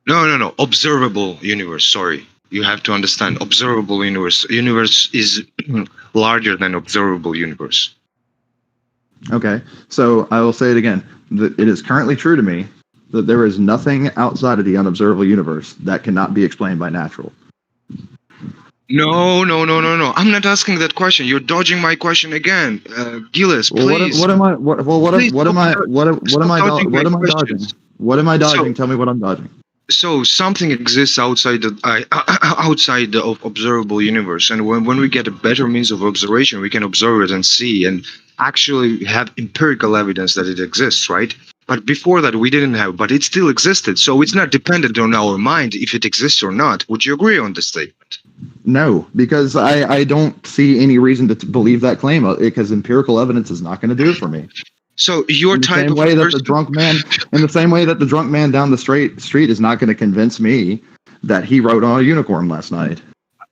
No. Observable universe. Sorry. You have to understand. Observable universe. Universe is larger than observable universe. Okay. So I will say it again. It is currently true to me that there is nothing outside of the unobservable universe that cannot be explained by natural. No. I'm not asking that question. You're dodging my question again, Gillis. Please. What am I dodging? What am I dodging? Tell me what I'm dodging. So something exists outside of observable universe, and when we get a better means of observation, we can observe it and see and actually have empirical evidence that it exists, right? But before that, we didn't have, but it still existed. So it's not dependent on our mind if it exists or not. Would you agree on this statement? No, because I don't see any reason to believe that claim because empirical evidence is not going to do it for me. So your type of in the same way that the drunk man down the street is not going to convince me that he rode on a unicorn last night.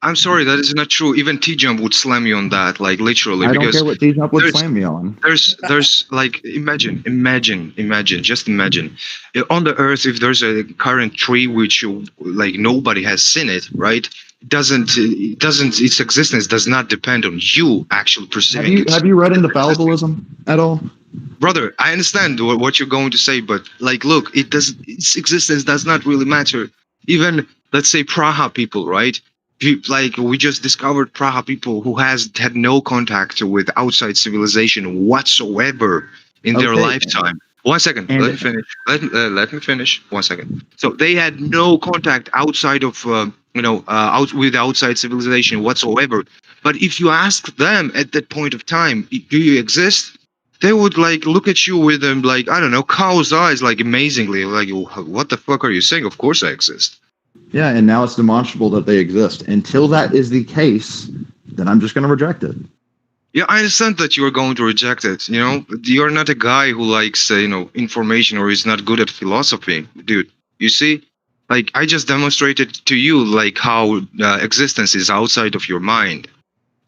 I'm sorry, that is not true. Even TJump would slam you on that, like literally. I don't care what TJump would slam me on. There's like imagine. Just imagine, on the earth, if there's a current tree which like nobody has seen it, right? Its existence does not depend on you actually perceiving it. Have you read into fallibilism at all? Brother, I understand what you're going to say, but like, look, its existence does not really matter. Even let's say Praha people, right? Like we just discovered Praha people who had no contact with outside civilization whatsoever in their lifetime. 1 second, let me finish. Let me finish. 1 second. So they had no contact outside of with outside civilization whatsoever. But if you ask them at that point of time, do you exist? They would like look at you with them like, I don't know, cow's eyes, like amazingly, like, what the fuck are you saying? Of course I exist. Yeah, and now it's demonstrable that they exist. Until that is the case, then I'm just going to reject it. Yeah, I understand that you are going to reject it. You know, you're not a guy who likes, information or is not good at philosophy, dude. You see, Like I just demonstrated to you like how existence is outside of your mind,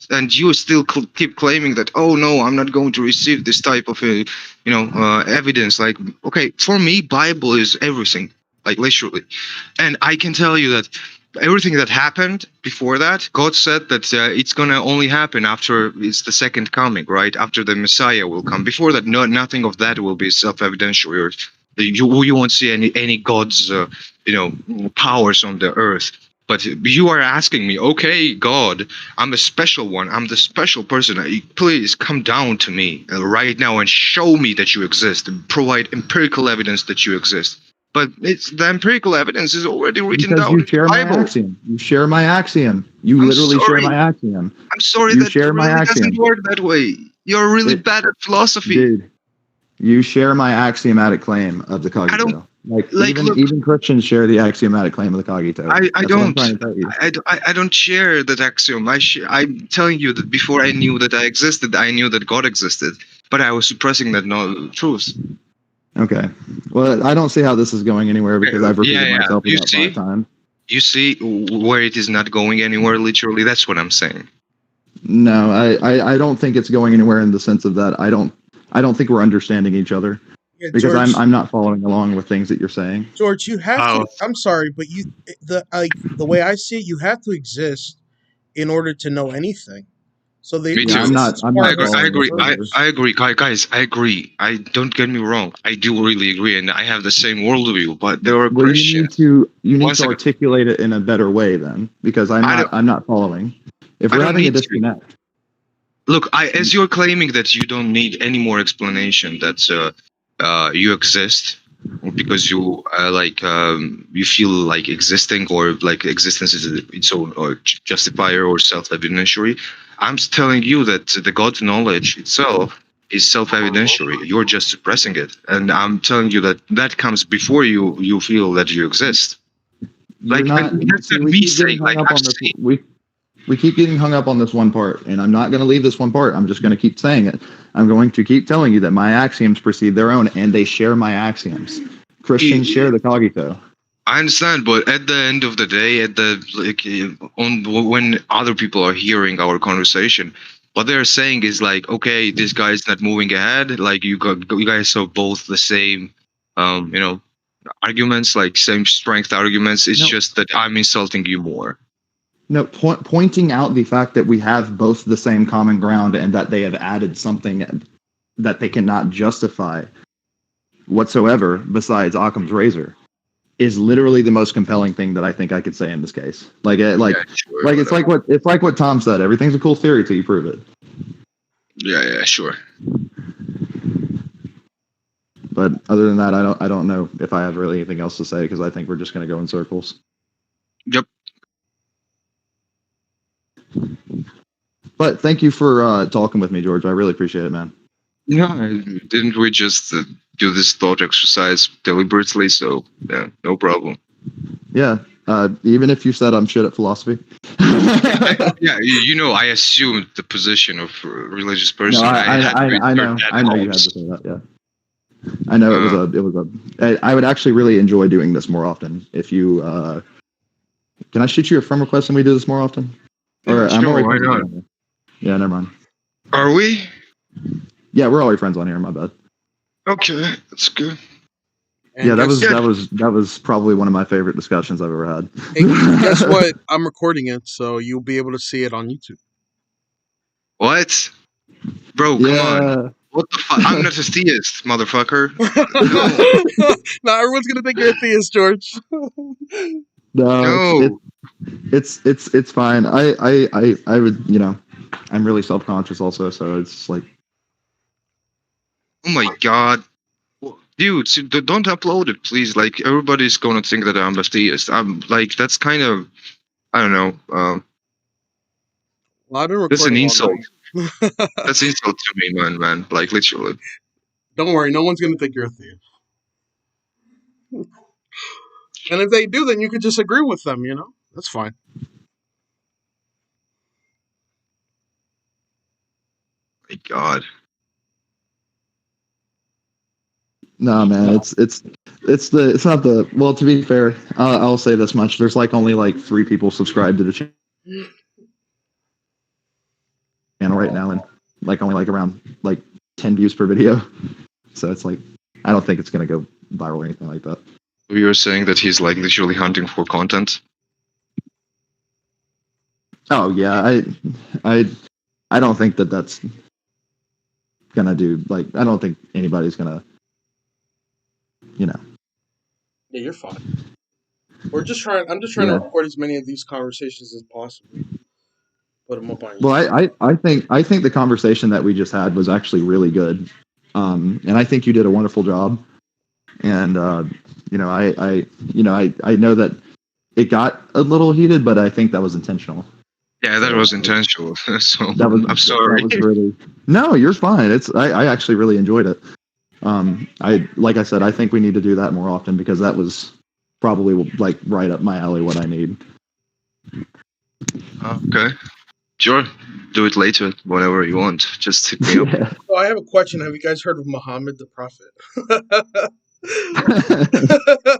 and you still keep claiming that, oh no, I'm not going to receive this type of evidence. Like, okay, for me Bible is everything, like literally. And I can tell you that everything that happened before that, God said that it's gonna only happen after it's the second coming, right? After the Messiah will come. Before that, nothing of that will be self-evidential, or you won't see any God's powers on the earth. But you are asking me, okay, God, I'm a special one. I'm the special person. Please come down to me right now and show me that you exist, and provide empirical evidence that you exist. But the empirical evidence is already written Because down you in the share my Bible. axiom. You share my axiom. You I'm literally share sorry. my axiom. I'm sorry You that share my really doesn't axiom. work that way. You're really It, bad at philosophy. dude, you share my axiomatic claim of the I don't cogito. Like look. even Christians share the axiomatic claim of the cogito. I That's what I'm don't. trying to tell you. I don't share that axiom. I'm telling you that before I knew that I existed, I knew that God existed, but I was suppressing that no truth. Okay. Well, I don't see how this is going anywhere because I've repeated myself You about see, 5 times. you see where it is not going anywhere. Literally, that's what I'm saying. No, I don't think it's going anywhere in the sense of that. I don't think we're understanding each other Yeah, because George. I'm not following along with things that you're saying. George, you have Oh, to. I'm sorry, but the way I see it, you have to exist in order to know anything. So the me Yeah, too. existence I'm part not has to I following come with agree. either. first. I agree, guys. I agree. I don't get me wrong. I do really agree, and I have the same worldview. But there are Well, Christians. you One need to second. articulate it in a better way then, because I don't. I'm not following. If I we're don't having a need to. disconnect, Look, as you're claiming that you don't need any more explanation that you exist because you feel like existing, or like existence is its own or justifier or self-evidentiary. I'm telling you that the God knowledge itself is self-evidentiary. You're just suppressing it, and I'm telling you that that comes before you feel that you exist. you're Like, and not. that's See, not we me keep getting saying. hung Like, up I've on this. seen. We keep getting hung up on this one part, and I'm not going to leave this one part. I'm just going to keep saying it. I'm going to keep telling you that my axioms precede their own, and they share my axioms. Christians share the cogito. I understand, but at the end of the day, when other people are hearing our conversation, what they're saying is like, okay, this guy's not moving ahead. Like you guys have both the same, arguments, like same strength arguments. It's No, just that I'm insulting you more. no, pointing out the fact that we have both the same common ground and that they have added something that they cannot justify whatsoever besides Occam's razor is literally the most compelling thing that I think I could say in this case. Yeah, sure, It's whatever. like what Tom said. Everything's a cool theory till you prove it. Yeah, sure. But other than that, I don't know if I have really anything else to say because I think we're just going to go in circles. Yep. But thank you for talking with me, George. I really appreciate it, man. Yeah, didn't we just do this thought exercise deliberately? So yeah, no problem. Yeah. Even if you said I'm shit at philosophy. Yeah, I assumed the position of a religious person. No, I know you had to say that. Yeah. I know Uh, it was a. I would actually really enjoy doing this more often. If you, can I shoot you a friend request and we do this more often? Or I'm sure, already why friends with not? you on here. Yeah, never mind. Are we? Yeah, we're already friends on here. My bad. Okay, that's good. And Yeah, guess that was probably one of my favorite discussions I've ever had. guess what? I'm recording it, so you'll be able to see it on YouTube. What? Bro, come on. Yeah. What the fuck? I'm not a theist, motherfucker. No. Now everyone's gonna think you're a theist, George. No, No. it's fine. I would I'm really self conscious also, so it's like Oh my god. Dude, don't upload it, please. Like, everybody's gonna think that I'm a theist. I'm like, that's kind of, I don't know. Well, I've been That's an recording all insult. night. That's an insult to me, man. Like, literally. Don't worry, no one's gonna think you're a thief. And if they do, then you could just agree with them. That's fine. My god. No, man, it's not the well. To be fair, I'll say this much: there's like only like 3 people subscribed to the channel right now, and like only like around like 10 views per video. So it's like I don't think it's gonna go viral or anything like that. You're saying that he's like literally hunting for content. Oh yeah, I don't think that that's gonna do like I don't think anybody's gonna, you know. Yeah, you're fine. I'm just trying to record as many of these conversations as possible. Put them up on YouTube. Well, I think the conversation that we just had was actually really good, and I think you did a wonderful job. And you know, I know that it got a little heated, but I think that was intentional. Yeah, that was intentional. So I'm That sorry. was really no, you're fine. I actually really enjoyed it. Like I said, I think we need to do that more often because that was probably like right up my alley. What I need. Okay. Sure. Do it later, whenever you want. Just hit me up. Yeah. So I have a question. Have you guys heard of Muhammad the Prophet?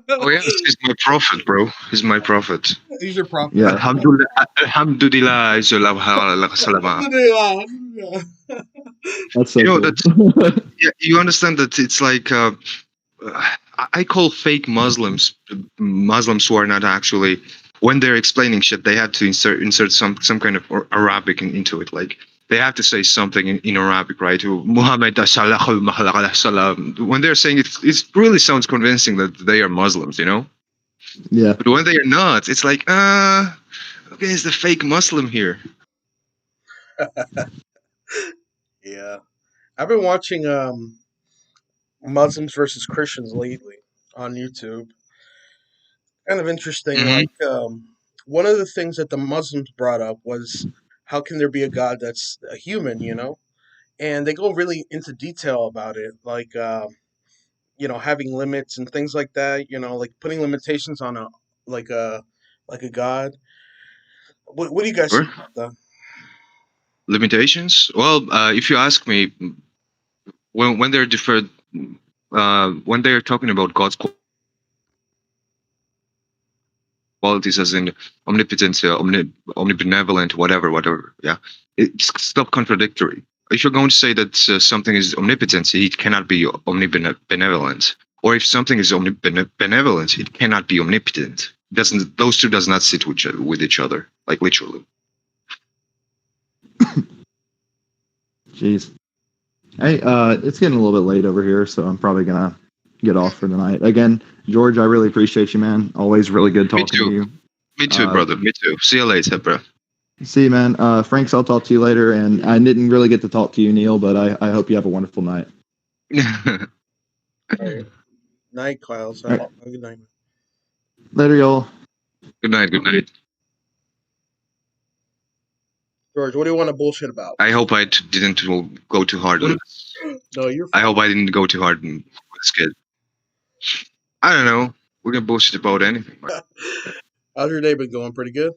Oh yes, he's my prophet, bro. He's my prophet. He's your prophet. Yeah. Alhamdulillah. That's so You know cool. that. Yeah, you understand that it's like I call fake Muslims who are not actually, when they're explaining shit, they have to insert some kind of Arabic into it. Like they have to say something in Arabic, right? Muhammad when they're saying it really sounds convincing that they are Muslims, you know. Yeah. But when they are not, it's like okay, it's the fake Muslim here. Yeah, I've been watching Muslims versus Christians lately on YouTube. Kind of interesting. Mhm. Like one of the things that the Muslims brought up was how can there be a God that's a human, you know? And they go really into detail about it, like having limits and things like that. Like putting limitations on like a like a God. What do you guys Sure. think about that? Limitations? Well, if you ask me, when they're deferred, when they're talking about God's qualities, as in omnipotence, omnibenevolent, whatever. Yeah, it's stop contradictory. If you're going to say that something is omnipotent, it cannot be omnibenevolent. Or if something is omnibenevolent, it cannot be omnipotent. Doesn't those two does not sit with each other, like literally. Jeez. Hey, it's getting a little bit late over here, so I'm probably gonna get off for the night. Again, George, I really appreciate you, man. Always really good talking to you. Me too, brother. Me too. See you later, bro. See you, man. Franks, I'll talk to you later. And I didn't really get to talk to you, Neil, but I hope you have a wonderful night. Right. Night, Kyle. So Right. good night. Later, y'all. Good night. Good night. George, what do you want to bullshit about? I hope I didn't go too hard on this. No, you're fine. I hope I didn't go too hard on this kid. I don't know. We can bullshit about anything. How's your day been going? Pretty good?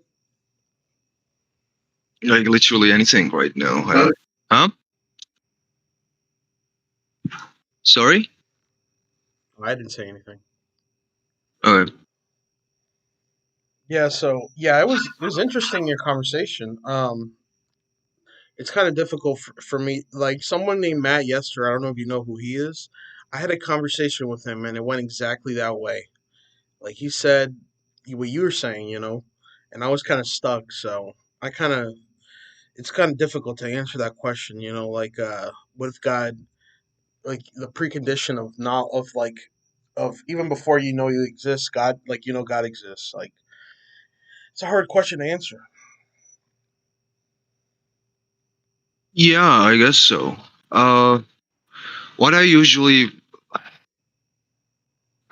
Like literally anything right now. Huh? Sorry? I didn't say anything. Yeah, so it was interesting your conversation. It's kind of difficult for me. Like someone named Matt Yester, I don't know if you know who he is. I had a conversation with him and it went exactly that way. Like he said what you were saying, and I was kind of stuck. So it's kind of difficult to answer that question, like what if God, like the precondition of not of like of even before you exist, God, like God exists. Like it's a hard question to answer. Yeah, I guess so. What I usually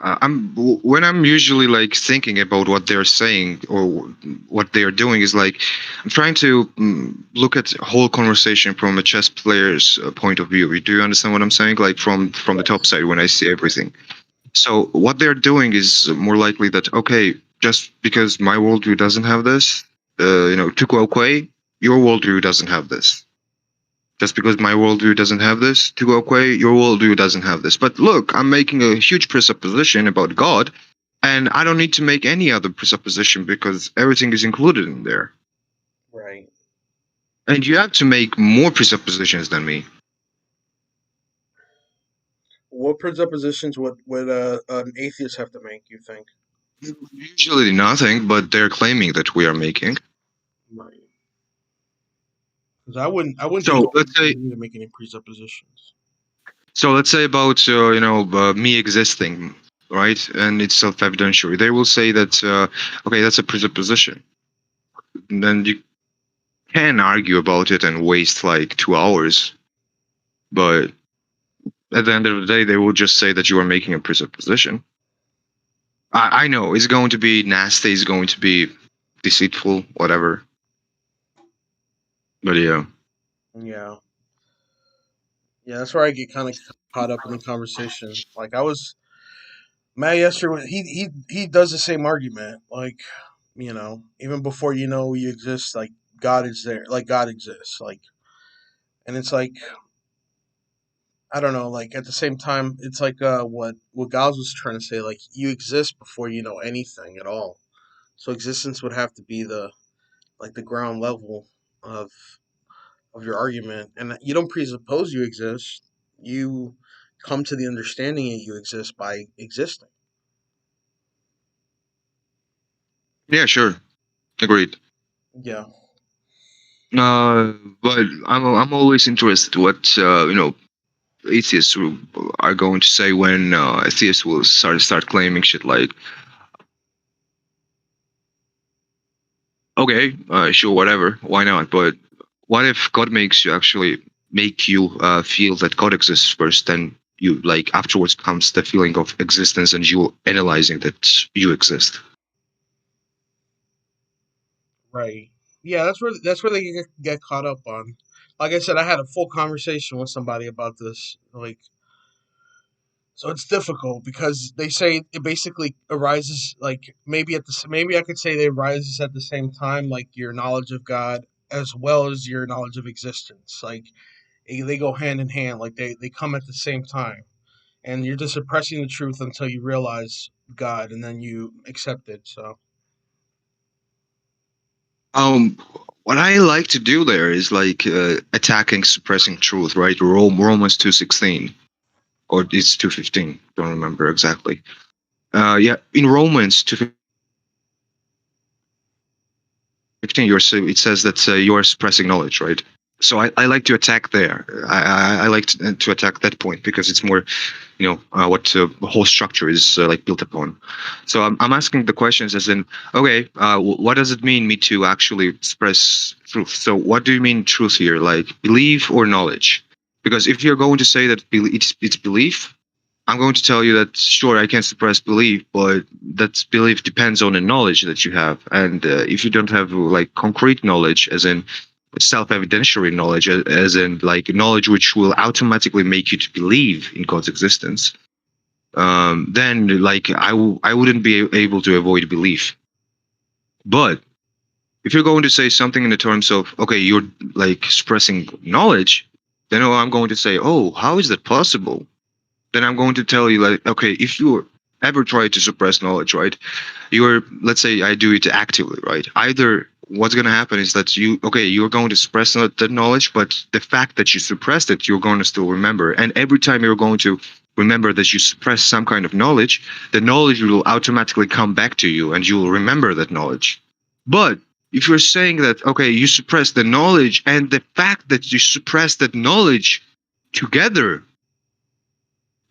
when I'm usually like thinking about what they're saying or what they're doing is like I'm trying to look at the whole conversation from a chess player's point of view. Do you understand what I'm saying? Like from the top side when I see everything. So what they're doing is more likely that okay, just because my worldview doesn't have this, to Quay, your worldview doesn't have this. Just because my worldview doesn't have this, to go away, your worldview doesn't have this. But look, I'm making a huge presupposition about God, and I don't need to make any other presupposition because everything is included in there. Right. And you have to make more presuppositions than me. What presuppositions would an atheist have to make, you think? Usually nothing, but they're claiming that we are making. Right. Because I wouldn't So let's say, need to make any presuppositions. so let's say about me existing, right? And it's self-evidentiary. They will say that okay, that's a presupposition. And then you can argue about it and waste like 2 hours, but at the end of the day, they will just say that you are making a presupposition. I know it's going to be nasty, it's going to be deceitful, whatever. But yeah. Yeah. Yeah, that's where I get kind of caught up in the conversation. Like I was Matt yesterday, he does the same argument. Like, even before you exist, like God is there, like God exists, like, and it's like I don't know, like at the same time, it's like what Giles was trying to say, like you exist before you know anything at all. So existence would have to be the ground level of of your argument, and you don't presuppose you exist. You come to the understanding that you exist by existing. Yeah, sure. Agreed. Yeah. Uh, but I'm always interested what atheists are going to say when atheists will start claiming shit like, okay, sure, whatever, why not? But what if God makes you actually make you feel that God exists first, then you like afterwards comes the feeling of existence, and you analyzing that you exist. Right. Yeah, that's where they get caught up on. Like I said, I had a full conversation with somebody about this. Like, so it's difficult because they say it basically arises like maybe I could say they arises at the same time, like your knowledge of God as well as your knowledge of existence. Like they go hand in hand. Like they come at the same time, and you're just suppressing the truth until you realize God, and then you accept it. So Um, what I like to do there is like attacking, suppressing truth, right? Romans 2:16 or it's 2:15. Don't remember exactly. Yeah, in Romans 2:15, it says that you are suppressing knowledge, right? So I like to attack there. I like to attack that point because it's more, what the whole structure is like built upon. So I'm asking the questions as in, okay, what does it mean me to actually express truth? So what do you mean truth here? Like belief or knowledge? Because if you're going to say that it's belief, I'm going to tell you that sure I can suppress belief, but that belief depends on the knowledge that you have, and if you don't have like concrete knowledge, as in self-evidentiary knowledge, as in like knowledge which will automatically make you to believe in God's existence, then like I wouldn't be able to avoid belief. But if you're going to say something in the terms of okay, you're like expressing knowledge, then I'm going to say, oh, how is that possible? Then I'm going to tell you like, okay, if you ever try to suppress knowledge, right? Let's say I do it actively, right? Either what's going to happen is that you're going to suppress that knowledge, but the fact that you suppressed it, you're going to still remember. And every time you're going to remember that you suppress some kind of knowledge, the knowledge will automatically come back to you and you will remember that knowledge. But if you're saying that, okay, you suppress the knowledge and the fact that you suppress that knowledge together,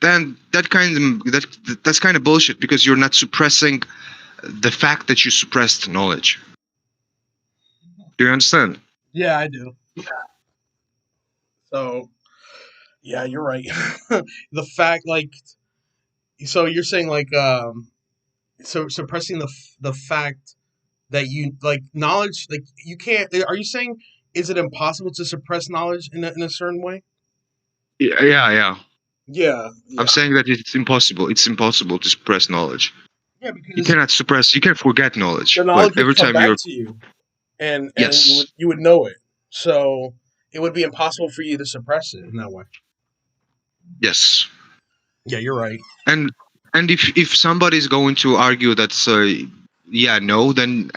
then that's kind of bullshit because you're not suppressing the fact that you suppressed knowledge. Do you understand? yeah, I do. So yeah, you're right. The fact, like, so you're saying like, so suppressing the fact that you like knowledge, like you can't. Are you saying is it impossible to suppress knowledge in a certain way? Yeah, yeah. Yeah, I'm yeah, saying that it's impossible. It's impossible to suppress knowledge. yeah. You Because cannot suppress. You can forget the knowledge, but knowledge would every come time back you're to you, and you yes, would know it. So it would be impossible for you to suppress it in that way. Yes. Yeah, you're right. And if somebody's going to argue that's yeah, no, then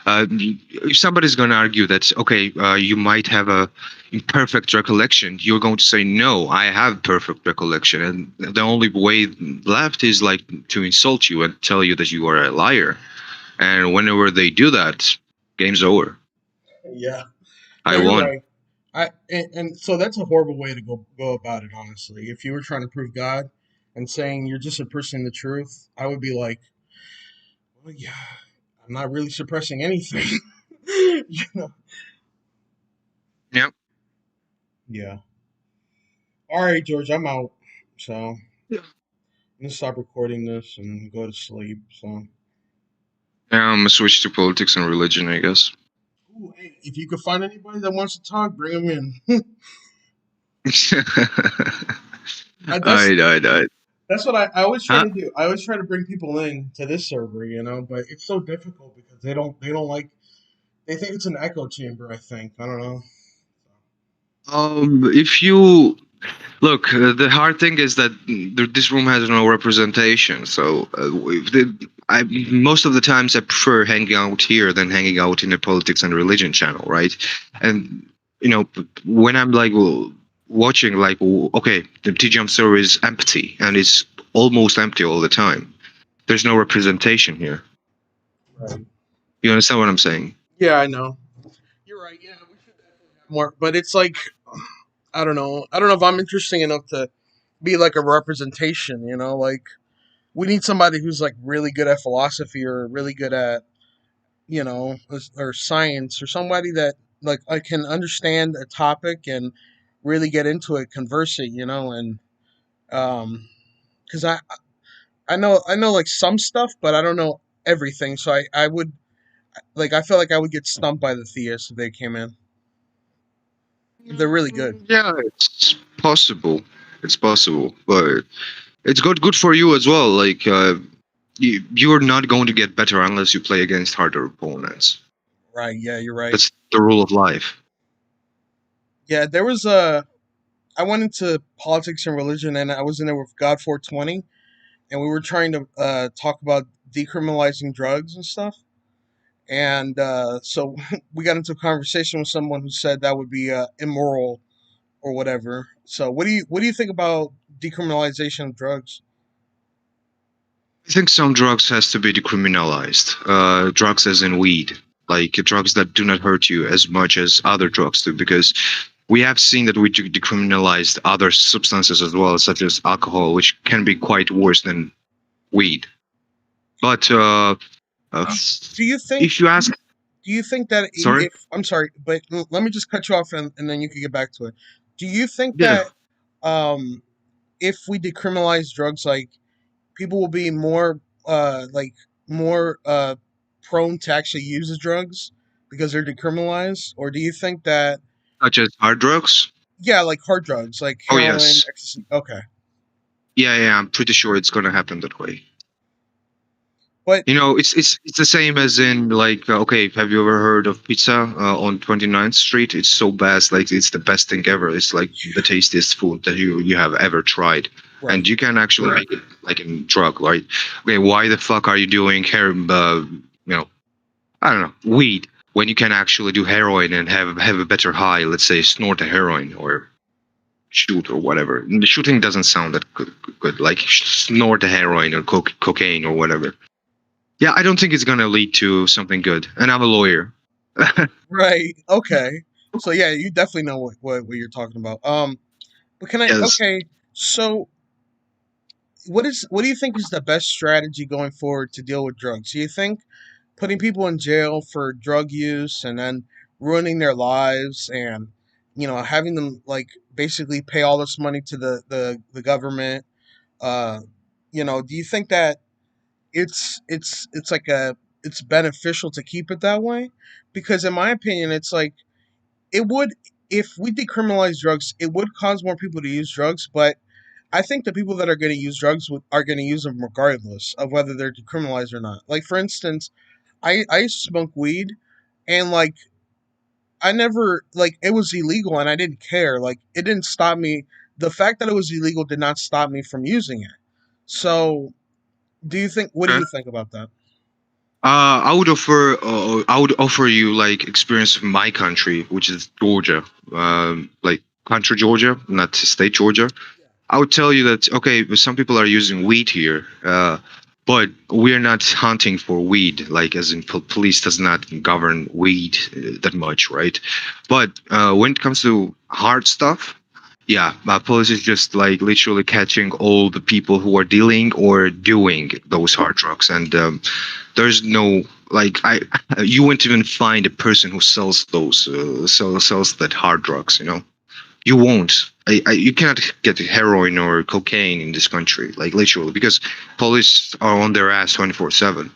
if somebody's going to argue that okay, you might have a imperfect recollection, you're going to say no, I have perfect recollection, and the only way left is like to insult you and tell you that you are a liar. And whenever they do that, game's over. Yeah. I No, you're won. right. And so that's a horrible way to go about it, honestly. If you were trying to prove God and saying you're just suppressing the truth, I would be like, well, yeah, I'm not really suppressing anything. you know? Yep. Yeah. All right, George, I'm out. So Yeah. I'm gonna stop recording this and go to sleep. So, Now I'm gonna switch to politics and religion, I guess. ooh, hey, if you could find anybody that wants to talk, bring them in. That's I. that's what I always try Huh? to do. I always try to bring people in to this server, but it's so difficult because they don't like they think it's an echo chamber. I think I don't know. If you look, the hard thing is that this room has no representation. So most of the times I prefer hanging out here than hanging out in the politics and religion channel, right? And when I'm like watching, like okay, the TJump server is empty and it's almost empty all the time. There's no representation here. Right. You understand what I'm saying? Yeah, I know. You're right. Yeah, we should definitely have more. But it's like I don't know. I don't know if I'm interesting enough to be like a representation. Like we need somebody who's like really good at philosophy or really good at or science or somebody that like I can understand a topic and really get into it, conversing, and because I know like some stuff, but I don't know everything. So I would like I feel like I would get stumped by the theists if they came in. They're really good. Yeah, it's possible. It's possible, but it's good for you as well. Like you're not going to get better unless you play against harder opponents. Right? Yeah, you're right. That's the rule of life. Yeah, there was I went into politics and religion, and I was in there with God 420, and we were trying to talk about decriminalizing drugs and stuff. And so we got into a conversation with someone who said that would be immoral or whatever. So what do you think about decriminalization of drugs? I think some drugs has to be decriminalized. Drugs as in weed, like drugs that do not hurt you as much as other drugs do, because we have seen that we decriminalized other substances as well, such as alcohol, which can be quite worse than weed. But Do you think if you ask, do you think that sorry, if I'm sorry, but let me just cut you off and then you can get back to it. Do you think yeah, that um if we decriminalize drugs, like people will be more prone to actually use the drugs because they're decriminalized, or do you think that such as hard drugs. yeah, like hard drugs like Oh heroin, yes, ecstasy? Okay, yeah, I'm pretty sure it's gonna happen that way. but It's the same as in like okay, have you ever heard of pizza on 29th Street? It's so best, like it's the best thing ever. It's like the tastiest food that you have ever tried, right, and you can actually make it like in drug, right? Okay, why the fuck are you doing I don't know, weed when you can actually do heroin and have a better high? Let's say snort a heroin or shoot or whatever. And the shooting doesn't sound that good. Like snort a heroin or cocaine or whatever. Yeah, I don't think it's gonna lead to something good. And I'm a lawyer. right, okay. So yeah, you definitely know what you're talking about. But can I? Yes. Okay, so what do you think is the best strategy going forward to deal with drugs? Do you think putting people in jail for drug use and then ruining their lives and having them like basically pay all this money to the government, uh do you think that it's like it's beneficial to keep it that way? Because in my opinion, it's like it would, if we decriminalize drugs, it would cause more people to use drugs, but I think the people that are going to use drugs are going to use them regardless of whether they're decriminalized or not. Like for instance, I used to smoke weed, and like I never like it was illegal and I didn't care. Like it didn't stop me. The fact that it was illegal did not stop me from using it. So, do you think? What do Okay. you think about that? I would offer you like experience of my country, which is Georgia, like country Georgia, not state Georgia. I would tell you that okay, some people are using weed here, but we're not hunting for weed. Like as in, police does not govern weed that much, right? But when it comes to hard stuff, yeah, police is just like literally catching all the people who are dealing or doing those hard drugs, and there's no like you won't even find a person who sells those sells that hard drugs. You know, you won't. You cannot get heroin or cocaine in this country, like literally, because police are on their ass 24/7.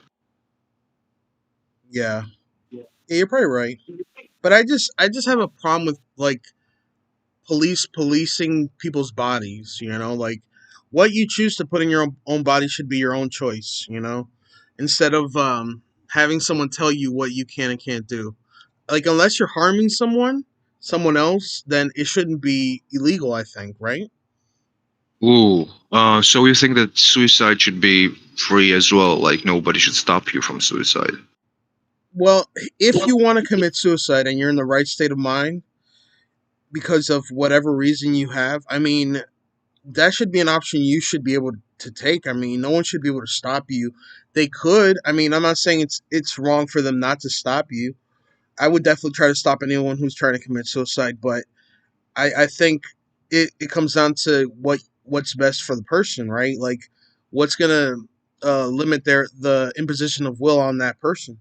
Yeah, yeah, you're probably right. But I just have a problem with like policing people's bodies. Like what you choose to put in your own body should be your own choice. Instead of having someone tell you what you can and can't do. Like unless you're harming someone else, then it shouldn't be illegal. I think, right? Ooh, so you think that suicide should be free as well? Like nobody should stop you from suicide? Well, if you want to commit suicide and you're in the right state of mind because of whatever reason you have, I mean, that should be an option you should be able to take. I mean, no one should be able to stop you. They could. I mean, I'm not saying it's wrong for them not to stop you. I would definitely try to stop anyone who's trying to commit suicide, but I think it comes down to what's best for the person, right? Like what's gonna limit the imposition of will on that person.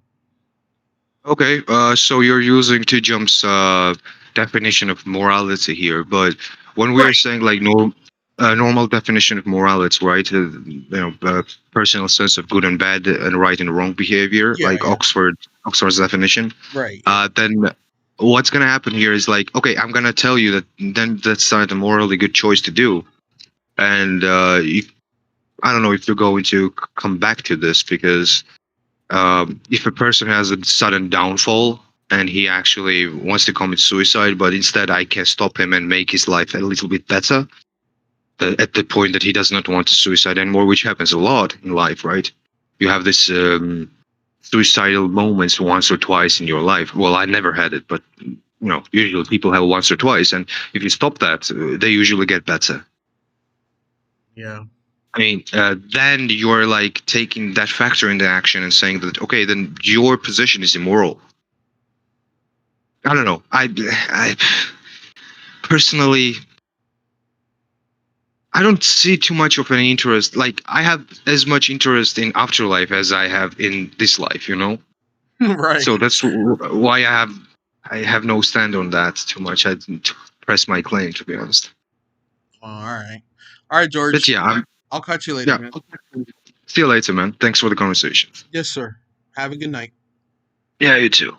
Okay, so you're using TJump's definition of morality here, but when we're Right. saying like normal definition of morality, right? Personal sense of good and bad and right and wrong behavior, Yeah, like yeah. Oxford's definition. Right, yeah. Then what's gonna happen here is like, okay, I'm gonna tell you that then that's not a morally good choice to do, and I don't know if you're going to come back to this because if a person has a sudden downfall and he actually wants to commit suicide, but instead I can stop him and make his life a little bit better at the point that he does not want to suicide anymore, which happens a lot in life, right? You have this suicidal moments once or twice in your life. Well, I never had it, but usually people have once or twice, and if you stop that, they usually get better. Yeah. I mean, then you're like taking that factor into action and saying that okay, then your position is immoral. I don't know. I personally, I don't see too much of an interest. Like I have as much interest in afterlife as I have in this life. Right. So that's why I have no stand on that too much. I didn't press my claim, to be honest. Oh, all right. All right, But George. yeah, I'll catch you later, yeah. man. See you later, man. Thanks for the conversation. Yes, sir. Have a good night. Yeah, you too.